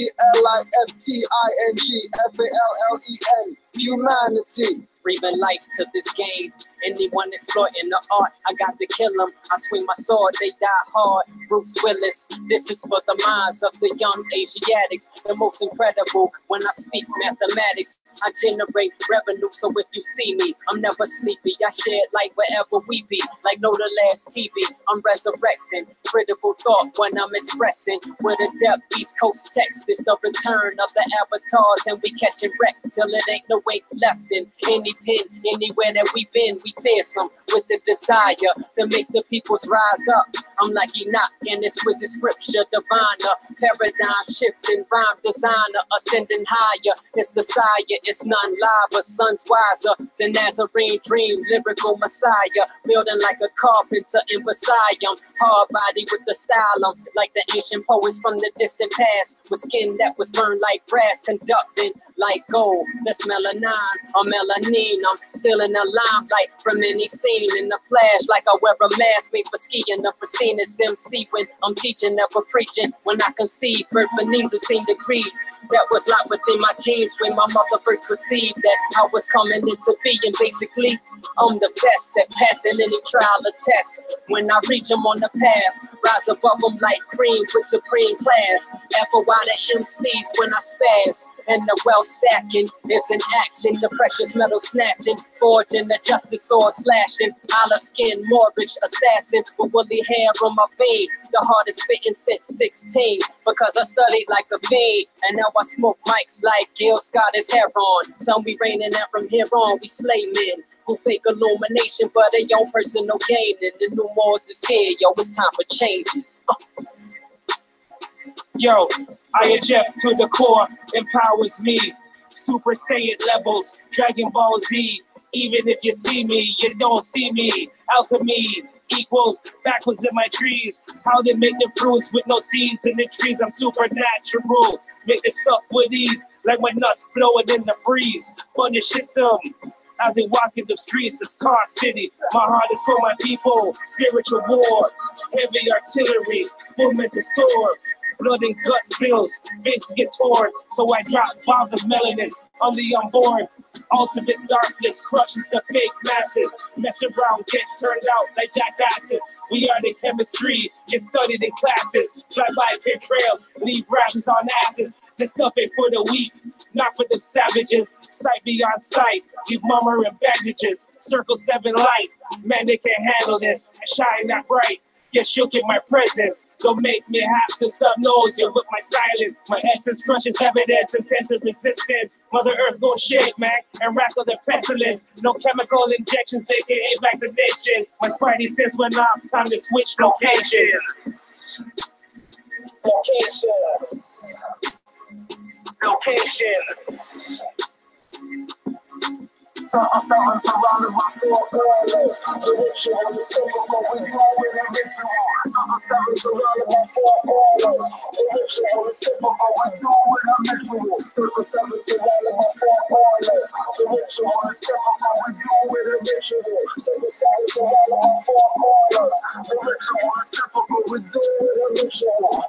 FALLEN humanity. Breathing life to this game. Anyone exploiting the art, I got to kill them. I swing my sword, they die hard. Bruce Willis, this is for the minds of the young Asiatics. The most incredible when I speak mathematics. I generate revenue, so if you see me, I'm never sleepy. I shed light wherever we be, like no the last TV. I'm resurrecting critical thought when I'm expressing. With a depth, East Coast text is the return of the avatars, and we catching wreck till it ain't no weight left in any pin. Anywhere that we been, we fearsome with the desire to make the peoples rise up. I'm like Enoch in exquisite scripture, diviner, paradigm shifting, rhyme designer, ascending higher. It's the sire, it's none live, sun's wiser. The Nazarene dream, lyrical messiah, building like a carpenter in Versailles. Hard body with the style, like the ancient poets from the distant past, with skin that was burned like brass, conducting like gold. That's melanin or melanin. I'm still in the limelight from any scene in the flash, like I wear a mask made for skiing. The pristine is MC when I'm teaching, never preaching. When I conceive, birth beneath the same degrees. That was locked within my genes when my mother first perceived that I was coming into being. Basically, I'm the best at passing any trial or test. When I reach them on the path, rise above them like cream with supreme class. After why the MCs when I spaz. And the wealth stacking is in action. The precious metal snatching, forging the justice sword slashing. Olive skin, Moorish assassin with woolly hair on my vein. The hardest spitting since 16 because I studied like a fiend. And now I smoke mics like Gil Scott is heron. Some we raining out from here on. We slay men who fake illumination, but they own personal gain. And the new Moors is here, yo. It's time for changes. Yo, IHF to the core empowers me. Super Saiyan levels, Dragon Ball Z. Even if you see me, you don't see me. Alchemy equals backwards in my trees. How they make the fruits with no seeds in the trees. I'm supernatural. Make the stuff with ease, like my nuts blowing in the breeze. Punish system. As they walk in the streets, it's Car City. My heart is for my people. Spiritual war, heavy artillery, movement to store. Blood and guts spills, faces get torn. So I drop bombs of melanin on the unborn. Ultimate darkness crushes the fake masses. Mess around, get turned out like jackasses. We are the chemistry, get studied in classes. Drive by pit trails, leave rashes on asses. This stuff ain't for the weak, not for the savages. Sight beyond sight, leave murmur and bandages. Circle 7 light, man they can't handle this. Shine that bright. get shook in my presence. Don't make me have to stop nosing with my silence. My essence crushes evidence and tends to resistance. Mother Earth gon' shake, man, and rackle the pestilence. No chemical injections, aka vaccinations. My spidey sense went off, time to switch locations. Locations. Something surrounded by four corners. The ritual is simple, but we do it in ritual. Something surrounded by four corners. The ritual is simple, but we do it in ritual. Something surrounded by four corners. The ritual is simple, but we do it in ritual. Something surrounded by four corners. The ritual is simple, but we do it in ritual.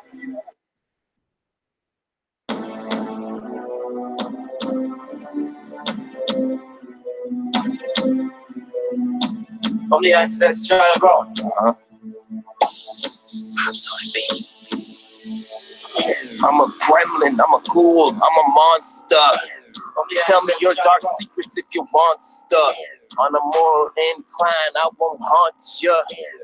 From the ancestral ground. I'm a gremlin, I'm a ghoul, I'm a monster. Tell me your dark secrets if you want stuff. On a moral incline, I won't haunt ya.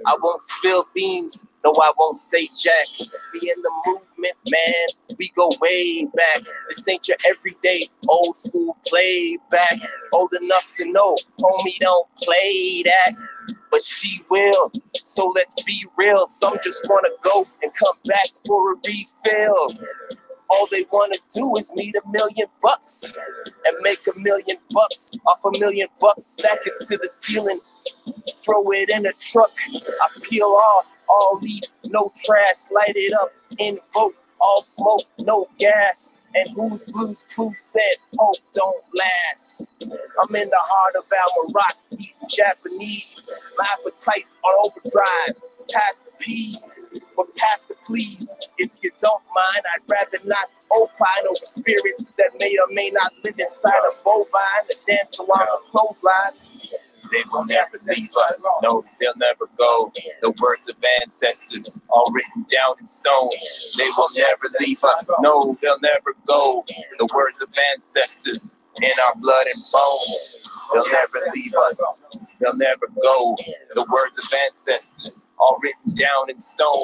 I won't spill beans, no, I won't say jack. Be in the movement, man, we go way back. This ain't your everyday old school playback. Old enough to know, homie, don't play that. But she will, so let's be real. Some just wanna go and come back for a refill. All they wanna do is need $1 million and make $1 million off $1 million, stack it to the ceiling, throw it in a truck. I peel off all leaf, no trash, light it up, invoke all smoke, no gas. And whose blues clue said hope don't last. I'm in the heart of Almaroc, eating Japanese. My appetite's on overdrive. Past the peas, but past the please. If you don't mind, I'd rather not opine over spirits that may or may not live inside a bovine that dance along a clothesline. They will never leave us. No, they'll never go. The words of ancestors, all written down in stone. They will never leave us. No, they'll never go. The words of ancestors in our blood and bones. They'll never leave us. They'll never go. The words of ancestors, all written down in stone.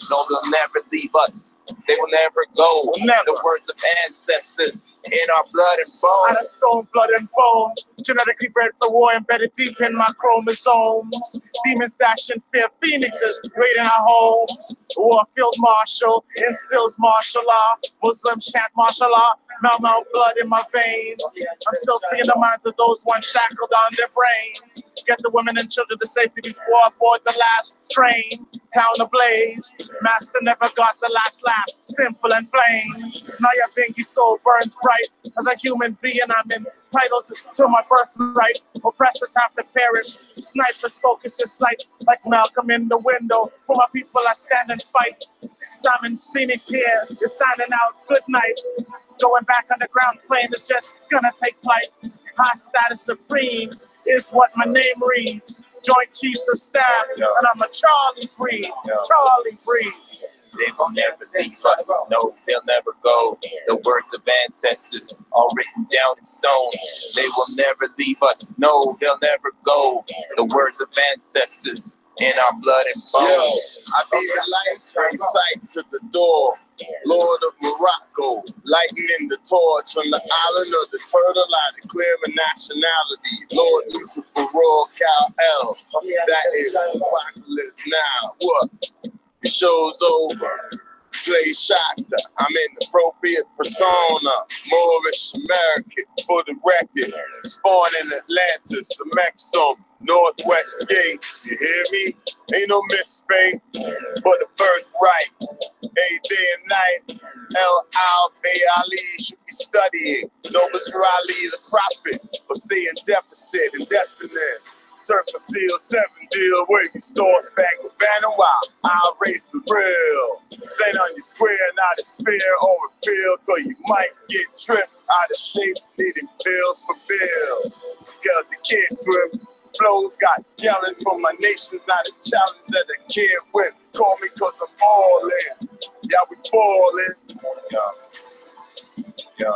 No, they'll never leave us. They will never go. The words of ancestors in our blood and bone. Out of stone, blood and bone. Genetically bred for war, embedded deep in my chromosomes. Demons dashing fear, phoenixes raiding our homes. Warfield marshal instills martial law. Muslims chant martial law. Melt blood in my veins. I'm still freeing the minds of those once shackled on their brains. Get the women and children to safety before I board the last train. Town ablaze. Master never got the last laugh. Simple and plain. Now your bingy soul burns bright. As a human being, I'm entitled to my birthright. Oppressors have to perish. Snipers focus your sight like Malcolm in the window. For my people, I stand and fight. Simon Phoenix here. You're signing out. Good night. Going back underground plane is just gonna take flight. High status supreme is what my name reads. Joint Chiefs of Staff, and I'm a Charlie breed. Charlie breed. They will never leave us. No, they'll never go. The words of ancestors, all written down in stone. They will never leave us. No, they'll never go. The words of ancestors in our blood and bones. I be the light, bring sight to the door. Lord of Morocco, lightening the torch on the island of the turtle, I declare my nationality. Lord Lucifer, Royal Cal-El, that is apocalypse now. What? The show's over. Play Shakta, I'm in appropriate persona. Moorish American for the record. Spawn in Atlantis, Mexum, Northwest Gates. You hear me? Ain't no misspace, but a birthright. A day and night. Ali should be studying. Nova's Raleigh the prophet, but stay in deficit, indefinite. Surfer Seal 7 deal where you store back with Bannon while I'll race the real. Stand on your square, not a sphere or a field, cause you might get tripped out of shape, needing pills for bill. Cause you can't swim. Flows got yelling from my nation, not a challenge that I can't win. Call me cause I'm all in. Yeah, we falling. Yo.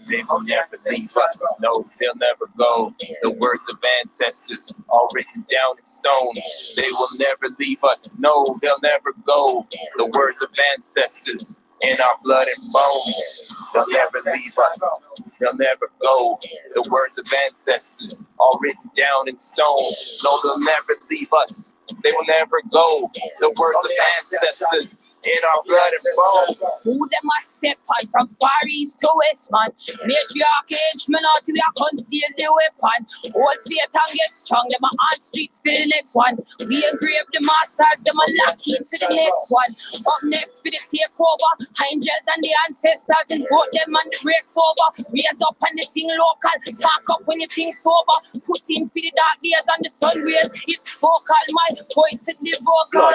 They will never leave us. No, they'll never go. The words of ancestors, all written down in stone. They will never leave us. No, they'll never go. The words of ancestors in our blood and bones. They'll never leave us. They'll never go. The words of ancestors, all written down in stone. No, they'll never leave us. They will never go. The words of ancestors in our blood and bones. Who them a step on from Far East to West, man? Matriarch age, me not we a conceal the weapon. Old faith and get strong, them a on streets for the next one. We engrave the masters, them a lock into the next one. Up next for the takeover, angels and the ancestors, and both them and the breaks over. Raise up on the thing local, talk up when you think sober. Put in for the dark days and the sun rays. It's vocal, my point to the vocal.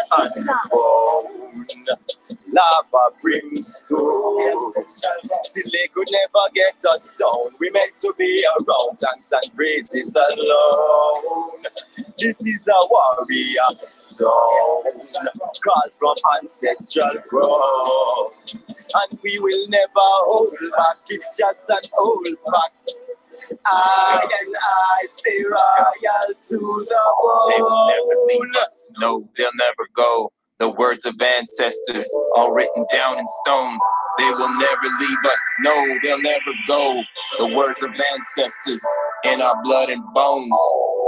Lava brimstone. Still they could never get us down. We meant to be around thanks and praises alone. This is a warrior sound, called from ancestral growth. And we will never hold back, it's just an old fact. I and I stay royal to the bone. They will never leave us. No, they'll never go. The words of ancestors, all written down in stone. They will never leave us. No, they'll never go. The words of ancestors in our blood and bones.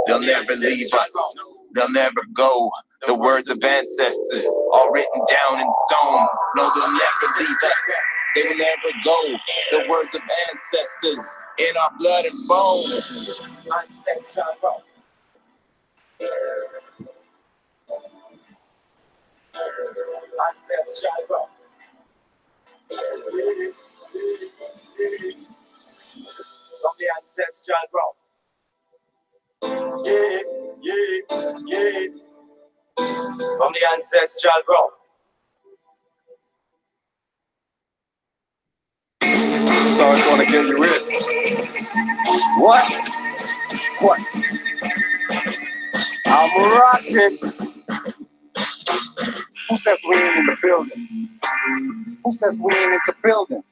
They'll never leave us. They'll never go. The words of ancestors, all written down in stone. No, they'll never leave us. They will never go. The words of ancestors in our blood and bones. Ancestral. Ancestral. From the ancestral ground. Yeah, yeah, yeah. From the ancestral ground. So it's gonna get you rich. What? What? I'm a rocket. Who says we ain't in the building? Who says we ain't into building?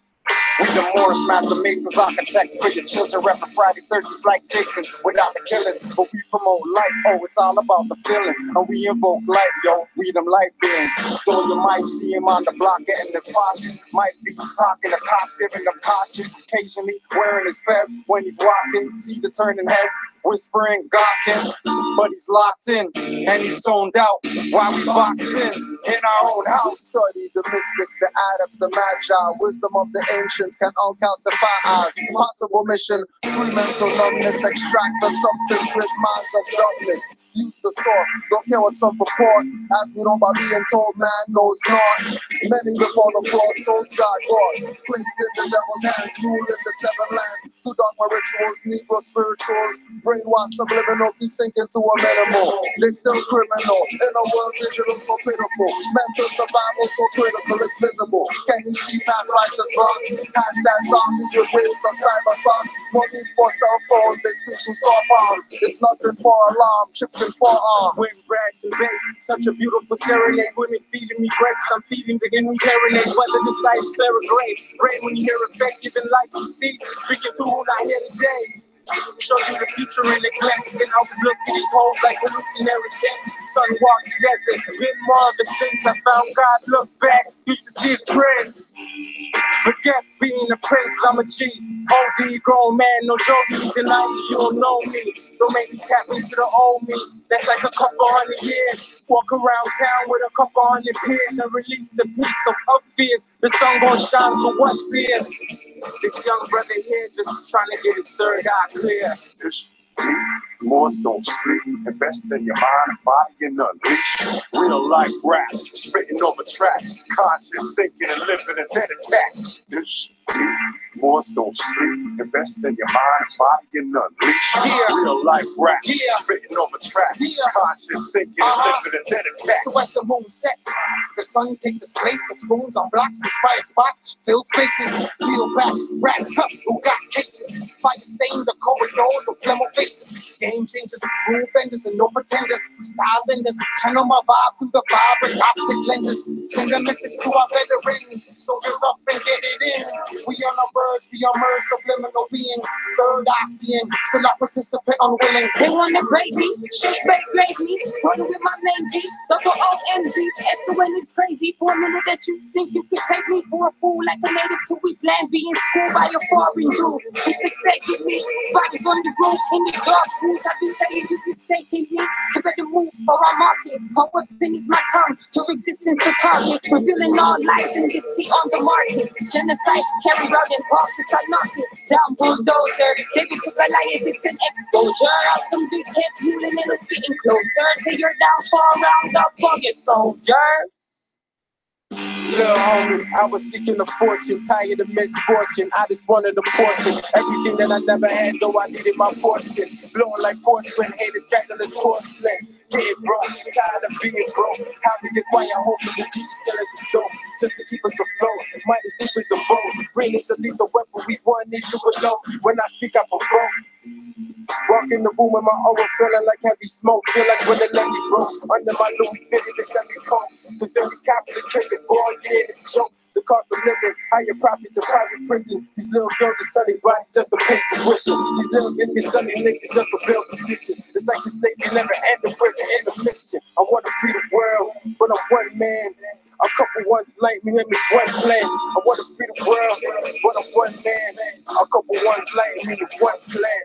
We the Moorish master masons, architects for your children, rapping Friday 30s like Jason without the killing. But we promote life, oh, it's all about the feeling. And we invoke life, yo, we them light beings. Though you might see him on the block getting his posture, might be talking to cops, giving them caution, occasionally wearing his vest when he's walking, see the turning heads, whispering, gawking, but he's locked in and he's zoned out while we boxed in our own house. Study the mystics, the adepts, the magi, wisdom of the ancients can all calcify us. Possible mission, free mental numbness, extract the substance, rid minds of darkness. Use the source, don't care what's up report, as we know by being told man knows not. Many before the floor, souls got caught, placed in the devil's hands, rule in the seven lands. To dogma rituals, Negro spirituals, brainwash subliminal, keeps thinking to a minimal. They still criminal, in a world digital so pitiful. Mental survival so critical, it's visible. Can you see past like this box? Hashtag zombies with waves of cyber thoughts. No need for cell phones, they speak to soft arms. It's nothing for alarm, chips and forearms. Wind, brass, and bass, such a beautiful serenade. Women feeding me grapes, I'm feeding the Henry serenades. Whether this life's clear or gray, rain when you hear a fake, giving life to see. Speaking through who I hear today. Show you the future in a glance. Then I always look to these holes like hallucinatory camps. Sun walked the desert, been more of a since I found God. Look back, used to see his prince. Forget being a prince, I'm a G. OD, grown man, no jokey. Deny you, you don't know me. Don't make me tap into the old me. That's like a couple hundred years. Walk around town with a couple hundred peers and release the peace of fears. The sun gon' shine, so what tears? This young brother here just trying to get his third eye clear. Moors don't sleep, invest in your mind and body and unleash. Real life rap, spitting over tracks, conscious thinking and living and then attack. This deep. Moors don't sleep, invest in your mind and body and unleash. Real life rap, spitting over tracks, conscious thinking and living and then attack. The western moon sets, the sun takes its place, and spoons on blocks, inspired spots, fill spaces, peel back, rats, who got cases, fire stain the corridors of flemo faces, game changers, rule benders and no pretenders, style benders, channel my vibe through the vibrant optic lenses, send a message to our veterans, soldiers up and get it in. We on the verge, we emerge subliminal beings. Third eye seeing, still I participate unwilling. They wanna break me, shake, bake, break me. Running with my main G, double O-N-V. S-O-N is crazy. For a minute that you think you could take me for a fool, like a native to his land, being schooled by a foreign dude. If mistaken me, spiders on the roof, in the dark tools. I've been saying you mistaken me. To better move or I'm market. Her weapon is my tongue, to resistance to target. Revealing all lies and deceit on the market. Genocide, carry out in pockets, I knock it. Down bulldozer, David took a lie if it's an exposure. Some big heads moving and it's getting closer to your downfall. Round up on your soldiers. Little homie, I was seeking a fortune, tired of misfortune. I just wanted a portion, everything that I never had, though I needed my portion. Blowing like porcelain, haters straggling porcelain. Dead bro, tired of being broke. How we acquire hope is the deep still as a dope, just to keep us afloat. Might as deep as the boat. Brain is a lethal weapon, we want it to alone. When I speak, I provoke. Walk in the room with my aura feeling like heavy smoke. Feel like when they let me broke. Under my Louis fitted the semi-coat. Cause then we cops and kick it, boy, yeah, the joke. The cost of living, higher profits and private prison. These little girls are sunny body just to pay tuition. These little niggas sunny niggas just to build condition. It's like the state we never end the prison in the mission. I wanna free the world, but I'm one man. A couple ones like me and me one plan. I wanna free the world, but I'm one man. A couple ones like me with one plan.